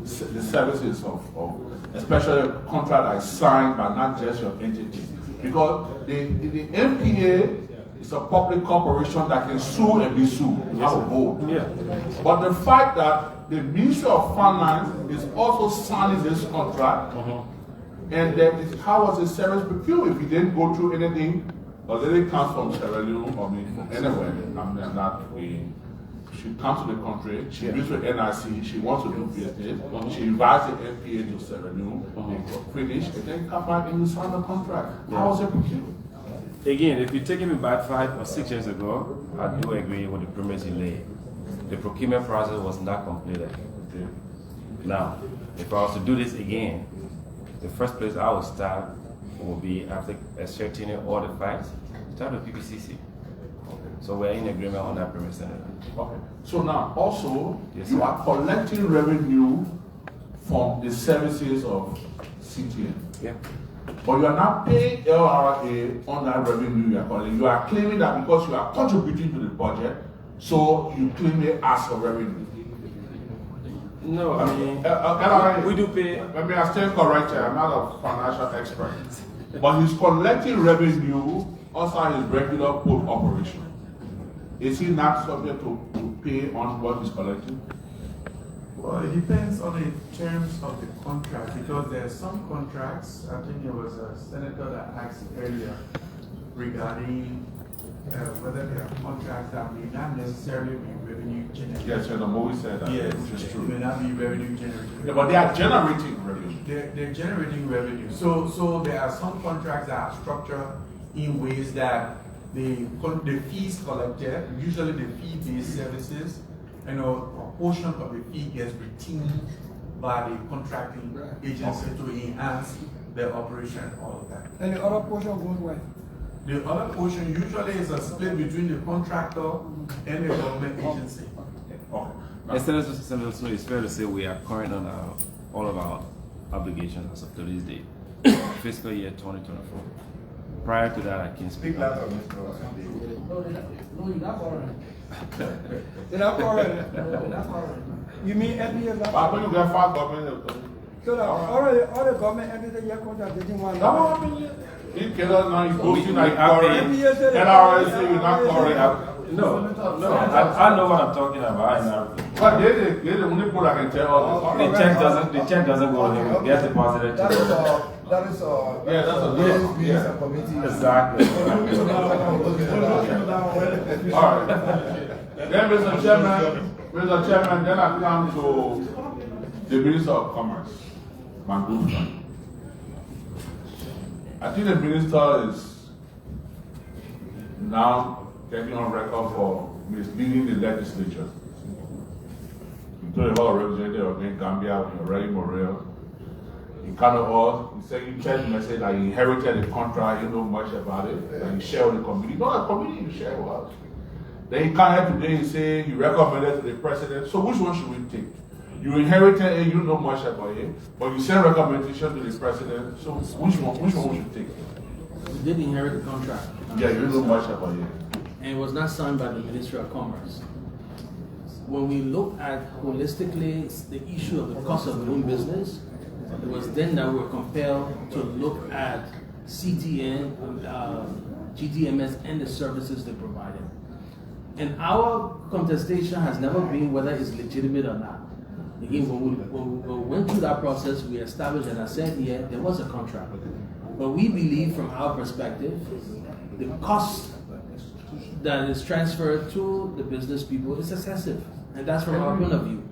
the services of especially a contract that is signed by not just your entity? Because the MPA is a public corporation that can sue and be sued. You have a vote. Yeah. But the fact that the Ministry of Finance is also signing this contract, and that is, how was the service procured if you didn't go through anything, or did it come from Sierra Leone or from anywhere? She comes to the country, she meets with NIC, she wants to do business, she invites the MPA to Sierra Leone, finish, and then come back and you sign the contract. How was it procured? Again, if you're taking me back 5 or 6 years ago, I do agree with the premise you laid. The procurement process was not completed. Now, if I was to do this again, the first place I would start will be after ascertaining all the facts, start with PPCC. So we're in agreement on that premise, Senator. Okay. So now, also, yes, you are collecting revenue from the services of CTN. Yeah. But you are not paying LRA on that revenue you are collecting. You are claiming that because you are contributing to the budget, so you claim it as a revenue. No, I mean, we do pay. Let me still correct you. I'm not a financial expert. But he's collecting revenue outside his regular port operation. Is he not subject to pay on what he's collecting? Well, it depends on the terms of the contract, because there are some contracts, I think it was a senator that asked earlier regarding whether there are contracts that may not necessarily be revenue generating. Yes, the movie said that. Yes, which is true. It may not be revenue generating. Yeah, but they are generating revenue. They're generating revenue. So there are some contracts that are structured in ways that the fees collected, usually the fee-based services, a portion of the fee gets retained by the contracting agency to enhance their operation and all of that. And the other portion goes where? The other portion usually is a split between the contractor and the government agency. Senator, so it's fair to say we are current on all of our obligations as of today's date, fiscal year 2024. Prior to that, I can speak. No, you're not current. They're not current. They're not current. You mean MPA? But when you get five government, so that all the government entities you contract, they didn't want that. You cannot now you posting like current. NRS say you're not current. No, I know what I'm talking about. But they're the only people that can tell all this. The check doesn't go to him. It gets deposited to him. That's a committee. Exactly. All right. Then, Mr. Chairman, then I come to the Minister of Commerce, Mangusta. I think the minister is now getting on record for misleading the legislature. He told a lot of representatives in Gambia, Ray Morel, in Canada, he said he sent a message that he inherited the contract, he know much about it, and he shared with the community. Not a community, he shared with us. Then he came here today and said he recommended to the president. So which one should we take? You inherited it, you know much about it, but you send recommendation to the president. So which one we should take? We did inherit the contract. Yeah, you know much about it. And it was not signed by the Ministry of Commerce. When we look at holistically the issue of the cost of doing business, it was then that we were compelled to look at CTN, GTMS, and the services they provided. And our contestation has never been whether it's legitimate or not. Again, when we went through that process, we established, and I said here, there was a contract. But we believe from our perspective, the cost that is transferred to the business people is excessive. And that's from our point of view.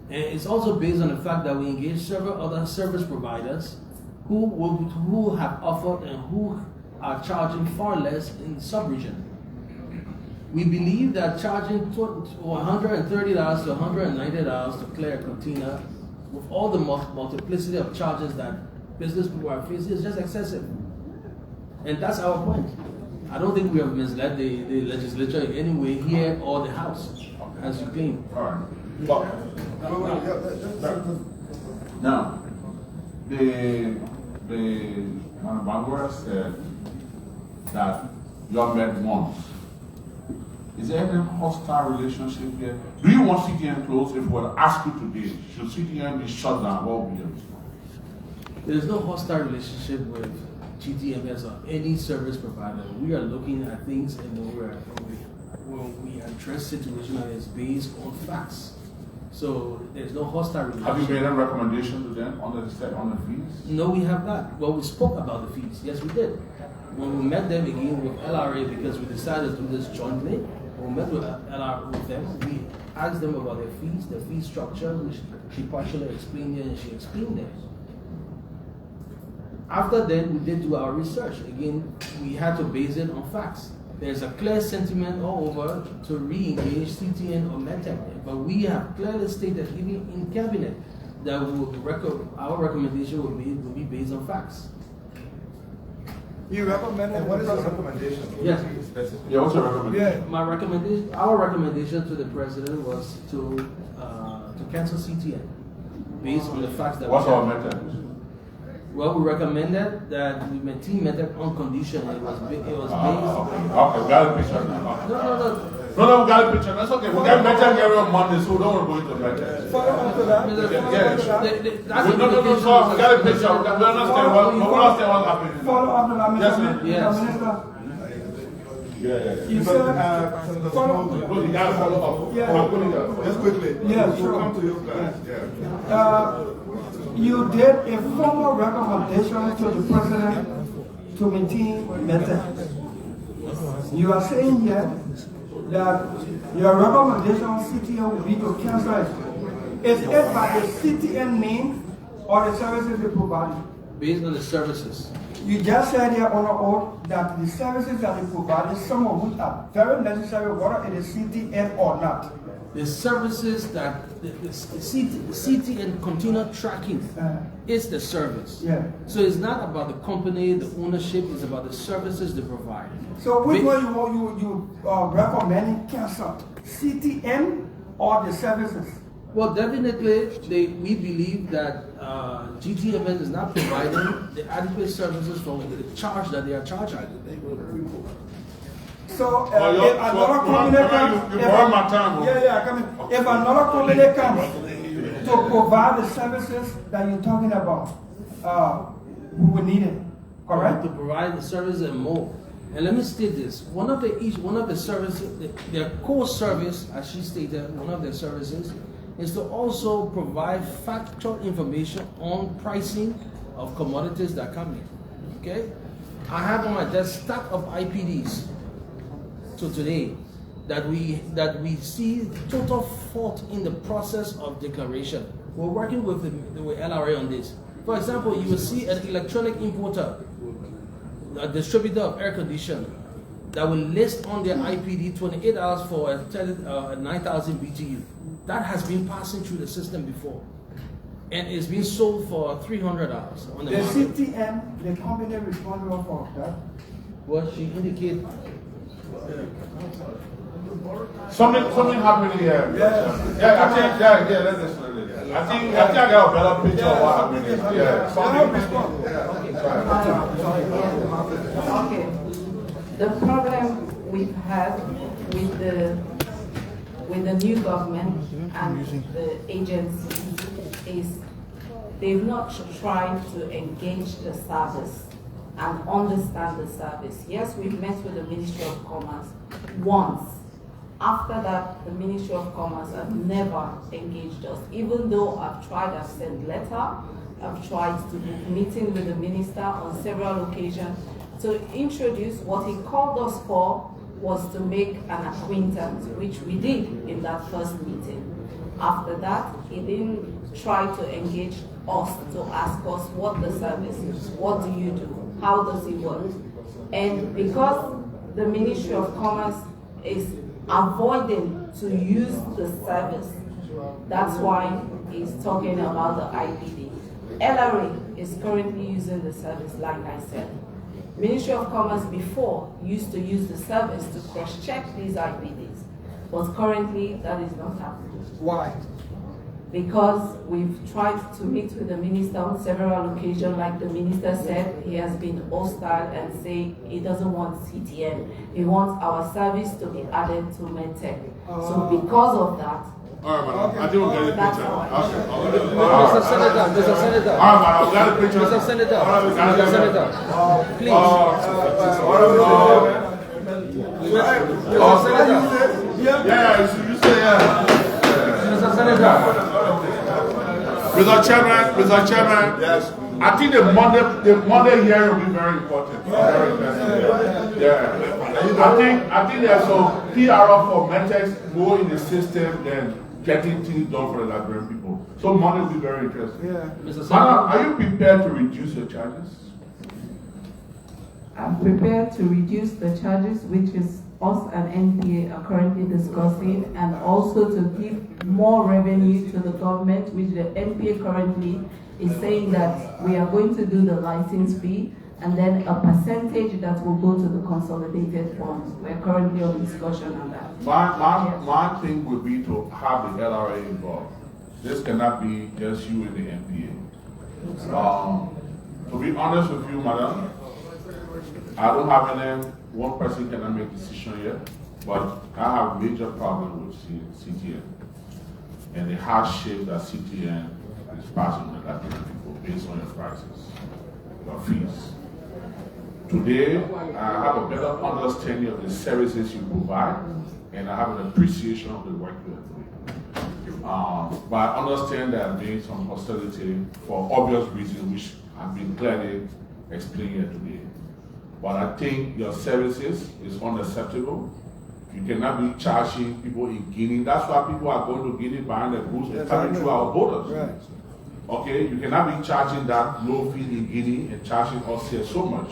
And it's also based on the fact that we engage several other service providers who have offered and who are charging far less in sub-region. We believe that charging $130 to $190 to clear a container with all the multiplicity of charges that business people are facing is just excessive. And that's our point. I don't think we have misled the legislature in any way here or the House, as you claim. All right. Now, the manufacturer said that you have met once. Is there any hostile relationship here? Do you want CTN closed? If we were to ask you today, should CTN be shut down? What would be your response? There is no hostile relationship with GTMS or any service provider. We are looking at things and when we address situations that is based on facts. So there's no hostile relationship. Have you made a recommendation to them on the fees? No, we have not. Well, we spoke about the fees. Yes, we did. When we met them again with LRA, because we decided to do this jointly, when we met with LRA with them, we asked them about their fees, the fee structure, which she partially explained here and she explained there. After then, we did do our research. Again, we had to base it on facts. There's a clear sentiment all over to re-engage CTN or MedTech, but we have clearly stated even in cabinet that our recommendation will be based on facts. You recommended what is the recommendation? Yes. Yeah, what's your recommendation? Yeah, our recommendation to the president was to cancel CTN based on the facts that. What's our method? Well, we recommended that we maintain MedTech on condition. It was based. Okay, we got a picture now. No, we got a picture. That's okay. We got MedTech here on Monday, so we don't want to go into MedTech. Follow up to that. No, so we got a picture. We understand what's happening. Follow up to that, Yes, Yes. Minister. Yeah. You said, follow You got to follow up. Yeah. Just quickly. Yeah, We'll come to you guys. Yeah. You did a formal recommendation to the president to maintain MedTech. You are saying here that your recommendation on CTN will be to cancel it. Is it by the CTN name or the services they provide? Based on the services. You just said here on the oath that the services that they provide, some of which are very necessary, whether it is CTN or not. The services that the CTN continual tracking is the service. Yeah. So it's not about the company, the ownership, it's about the services they provide. So which one you recommending cancel? CTN or the services? Well, definitely, we believe that GTMS is not providing the adequate services for the charge that they are charging. So if another company comes, if another company comes to provide the services that you're talking about, we will need it, correct? To provide the service and more. And let me state this: one of the services, their core service, as she stated, one of their services is to also provide factual information on pricing of commodities that come in. Okay, I have on my desk stack of IPDs. So today, that we see total fault in the process of declaration. We're working with LRA on this. For example, you will see an electronic importer, a distributor of air conditioning, that will list on their IPD 28 hours for a 9,000 BTU. That has been passing through the system before, and it's been sold for $300 on the market. CTN, the company responsible for that. What she indicated. Something happened here. I think I got a better picture of what happened here. Okay. The problem we've had with the new government and the agencies is they've not tried to engage the service and understand the service. Yes, we've met with the Ministry of Commerce once. After that, the Ministry of Commerce have never engaged us. Even though I've tried, I've sent letter, I've tried to book meeting with the minister on several occasions to introduce what he called us for was to make an acquaintance, which we did in that first meeting. After that, he didn't try to engage us to ask us what the service is, what do you do, how does it work? And because the Ministry of Commerce is avoiding to use the service, that's why he's talking about the IPD. LRA is currently using the service, like I said. Ministry of Commerce before used to use the service to cross-check these IPDs, but currently that is not happening. Why? Because we've tried to meet with the minister on several occasions. Like the minister said, he has been hostile and say he doesn't want CTN. He wants our service to be added to MedTech. So because of that, all right, madam. I think we'll get a picture. Mr. Senator, Mr. Senator. All right, madam. We got a picture. Mr. Senator. Mr. Senator. Please. Yeah, you say yeah. Mr. Senator. Mr. Chairman. Yes. I think the Monday hearing will be very important. Very important. Yeah. I think there's some PR for MedTech more in the system than getting things done for the Liberian people. So Monday will be very interesting. Yeah. Mr. Madam, are you prepared to reduce your charges? I'm prepared to reduce the charges, which is us and NPA are currently discussing, and also to give more revenue to the government, which the NPA currently is saying that we are going to do the license fee and then a percentage that will go to the consolidated funds. We're currently on discussion on that. My thing would be to have the LRA involved. This cannot be just you and the NPA. To be honest with you, madam, I don't have any, one person cannot make a decision yet, but I have major problem with CTN and the hardship that CTN is passing on the Liberian people based on your prices, your fees. Today, I have a better understanding of the services you provide, and I have an appreciation of the work you are doing. But I understand there have been some hostility for obvious reasons, which have been clearly explained here today. But I think your services is unacceptable. You cannot be charging people in Guinea. That's why people are going to Guinea buying the goods and coming through our borders. Right. Okay, you cannot be charging that low fee in Guinea and charging us here so much.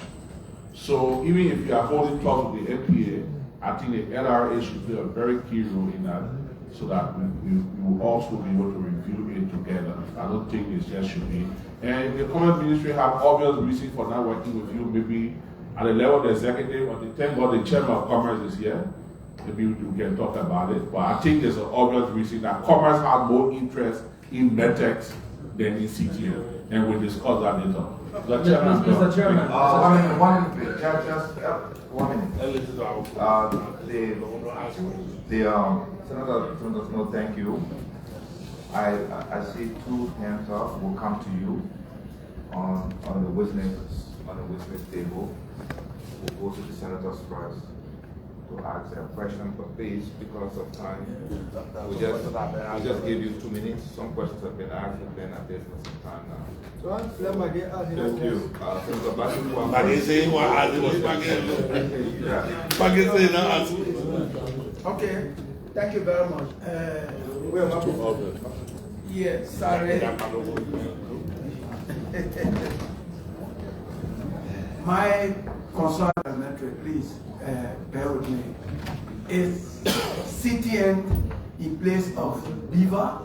So even if you are holding talks with the NPA, I think the LRA should play a very key role in that, so that we will also be able to review it together. I don't think it just should be. And the Commerce Ministry have obvious reasons for not working with you, maybe at the level of the executive, or thank God the Chairman of Commerce is here. Maybe we can talk about it. But I think there's an obvious reason that Commerce has more interest in MedTech than in CTN. And we'll discuss that later. Mr. Chairman. One minute. Just 1 minute. Senator, no, thank you. I see two hands up. We'll come to you on the witness table. We'll go to the senators first to ask a question, but please, because of time, we just give you 2 minutes. Some questions have been asked, and then I did for some time now. Thank you. Okay, thank you very much. Yeah, sorry. My concern, please bear with me, is CTN in place of Beaver,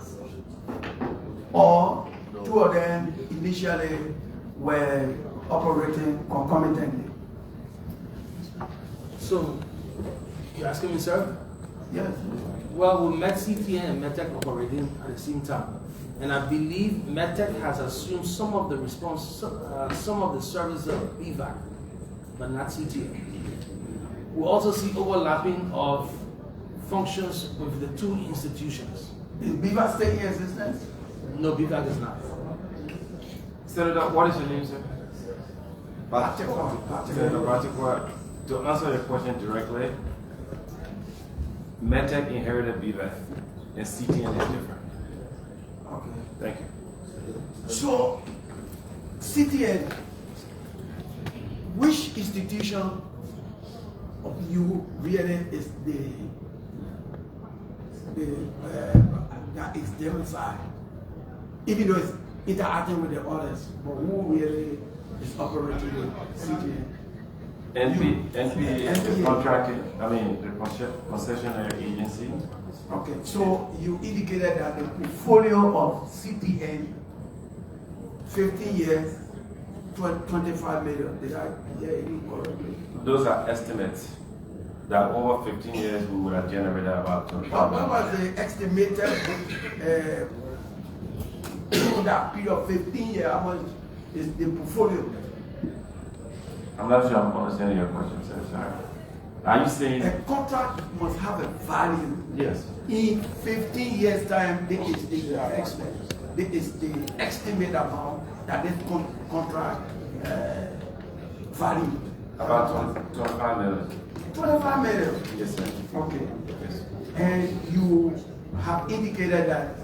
or two of them initially were operating concomitantly? So, you're asking me, sir? Yes. Well, we met CTN and MedTech operating at the same time. And I believe MedTech has assumed some of the some of the services of BVAC, but not CTN. We also see overlapping of functions with the two institutions. Is BVAC still in existence? No, BVAC is not. Senator, what is your name, sir? Senator Batikwa, to answer your question directly, MedTech inherited BVAC, and CTN is different. Okay. Thank you. So, CTN, which institution of you really is the that is democide, even though it's interacting with the others, but who really is operating the CTN? NPA is the contracting, the concessionary agency. Okay, so you indicated that the portfolio of CTN, 15 years, 25 million. Did I hear you correctly? Those are estimates that over 15 years we would have generated about 25 million. What was the estimated in that period of 15 years? How much is the portfolio? I'm not sure I'm understanding your question, sir. Sorry. Are you saying a contract must have a value? Yes. In 15 years' time, this is the estimate amount that this contract value. About 25 million. 25 million? Yes, sir. Okay. Yes. And you have indicated that,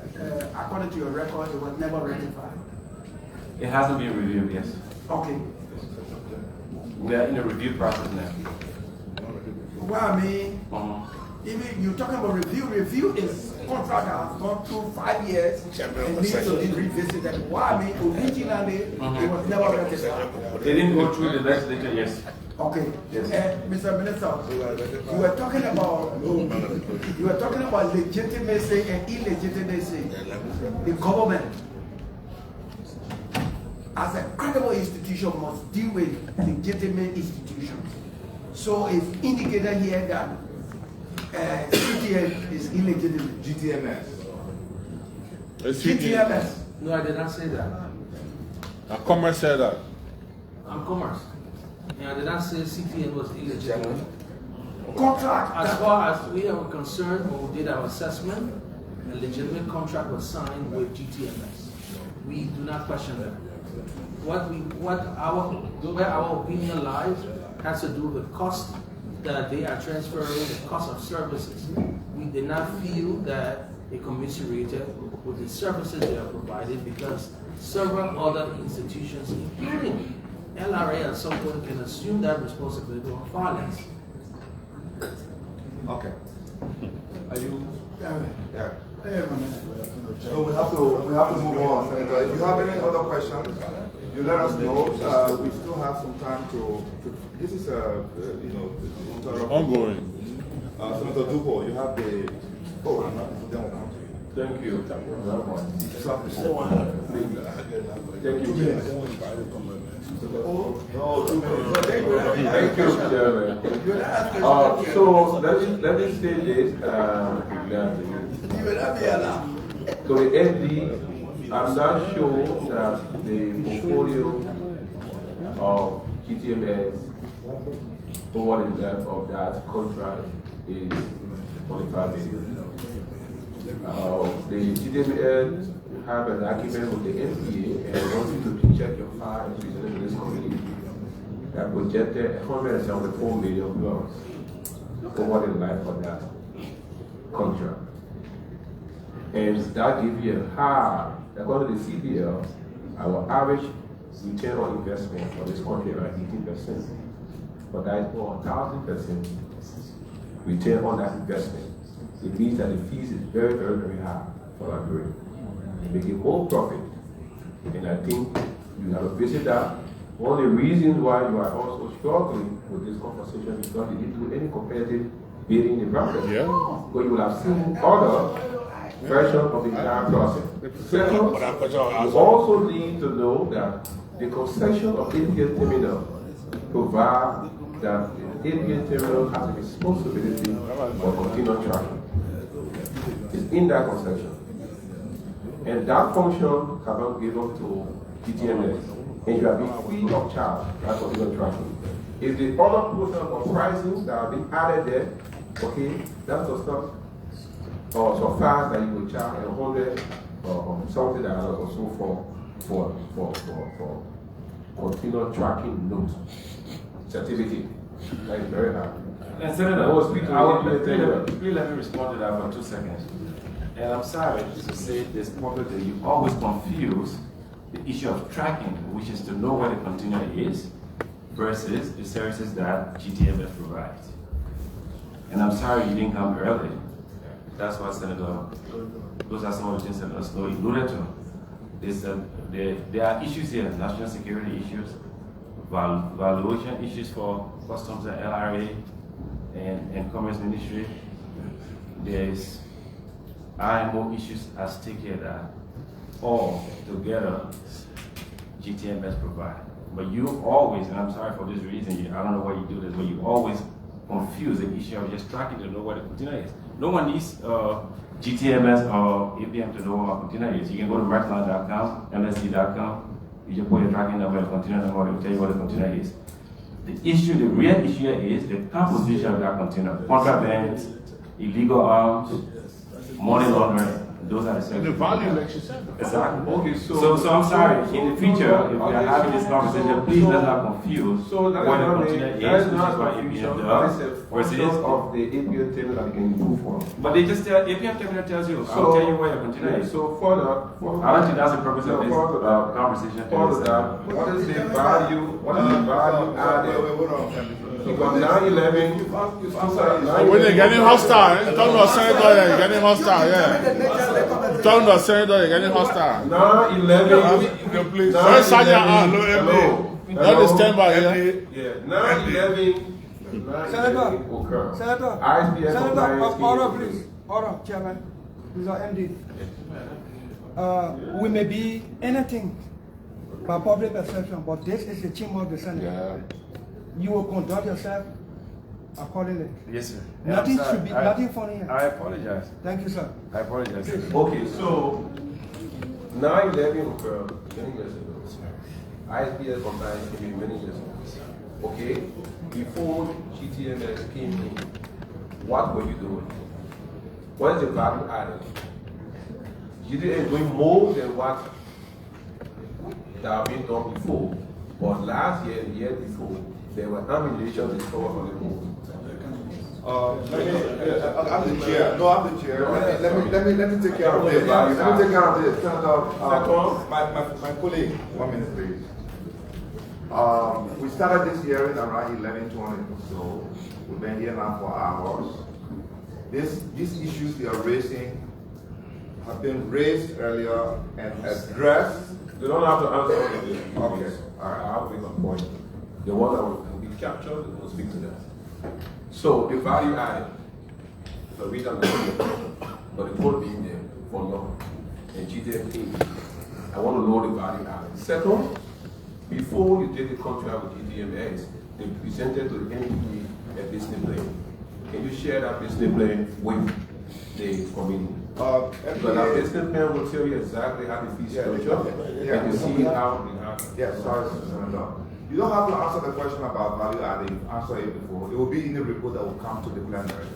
according to your record, it was never ratified. It hasn't been reviewed, yes. Okay. We are in a review process now. Well, I mean, even you're talking about review. Review is contract that has gone through 5 years and needs to be revisited. Well, I mean, originally, it was never ratified. They didn't go through the legislature, yes. Okay. Yes. Mr. Minister, you were talking about legitimacy and illegitimacy. The government, as a credible institution, must deal with legitimate institutions. So it's indicated here that CTN is illegitimate. GTMS. GTMS. No, I did not say that. Commerce said that. Commerce. Yeah, I did not say CTN was illegitimate. Contract. As far as we are concerned, when we did our assessment, a legitimate contract was signed with GTMS. We do not question that. Where our opinion lies has to do with cost that they are transferring, the cost of services. We did not feel that they commiserated with the services they are provided because several other institutions, including LRA at some point, can assume that responsibility on far less. Okay. Are you? Yeah. So we have to move on. Senator, if you have any other questions, you let us know. We still have some time to this is ongoing. Senator Dupo, you have the Thank you. Thank you, Chairman. So let me say this. So the ND, I'm not sure that the portfolio of GTMS over the length of that contract is 45 million. The GTMS have an agreement with the NPA and I want you to check your files within this committee that projected $174 million over the life of that contract. And that gives you a high, according to the CPL, our average return on investment for this country is around 18%. But that is more 1,000% return on that investment. It means that the fees is very, very, very high for that grade. Make it more profit. And I think you have to visit that. One of the reasons why you are also struggling with this conversation is because you didn't do any competitive bidding in process. Yeah. But you will have seen other versions of the entire process. Second, you also need to know that the concession of Indian terminal provides that the Indian terminal has a responsibility for continuous traffic. It's in that concession. And that function cannot give up to GTMS. And you have been free of charge for continuous traffic. If the other portion of pricing that have been added there, okay, that does not so fast that you will charge 100 or something that is also for continuous tracking note certificate. That is very hard. And Senator, please let me respond to that for 2 seconds. And I'm sorry to say this publicly, you always confuse the issue of tracking, which is to know where the container is, versus the services that GTMS provides. And I'm sorry you didn't come early. That's what Senator Those are some of the things that Snow alluded to. There are issues here, national security issues, valuation issues for customs and LRA and Commerce Ministry. There's IMO issues at stake here that all together GTN must provide. But you always, and I'm sorry for this reason, I don't know why you do this, but you always confuse the issue of just tracking to know where the container is. No one needs GTMS or APM to know where a container is. You can go to Rexline.com, MSC.com, you just put your tracking number and container number, it will tell you where the container is. The real issue here is the composition of that container. Contraband, illegal arms, money laundering. Those are the value election center. Exactly. Okay, so I'm sorry, in the future, if we are having this conversation, please let's not confuse So that what is the not container that is, is which is not what confusion. APM That does, is a versus function of the APM table that you can improve on. but they just tell, APM terminal tells you, I'll tell you where your container is. So further, I don't think that's the purpose of this conversation. Further that, what is the value added? Because 9/11, When they're getting hostile, talking about Senator, you're getting hostile, yeah. Talking about Senator, you're getting hostile. 9/11, please. Where is Sanya? Not the standby, yeah. 9/11 Senator, occurred. Senator, ISPS Senator, compliance order, came. please. Order, Chairman. Mr. MD. We may be anything by public perception, but this is the chamber of the Senate. Yeah. You will conduct yourself accordingly. Yes, sir. Nothing should be, nothing funny here. I apologize. Thank you, sir. I apologize. Okay, so 9/11 occurred many years ago. ISPS compliance came in many years ago. Okay, before GTMS came in, what were you doing? What is the value added? GTMS is doing more than what that have been done before. But last year, the year before, there were ammunition discovered on the moon. I'm the chair. No, I'm the chair. Let me take care of this. Let me take care of this. My colleague, 1 minute please. We started this hearing around 11:20 or so. We've been here now for hours. These issues we are raising have been raised earlier and addressed. They don't have to answer all of this. Okay. All right, I'll make a point. The one that will be captured, will speak to them. So the value added, the reason but the code being there for long, and GTM I want to know the value added. Second, before you take the contract with GTMS, they presented to the NPA a business plan. Can you share that business plan with the committee? Because that business plan will tell you exactly how the fee structure, and you see how it happens. Yes, sorry, Senator. You don't have to answer the question about value added. You've answered it before. It will be in the report that will come to the plenary.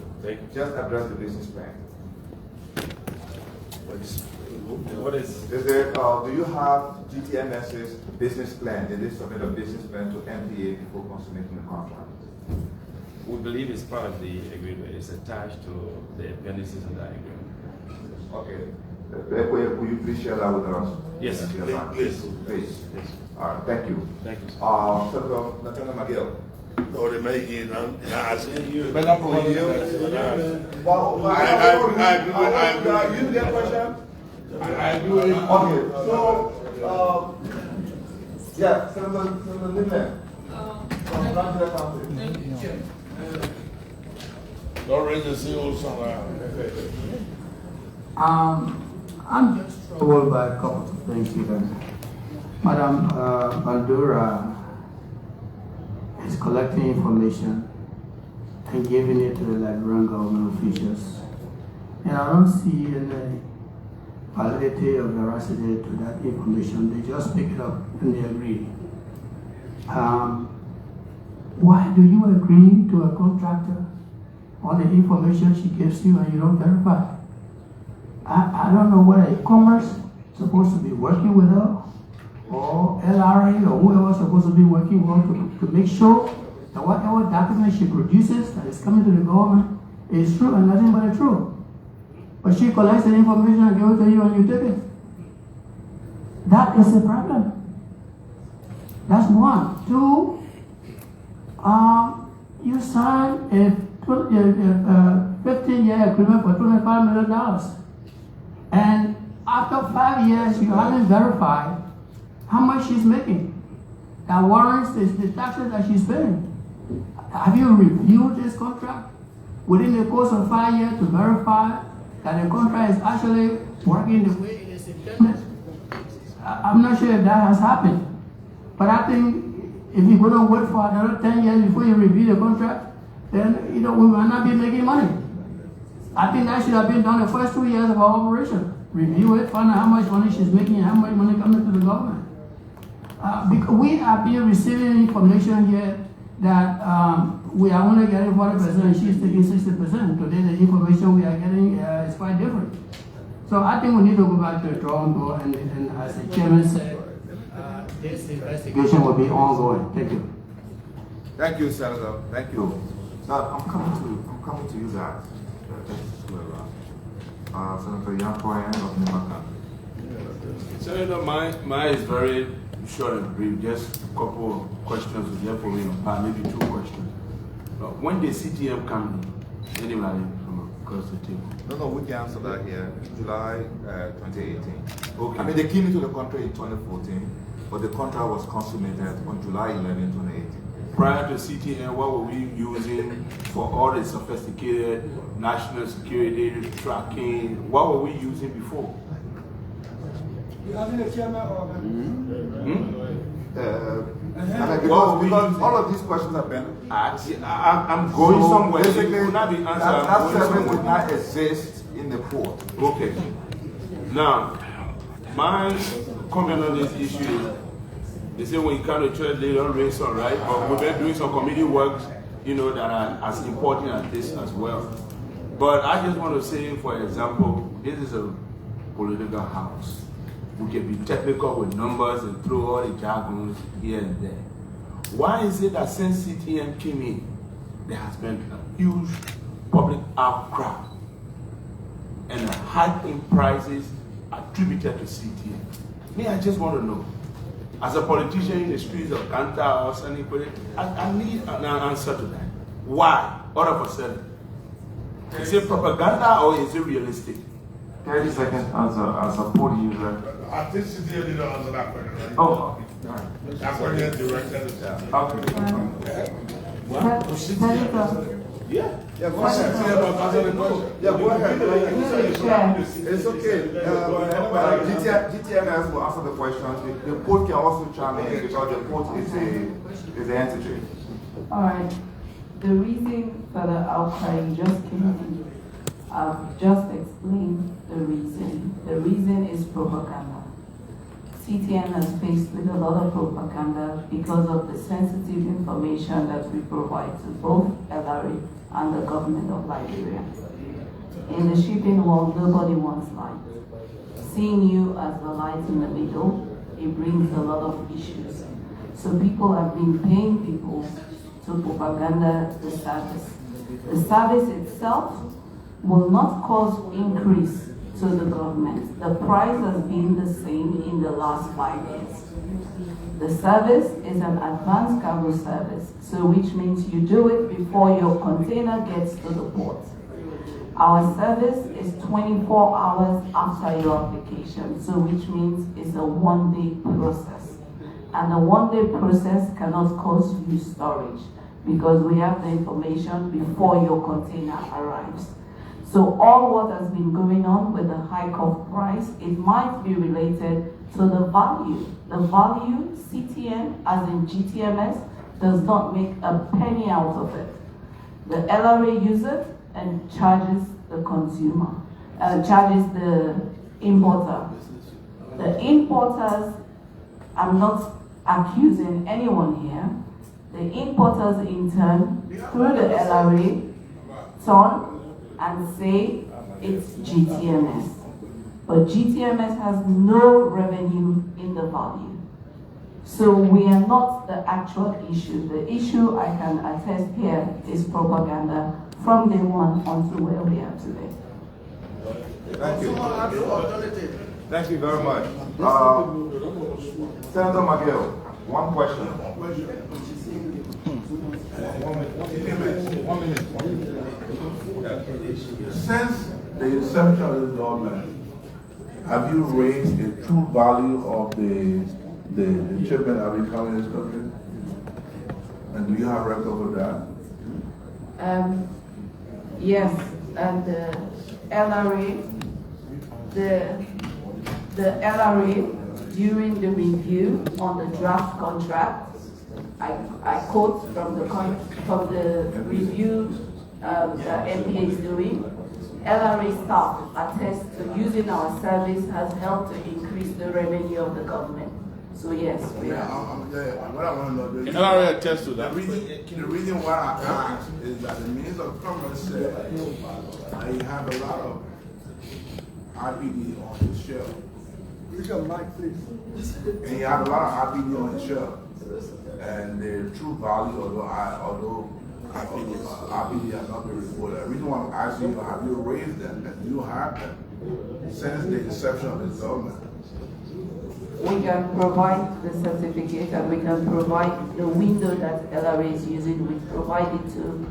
Just address the business plan. What is? Do you have GTMS's business plan? Did they submit a business plan to MPA before consummating the contract? We believe it's part of the agreement. It's attached to the appendices of that agreement. Okay. Will you please share that with us? Yes, please. All right, thank you. Thank you. Senator Nathaniel McGill. No, they make it. I see you. You get a question? I agree. Okay, so, yeah, Senator Linden. Don't raise the seal somewhere. I'm just troubled by a couple of things here. Madam Bandura is collecting information and giving it to the Liberian government officials. And I don't see any validity or veracity to that information. They just pick it up and they agree. Why do you agree to a contractor on the information she gives you and you don't verify? I don't know whether commerce is supposed to be working with her or LRA or whoever is supposed to be working with her to make sure that whatever document she produces that is coming to the government is true and nothing but the truth. But she collects the information and gives it to you and you take it. That is a problem. That's one. Two, you signed a 15-year agreement for $25 million. And after 5 years, you haven't verified how much she's making. That warrants the taxes that she's paying. Have you reviewed this contract within the course of 5 years to verify that the contract is actually working the way it is intended? I'm not sure if that has happened. But I think if you're going to wait for another 10 years before you review the contract, then we might not be making money. I think that should have been done the first 2 years of our operation. Review it, find out how much money she's making and how much money coming to the government. Because we have been receiving information here that we are only getting 40% and she's taking 60%. Today the information we are getting is quite different. So I think we need to go back to the drawing board and as the chairman said, this investigation will be ongoing. Thank you. Thank you, Senator. Thank you. Now I'm coming to you guys. Senator Yankoyan of Nimaka. Senator, mine is very short and brief. Just a couple of questions therefore maybe 2 questions. When the CTM come in, anybody from across the table? No, we can answer that here. July 2018. Okay. I mean, they came into the country in 2014, but the contract was consummated on July 11, 2018. Prior to CTN, what were we using for all the sophisticated national security tracking? What were we using before? You having a chairman or because all of these questions have been asked. I'm going somewhere. Basically, it will not be answered. That service did not exist in the port. Okay. Now, my comment on this issue, they say when you come to church, they don't raise on, right? But we've been doing some committee works, that are as important as this as well. But I just want to say, for example, this is a political house. We can be technical with numbers and throw all the jargons here and there. Why is it that since CTN came in, there has been a huge public outcry and a hike in prices attributed to CTN? I just want to know, as a politician in the streets of Kanta or anybody, I need an answer to that. Why, all of a sudden? Is it propaganda or is it realistic? 30 seconds as a poll user. I think CTN didn't answer that question, right? Oh, that question is directed okay. Yeah, go ahead. Yeah, go ahead. It's okay. GTMS will answer the question. The port can also chime in because the port is an entity. All right. The reason for the outcry just came in. I've just explained the reason. The reason is propaganda. CTN has faced with a lot of propaganda because of the sensitive information that we provide to both LRA and the government of Liberia. In the shipping world, nobody wants light. Seeing you as the light in the middle, it brings a lot of issues. So people have been paying people to propaganda the service. The service itself will not cause increase to the government. The price has been the same in the last 5 years. The service is an advanced cargo service, so which means you do it before your container gets to the port. Our service is 24 hours after your application, so which means it's a one-day process. And a one-day process cannot cause you storage because we have the information before your container arrives. So all what has been going on with the hike of price, it might be related to the value. The value, CTN, as in GTMS, does not make a penny out of it. The LRA uses it and charges the consumer, charges the importer. The importers, I'm not accusing anyone here, the importers in turn, through the LRA, turn and say it's GTMS. But GTMS has no revenue in the value. So we are not the actual issue. The issue I can attest here is propaganda from day one until where we are today. Thank you. Thank you very much. Senator McGill, one question. 1 minute. Since the inception of this government, Have you raised the true value of the shipment that will come in this country? And do you have record of that? Yes, and the LRA, the LRA during the review on the draft contract, I quote from the review that MPA is doing. LRA staff attest to using our service has helped to increase the revenue of the government. So yes, we are. What I want to know is LRA attests to that. The reason why I asked is that the Minister of Commerce said that he have a lot of IPD on his shelf. Use your mic, please. And he had a lot of IPD on his shelf. And the true value, although IPD has not been reported. The reason why I'm asking you, have you raised them? And do you have them since the inception of this government? We can provide the certificate and we can provide the window that LRA is using. We provide it to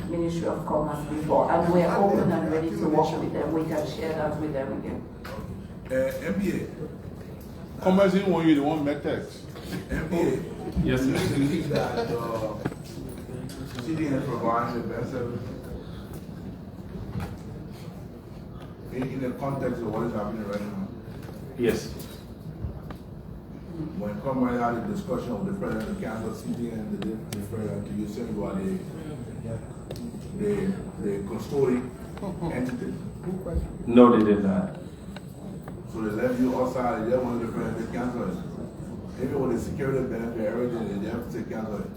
Ministry of Commerce before, and we are open and ready to work with them. We can share that with them again. MPA. Commerce didn't want you, they want MedTech. MPA. Yes, sir. Do you believe that CTN provides the best service? In the context of what is happening right now? Yes. When Comrade had a discussion with the president of Kansas CTN, they referred to you saying about the custodian entity. No, they did not. So they left you outside, they didn't want to refer to cancel it. Even with the security benefit, everything, they have to cancel it.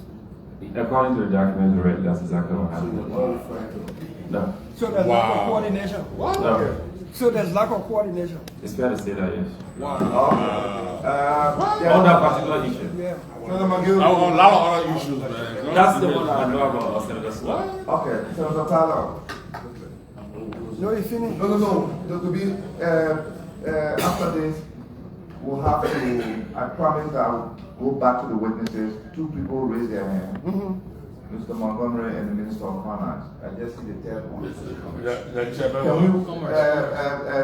According to the document read, that's exactly what So happened. you're not referring to it. No. So there's lack of coordination. What? No. So there's lack of coordination. It's fair to say that, yes. Wow. On that particular issue. Yeah. A lot of other issues, man. That's the one I know about, Senator Scott. Okay, Senator Tyler. No, you finished. No. To be after this, we'll have to. I promise I'll go back to the witnesses. Two people raise their hand. Mr. Montgomery and the Minister of Finance. I just see the third one.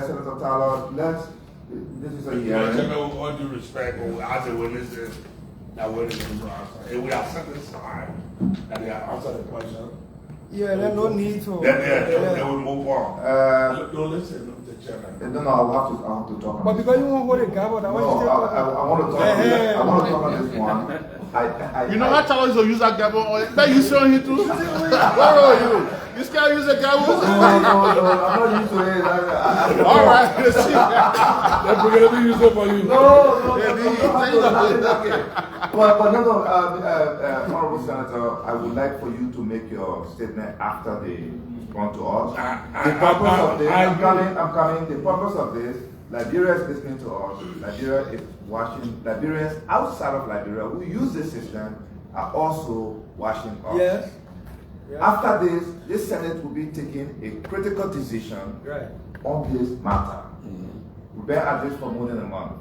Senator Tyler, this is a hearing. Chairman, with all due respect, as a witnesses, that witnesses will answer. If we have set aside and they have answered the question, Yeah, there's no need to. then they will move on. Don't listen to the chairman. No, I'll have to talk on But this. because you want to hold a gavel, that No, I want to talk on this. I want to talk on this one. You know how Charles used to use that gavel? That you showing him too? Where are you? You scared to use a gavel? No, I'm not used to it. All right, let's see. Let me use it for you. No. But Honorable Senator, I would like for you to make your statement after they respond to us. The purpose of this, I'm coming. The purpose of this, Liberia is listening to us. Liberia is watching. Liberians outside of Liberia who use this system are also watching us. Yes. After this Senate will be taking a critical decision on this matter. We've been at this for more than a month.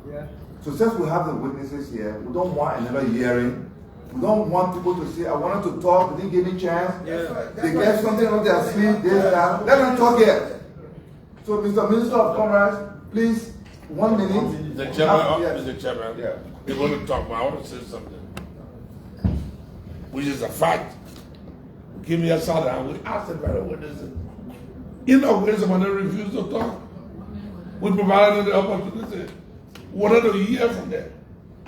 So since we have the witnesses here, we don't want another hearing. We don't want people to say, I wanted to talk, they didn't give me a chance. They get something on their sleeve, this, that. Let them talk yet. So Mr. Minister of Commerce, please, 1 minute. The chairman, they want to talk, but I want to say something, which is a fact. Give me a side and we ask the very witnesses. In a way, someone refused to talk. We provided the opportunity. We wanted to hear from them,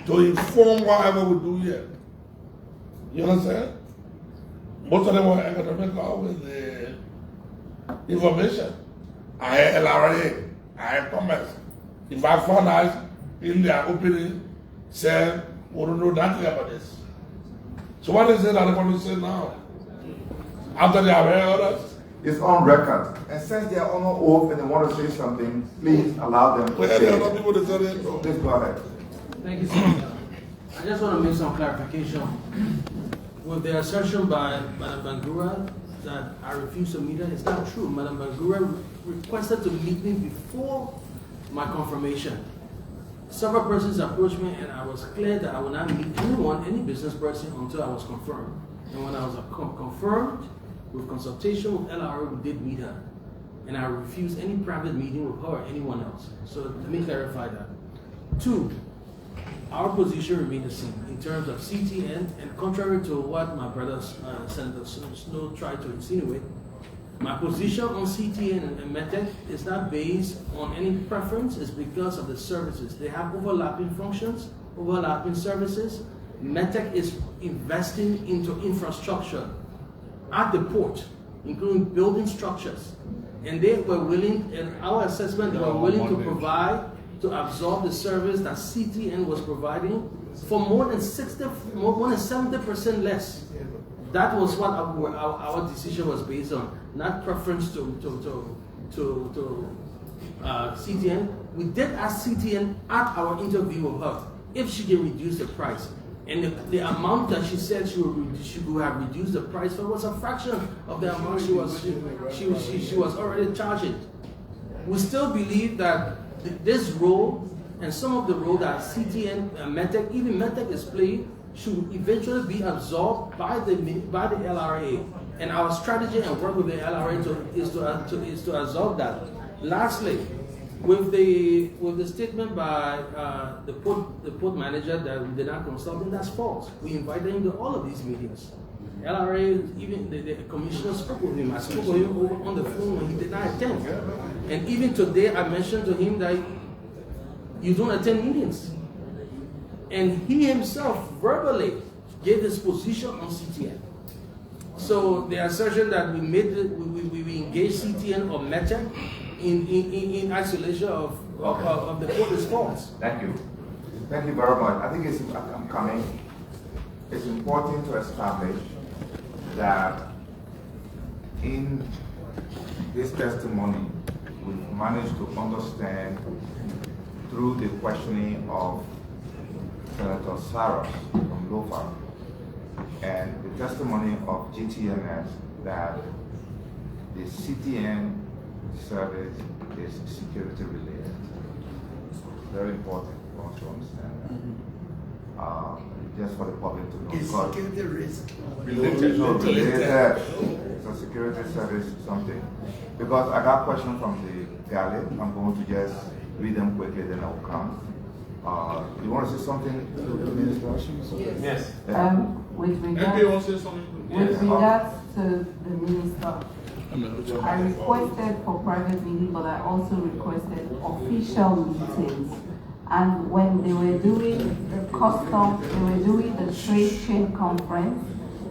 to inform whatever we do here. You understand? Most of them were academical with the information. I had LRA, I had Commerce. If I found out in their opinion, said, we don't know nothing about this. So what is it that they want to say now? After they have heard others? It's on record. And since they are on oath and they want to say something, please allow them to say it. Please go ahead. Thank you, Senator. I just want to make some clarification. With the assertion by Madam Bangura that I refused to meet her, it's not true. Madam Bangura requested to meet me before my confirmation. Several persons approached me and I was clear that I would not meet anyone, any business person, until I was confirmed. And when I was confirmed, with consultation with LRA, we did meet her. and I refuse any private meeting with her or anyone else. So let me clarify that. 2, our position remains the same in terms of CTN, and contrary to what my brother Senator Snow tried to insinuate, my position on CTN and MedTech is not based on any preference, it's because of the services. They have overlapping functions, overlapping services. MedTech is investing into infrastructure at the port, including building structures. And they were willing, in our assessment, they were willing to provide, to absorb the service that CTN was providing for more than 70% less. That was what our decision was based on, not preference to CTN. We did ask CTN at our interview with her if she can reduce the price. And the amount that she said she would have reduced the price for was a fraction of the amount she was already charging. We still believe that this role and some of the role that CTN and MedTech, even MedTech is playing, should eventually be absorbed by the LRA. And our strategy and work with the LRA is to absorb that. Lastly, with the statement by the port manager that we did not consult him, that's false. We invited him to all of these meetings. LRA, even the commissioner spoke with him. I spoke with him over on the phone when he did not attend. And even today, I mentioned to him that you don't attend meetings. And he himself verbally gave his position on CTN. So the assertion that we engaged CTN or MedTech in isolation of the port is false. Thank you. Thank you very much. I think I'm coming. It's important to establish that in this testimony, we've managed to understand through the questioning of Senator Saros from LOFA and the testimony of GTMS that the CTN service is security related. Very important for us to understand that. Just for the public to know. Is security risk related? No, related. It's a security service something. Because I got questions from the galley. I'm going to just read them quickly, then I'll come. You want to say something to the minister? Yes. With regards to the minister, I requested for private meeting, but I also requested official meetings. And when they were doing the trade chain conference,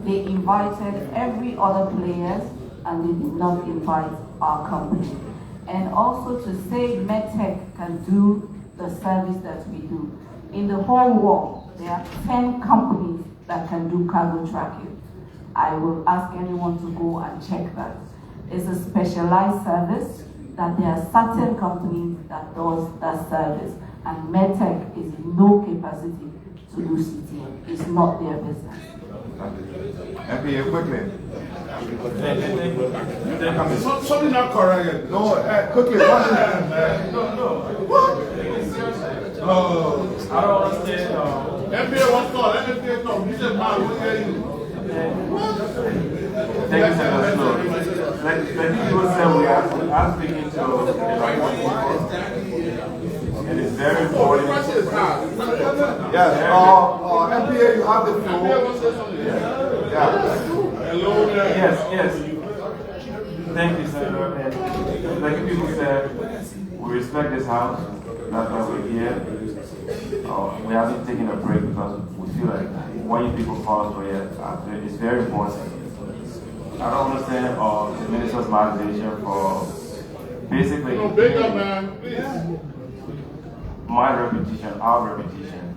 they invited every other players and they did not invite our company. And also to say MedTech can do the service that we do. In the whole world, there are 10 companies that can do cargo tracking. I will ask anyone to go and check that. It's a specialized service that there are certain companies that does that service, and MedTech is no capacity to do CTN. It's not their business. MPA, quickly. Something not correct. No, quickly. No. What? Oh, I don't understand. MPA wants to talk. MPA talk. He said, "Man, we hear you." Thank you, Senator Snow. Like people said, we are speaking to it is very important. Yes, MPA, you have the floor. Yes. Thank you, Senator. And like people said, we respect this house. That's why we're here. We haven't taken a break because we feel like when people call us for it, it's very important. I don't understand the minister's motivation for basically my reputation, our reputation.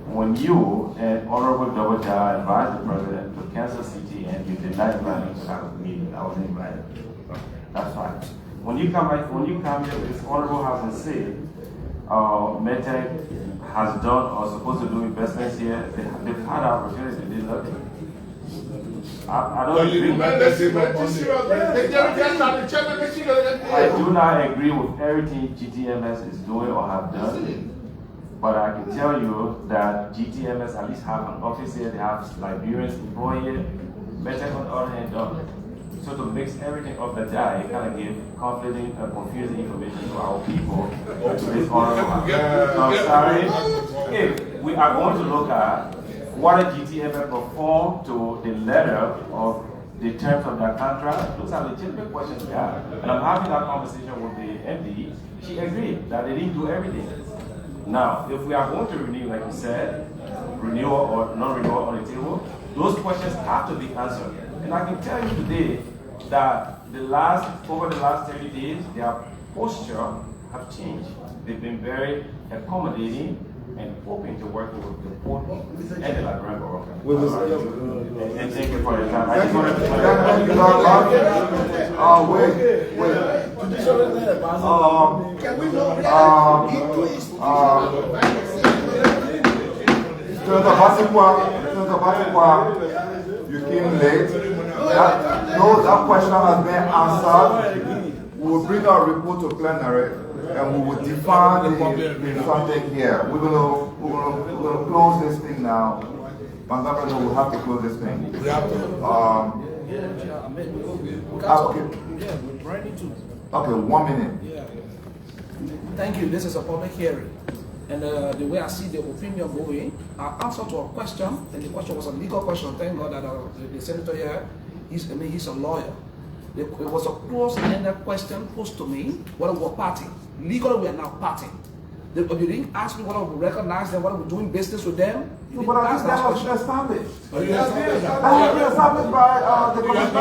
When you and Honorable Double Jar advised the president to cancel CTN, you did not invite me to have a meeting. I wasn't invited. That's fine. When you come here to this honorable house and say MedTech has done or supposed to do investments here, they've had opportunities, they did nothing. I don't agree. I do not agree with everything GTMS is doing or have done, but I can tell you that GTMS at least have an office here, they have Liberians employed here, MedTech on the other hand don't. So to mix everything up the die, it kind of give conflicting and confusing information to our people. I'm sorry. If we are going to look at what a GTML performed to the letter of the terms of that contract, those are legitimate questions we have. And I'm having that conversation with the MD. She agreed that they didn't do everything. Now, if we are going to renew, like you said, renewal or non-renewal on the table, those questions have to be answered. And I can tell you today that over the last 30 days, their posture have changed. They've been very accommodating and open to working with the board and the Liberian government. And thank you for your time. I just wanted to thank you very much. You came late. That question has been answered. We will bring our report to plenary and we will define the subject here. We're gonna close this thing now. Bangamano will have to close this thing. We have to. Okay, 1 minute. Yeah. Thank you. This is a public hearing. And the way I see the opinion going, I answered to a question, and the question was a legal question. Thank God that the senator here, he's a lawyer. It was a close-ended question posed to me, whether we're party. Legally, we are now party. You didn't ask me whether we recognize them, whether we're doing business with them. No, but I think that was established. That has been established by the commission.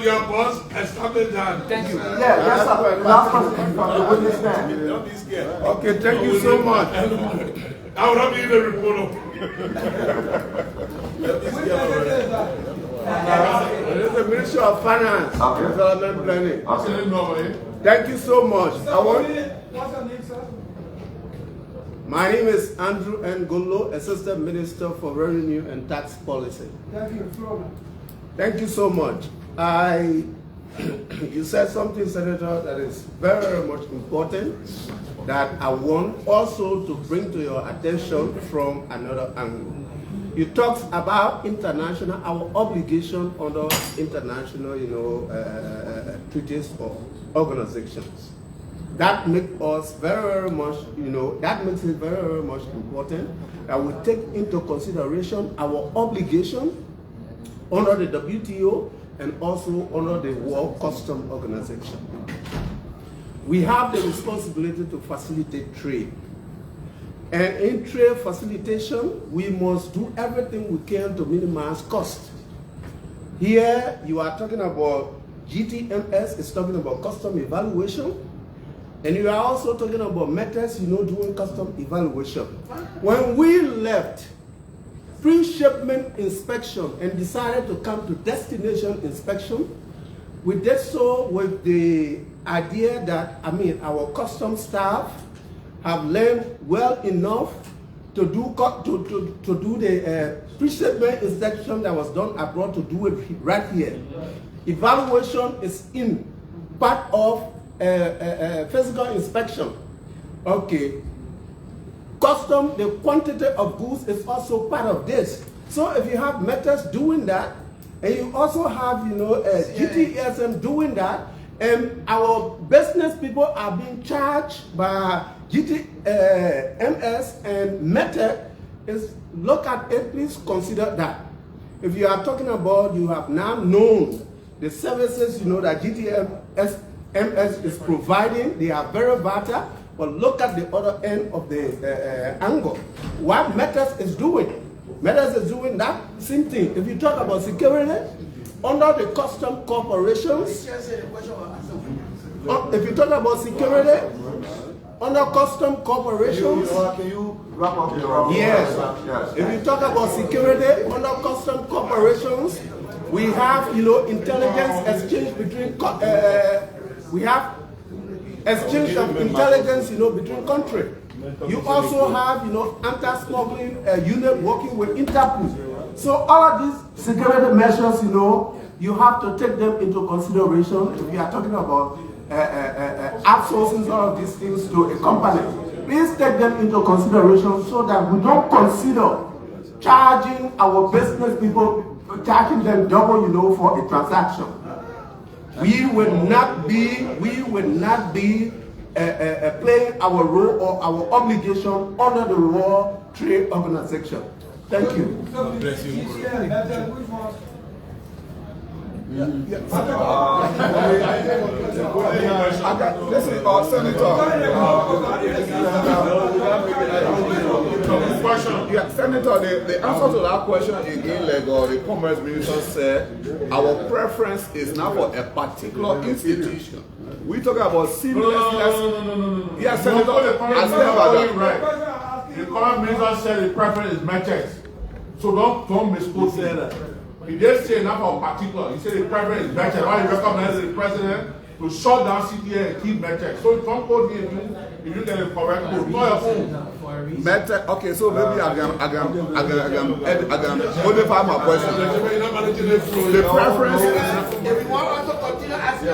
Your boss established that. Thank you. Yeah, yes, sir. Last person from the witness stand. Don't be scared. Okay, thank you so much. I will not be the report. This is the Ministry of Finance and Development Planning. Thank you so much. What's your name, sir? My name is Andrew N. Golo, Assistant Minister for Revenue and Tax Policy. Thank you, Florida. Thank you so much. You said something, Senator, that is very much important that I want also to bring to your attention from another angle. You talked about our obligation under international, treaties or organizations. That makes us very much, that makes it very much important that we take into consideration our obligation under the WTO and also under the World Customs Organization. We have the responsibility to facilitate trade. And in trade facilitation, we must do everything we can to minimize cost. Here, you are talking about GTMS, is talking about custom evaluation. And you are also talking about methods, doing custom evaluation. When we left pre-shipment inspection and decided to come to destination inspection, we did so with the idea that, our custom staff have learned well enough to do the pre-shipment inspection that was done abroad to do it right here. Evaluation is in part of physical inspection. Okay. Custom, the quantity of goods is also part of this. So if you have methods doing that, and you also have, GTSM doing that, and our business people are being charged by GTMS and MedTech, look at it, please consider that. If you are talking about, you have now known the services, that GTMS is providing, they are very vital. But look at the other end of the angle. What Metas is doing. Metas is doing that same thing. If you talk about security, under the custom corporations, if you talk about security, under custom corporations, can you wrap up your yes. If you talk about security, under custom corporations, we have, intelligence exchange between, we have exchange of intelligence, between countries. You also have, anti-smuggling unit working with Interpol. So all of these security measures, you have to take them into consideration if you are talking about outsourcing all of these things to a company. Please take them into consideration so that we don't consider charging our business people, charging them double, for a transaction. We will not be playing our role or our obligation under the World Trade Organization. Thank you. Listen, Senator, the answer to that question again, like the Commerce Minister said, our preference is not for a particular institution. We talk about seamlessness. No. Yes, Senator, I stand by that. Right. The Commerce Minister said the preference is MedTech. So don't misquote that. He did say not for particular. He said the preference is MedTech. Why he recommended the president to shut down CTN and keep MedTech. So don't quote him if you get the correct quote. Not your own. MedTech. Okay, so maybe I can modify my question. The preference is. If you want us to continue asking,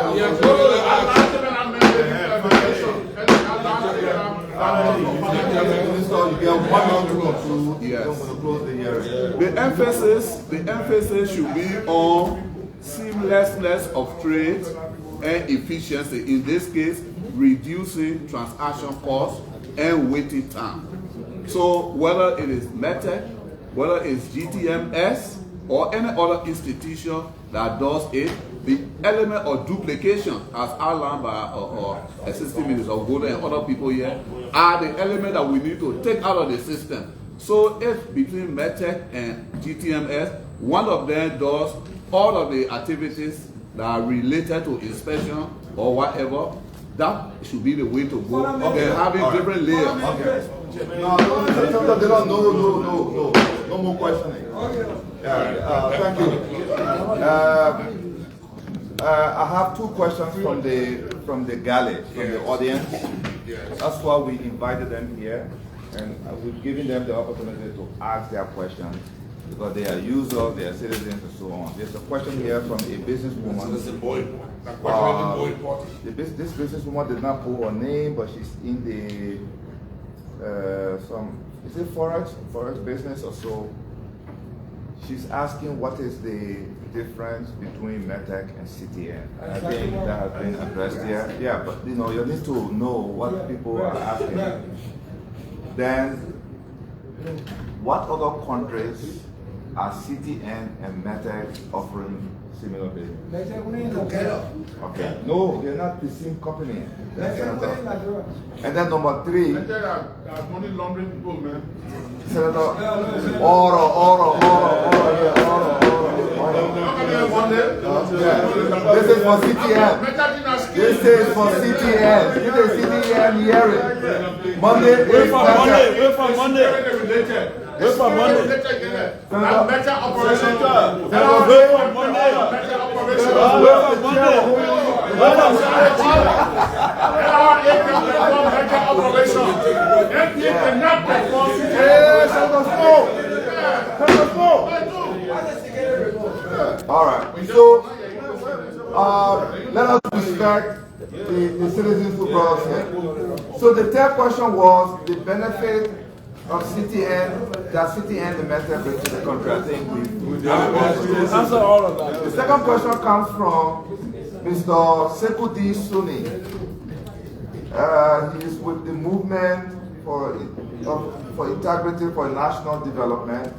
The emphasis should be on seamlessness of trade and efficiency. In this case, reducing transaction costs and waiting time. So whether it is MedTech, whether it's GTMS, or any other institution that does it, the element of duplication, as outlined by Assistant Minister Ogoda and other people here, are the element that we need to take out of the system. So if between MedTech and GTMS, one of them does all of the activities that are related to inspection or whatever, that should be the way to go. They're having different layers. Okay. No more questioning. Thank you. I have two questions from the galley, from the audience. That's why we invited them here, and we've given them the opportunity to ask their questions because they are users, they are citizens, and so on. There's a question here from a businesswoman. This is more important. This businesswoman did not put her name, but she's in the is it forex business or so. She's asking what is the difference between MedTech and CTN. And I think that has been addressed here. Yeah, but you need to know what people are asking. Then, what other countries are CTN and MedTech offering similar business? Okay. No, they're not the same company. And then number three. Money laundering people, man. Senator, This is for CTN. This is for CTN. This is CTN hearing. Monday. Wait for Monday. Wait for Monday. Better operation. Wait for Monday. All right. So, let us respect the citizens who brought us here. So the third question was the benefit of CTN, that CTN and MedTech brings to the country. I think we answer all of that. The second question comes from Mr. Sekudi Suni. He is with the movement for integrity for national development.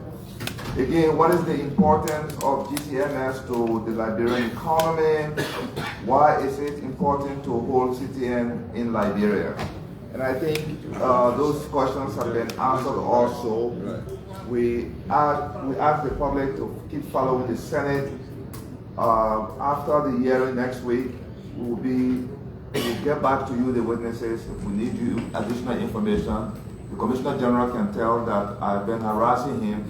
Again, what is the importance of GTMS to the Liberian economy? Why is it important to hold CTN in Liberia? And I think those questions have been answered also. We ask the public to keep following the Senate. After the hearing next week, we'll get back to you, the witnesses, if we need you additional information. The Commissioner General can tell that I've been harassing him.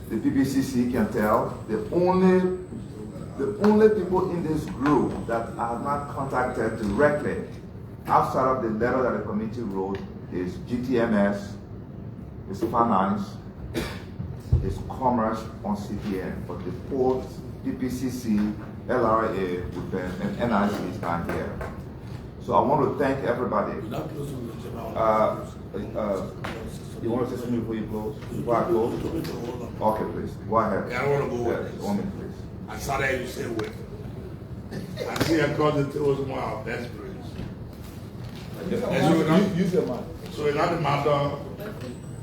The PPCC can tell. The only people in this group that I have not contacted directly outside of the letter that the committee wrote is GTMS, is finance, is commerce on CTN, but the ports, PPCC, LRA, and NIC is not here. So I want to thank everybody. You want to say something before you close? Before I close? Okay, please. Go ahead. Yeah, I don't want to go with this. 1 minute, please. I saw that you say with. I see across the table one of our best friends. Use your mind. So it's not a matter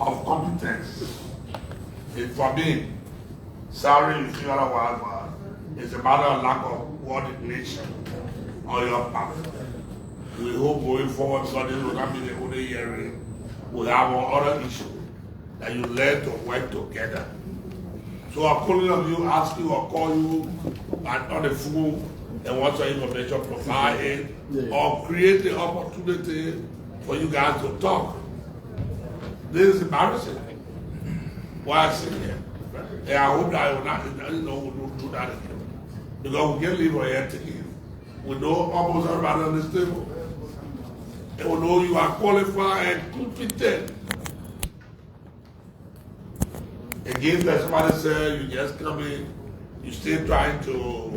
of competence. For me, salary is not a wild one. It's a matter of lack of coordination on your part. We hope going forward, because this will not be the only hearing. We have other issue that you learn to work together. So I'm calling on you, ask you or call you on the phone and want your information, provide it, or create the opportunity for you guys to talk. This is embarrassing. Why I sit here? And I hope that I will not, we'll do that again. Because we can leave our head to give. We know almost everybody on this table. And we know you are qualified and competent. Again, that somebody said you just come in, you still trying to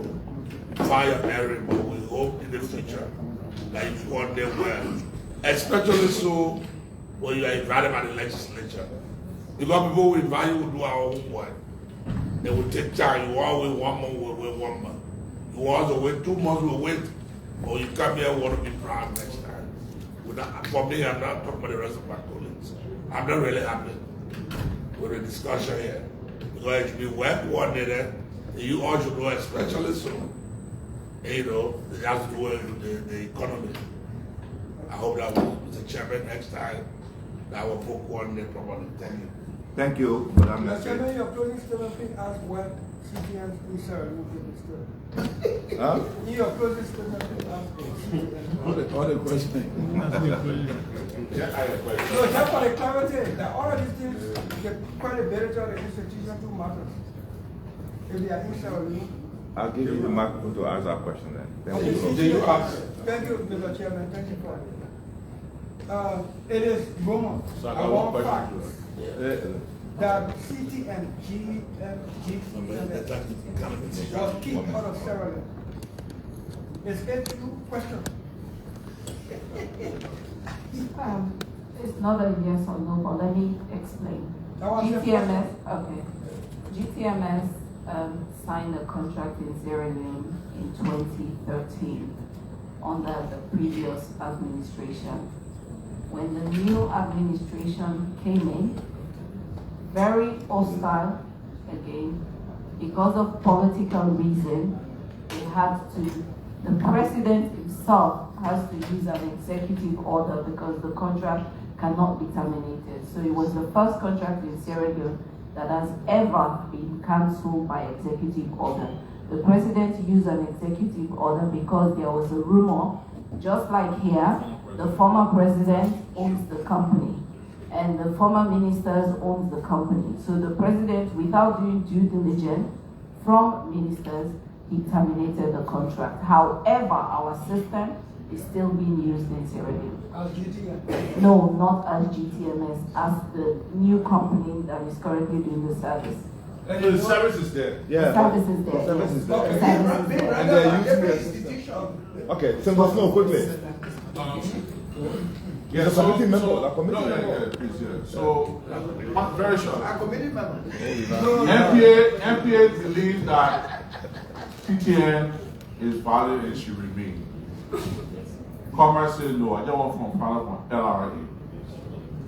find your merit, but we hope in the future that you coordinate well. Especially so when you are invited by the legislature. Because people will invite you, will do our own work. They will take time. You always 1 month, we'll wait 1 month. You also wait 2 months, we'll wait. Or you come here and want to be proud next time. For me, I'm not talking about the rest of my colleagues. I'm not really happy with the discussion here. Because it should be well coordinated. And you all should know, especially so, it has to do with the economy. I hope that Mr. Chairman next time that will put coordinate properly. Thank you. Thank you, Madam Mr. Chairman, your closing statement, please ask what CTN will be disturbed. Huh? In your closing statement, please ask what All the questions. So just for the clarity, that all of these things, the credibility of the institution to matters. If they are inside, I'll give you the microphone to ask that question then. Okay, thank you, Mr. Chairman. Thank you for it. It is rumor, among facts, that CTN was kicked out of Sierra Leone. Is it true? Question. It's not a yes or no, but let me explain. GTMS signed a contract in Sierra Leone in 2013 under the previous administration. When the new administration came in, very hostile again, because of political reason, the president himself has to use an executive order because the contract cannot be terminated. So it was the first contract in Sierra Leone that has ever been cancelled by executive order. The president used an executive order because there was a rumor, just like here, the former president owns the company and the former ministers owns the company. So the president, without doing due diligence from ministers, he terminated the contract. However, our system is still being used in Sierra Leone. As GTMS? No, not as GTMS, as the new company that is currently doing the service. And the service is there. Yeah. The service is there. The service is there. The service is there. And they're using their system. Okay, so no, quickly. Yeah, so committee member. Please, so, very short. A committee member. MPA believes that CTN is valid and should remain. Commerce says no. I just want from LRA.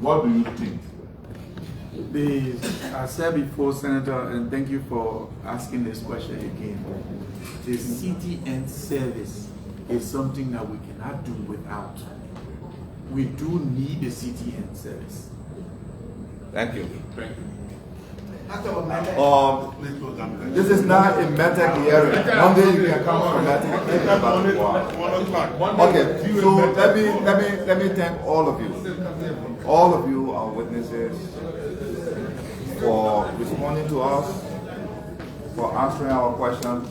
What do you think? I said before, Senator, and thank you for asking this question again. The CTN service is something that we cannot do without. We do need the CTN service. Thank you. Thank you. This is not a MedTech hearing. One day you can come from MedTech. Okay, so let me thank all of you. All of you are witnesses for responding to us, for answering our questions.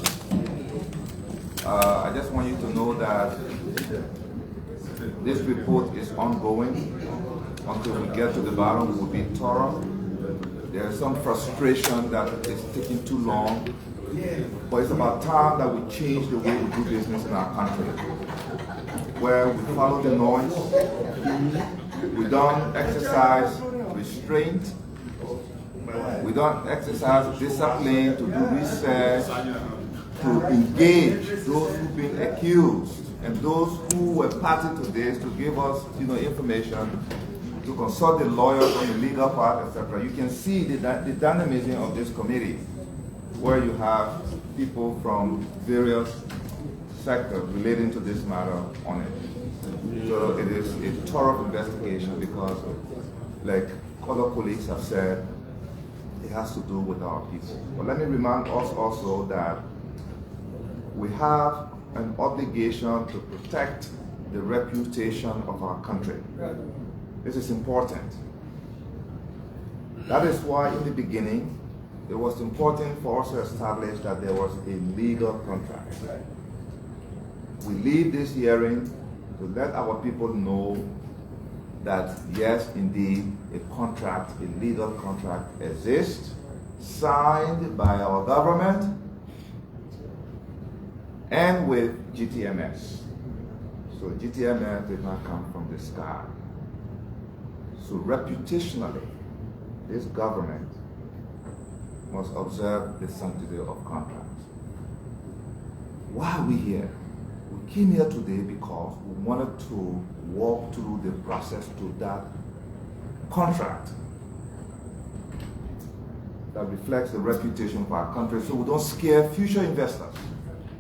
I just want you to know that this report is ongoing. Until we get to the bottom, we will be thorough. There is some frustration that it's taking too long, but it's about time that we change the way we do business in our country. where we follow the noise. We don't exercise restraint. We don't exercise discipline to do research, to engage those who've been accused and those who were party to this, to give us, information, to consult the lawyers on the legal part, etc. You can see the dynamism of this committee, where you have people from various sectors relating to this matter on it. So it is a thorough investigation because, like other colleagues have said, it has to do with our people. But let me remind us also that we have an obligation to protect the reputation of our country. This is important. That is why in the beginning, it was important for us to establish that there was a legal contract. We leave this hearing to let our people know that yes, indeed, a contract, a legal contract exists, signed by our government and with GTMS. So GTMS did not come from the sky. So reputationally, this government must observe the sanctity of contracts. Why are we here? We came here today because we wanted to walk through the process to that contract that reflects the reputation of our country, so we don't scare future investors.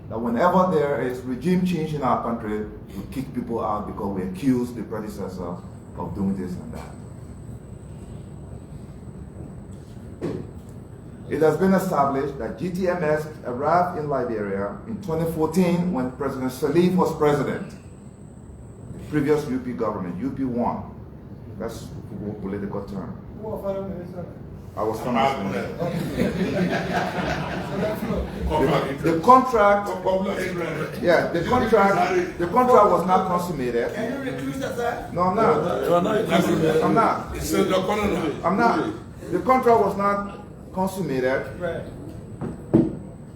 That whenever there is regime change in our country, we kick people out because we accuse the predecessor of doing this and that. It has been established that GTMS arrived in Liberia in 2014 when President Salif was president. The previous UP government, UP1. That's a political term. I was from the contract. Yeah, the contract was not consummated. Can you recuse that? No, I'm not. I'm not. I'm not. The contract was not consummated. Right.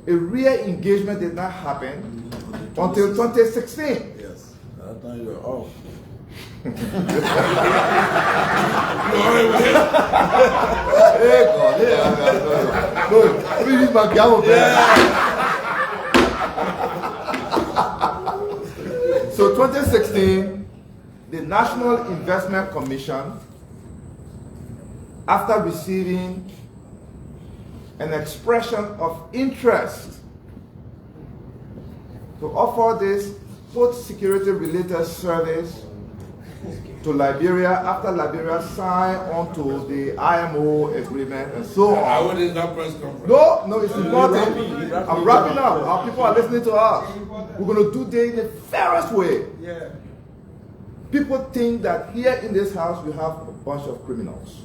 A real engagement did not happen until 2016. Yes, I thought you were off. Hey God, good. Let me use my gavel pen. So 2016, the National Investment Commission, after receiving an expression of interest to offer this food security related service to Liberia, after Liberia signed onto the IMO agreement and so on. I wouldn't that press conference. No, it's important. I'm wrapping up. Our people are listening to us. We're going to do this in the fairest way. Yeah. People think that here in this house we have a bunch of criminals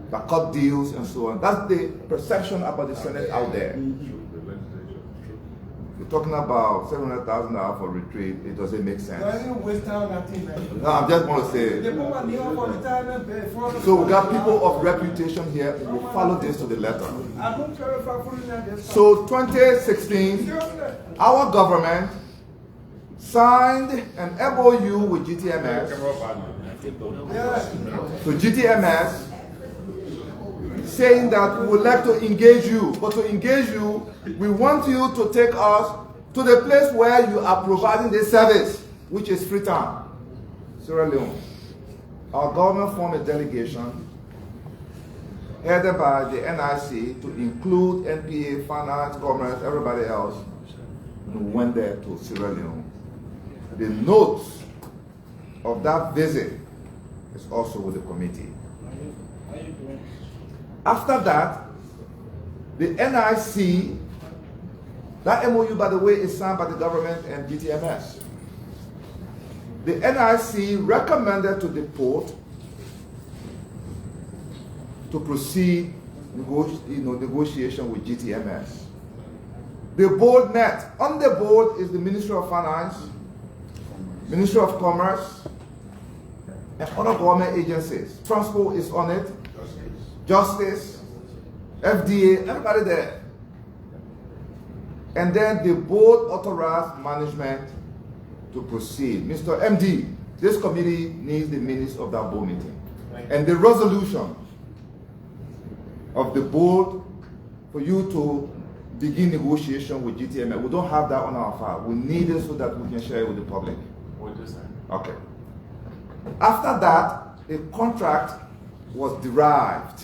that cut deals and so on. That's the perception about the Senate out there. You're talking about $700,000 for retreat. It doesn't make sense. No, I'm just going to say. So we got people of reputation here who will follow this to the letter. So 2016, our government signed an MOU with GTMS. So GTMS saying that we would like to engage you, but to engage you, we want you to take us to the place where you are providing this service, which is Freetown, Sierra Leone. Our government formed a delegation headed by the NIC to include NPA, finance, commerce, everybody else, and we went there to Sierra Leone. The notes of that visit is also with the committee. After that, the NIC, that MOU, by the way, is signed by the government and GTMS. The NIC recommended to the port to proceed negotiation with GTMS. The board met. On the board is the Ministry of Finance, Ministry of Commerce, and other government agencies. Transport is on it. Justice, FDA, everybody there. And then the board authorized management to proceed. Mr. MD, this committee needs the minutes of that board meeting and the resolution of the board for you to begin negotiation with GTN. We don't have that on our file. We need it so that we can share it with the public. What is that? Okay. After that, a contract was derived.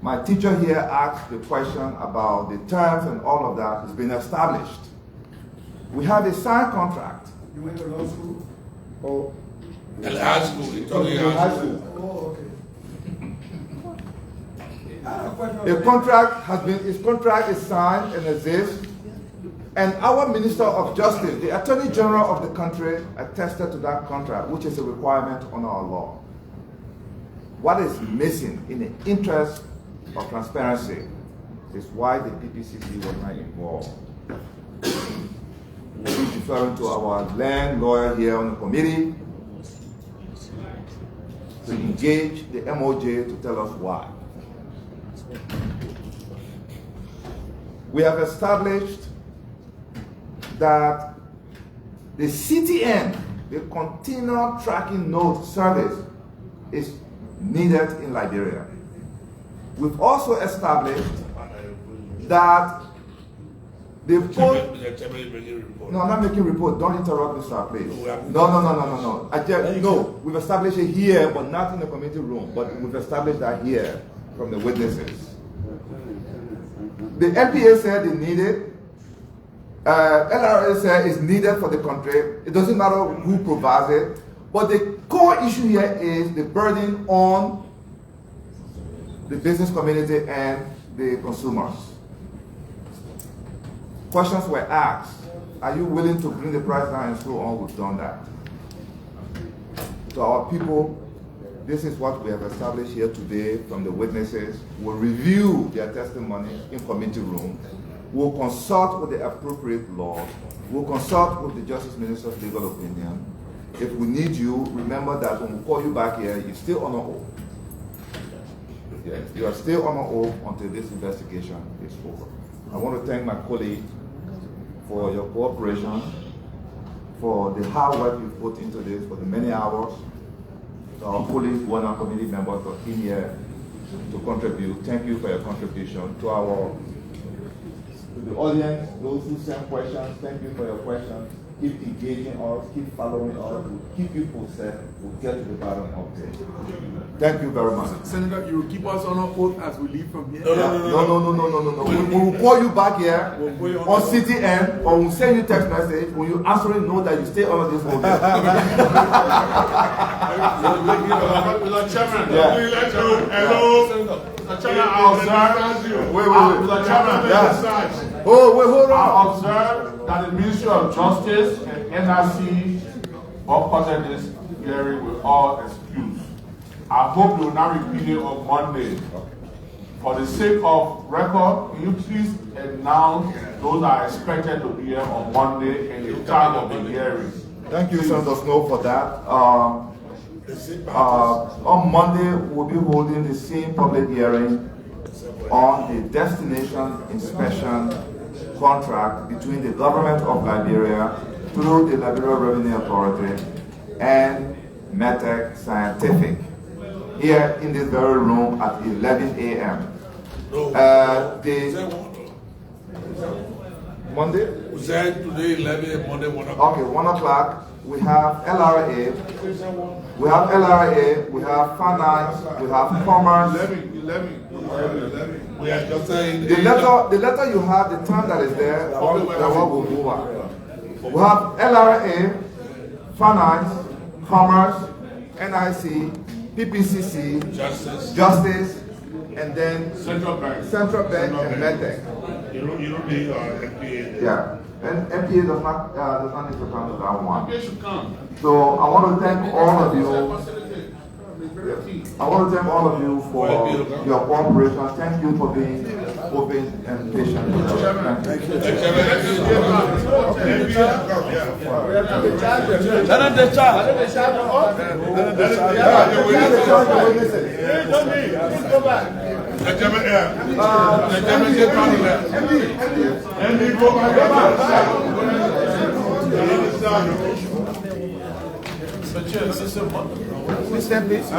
My teacher here asked the question about the terms and all of that. It's been established. We have a signed contract. You went to law school? Oh. And high school. You're talking high school. Oh, okay. A contract has been, his contract is signed and exists, and our Minister of Justice, the Attorney General of the country, attested to that contract, which is a requirement on our law. What is missing in the interest of transparency is why the PPCC was not involved. We'll be referring to our land lawyer here on the committee to engage the MOJ to tell us why. We have established that the CTN, the Continual Tracking Node Service, is needed in Liberia. We've also established that the post. No, I'm not making a report. Don't interrupt me, sir, please. No. We've established it here, but not in the committee room. But we've established that here from the witnesses. The LPA said they need it. LRA said it's needed for the country. It doesn't matter who provides it. But the core issue here is the burden on the business community and the consumers. Questions were asked. Are you willing to bring the price down and so on? We've done that. To our people, this is what we have established here today from the witnesses. We'll review their testimony in committee room. We'll consult with the appropriate law. We'll consult with the Justice Minister's legal opinion. If we need you, remember that when we call you back here, you're still on oath. Yes, you are still on oath until this investigation is over. I want to thank my colleague for your cooperation, for the hard work you've put into this, for the many hours. To our colleagues, one our committee members for being here to contribute. Thank you for your contribution. To the audience, those who send questions, thank you for your questions. Keep engaging us, keep following us, we'll keep you posted, we'll get to the bottom of this. Thank you very much. Senator, you will keep us on our oath as we leave from here? No. We will call you back here on CTN, or we'll send you text message. When you answer it, know that you stay on this whole day. Mr. Chairman, hello. Mr. Chairman, I observe. Wait. Mr. Chairman, hold on. I observe that the Ministry of Justice and NRC boycotted this hearing with all excuse. I hope you will not repeat it on Monday. For the sake of record, can you please announce those that are expected to be here on Monday and the time of the hearing? Thank you, Senator Snow, for that. On Monday, we'll be holding the same public hearing on the destination inspection contract between the government of Liberia through the Liberia Revenue Authority and MedTech Scientific here in this very room at 11 a.m. Monday? We said today 11, Monday 1 o'clock. Okay, 1 o'clock. We have LRA, we have finance, we have commerce. 11. We are just saying the letter you have, the time that is there, that one will move on. We have LRA, finance, commerce, NIC, PPCC, justice, and then Central Bank and MedTech. You don't need MPA. Yeah. And MPA does not need to come to that one. MPA should come. So I want to thank all of you. I want to thank all of you for your cooperation. Thank you for being open and patient. Thank you. But yeah, it's a month. Mr. please.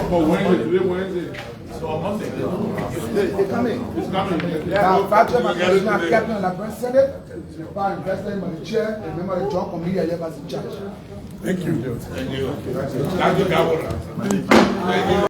For Wednesday, today Wednesday. So on Monday. They coming. It's coming. Yeah, Patrick, my captain of the president, the president, my chair, and member of the joint committee, I have as in charge. Thank you. Thank you. Thank you, Governor. Thank you.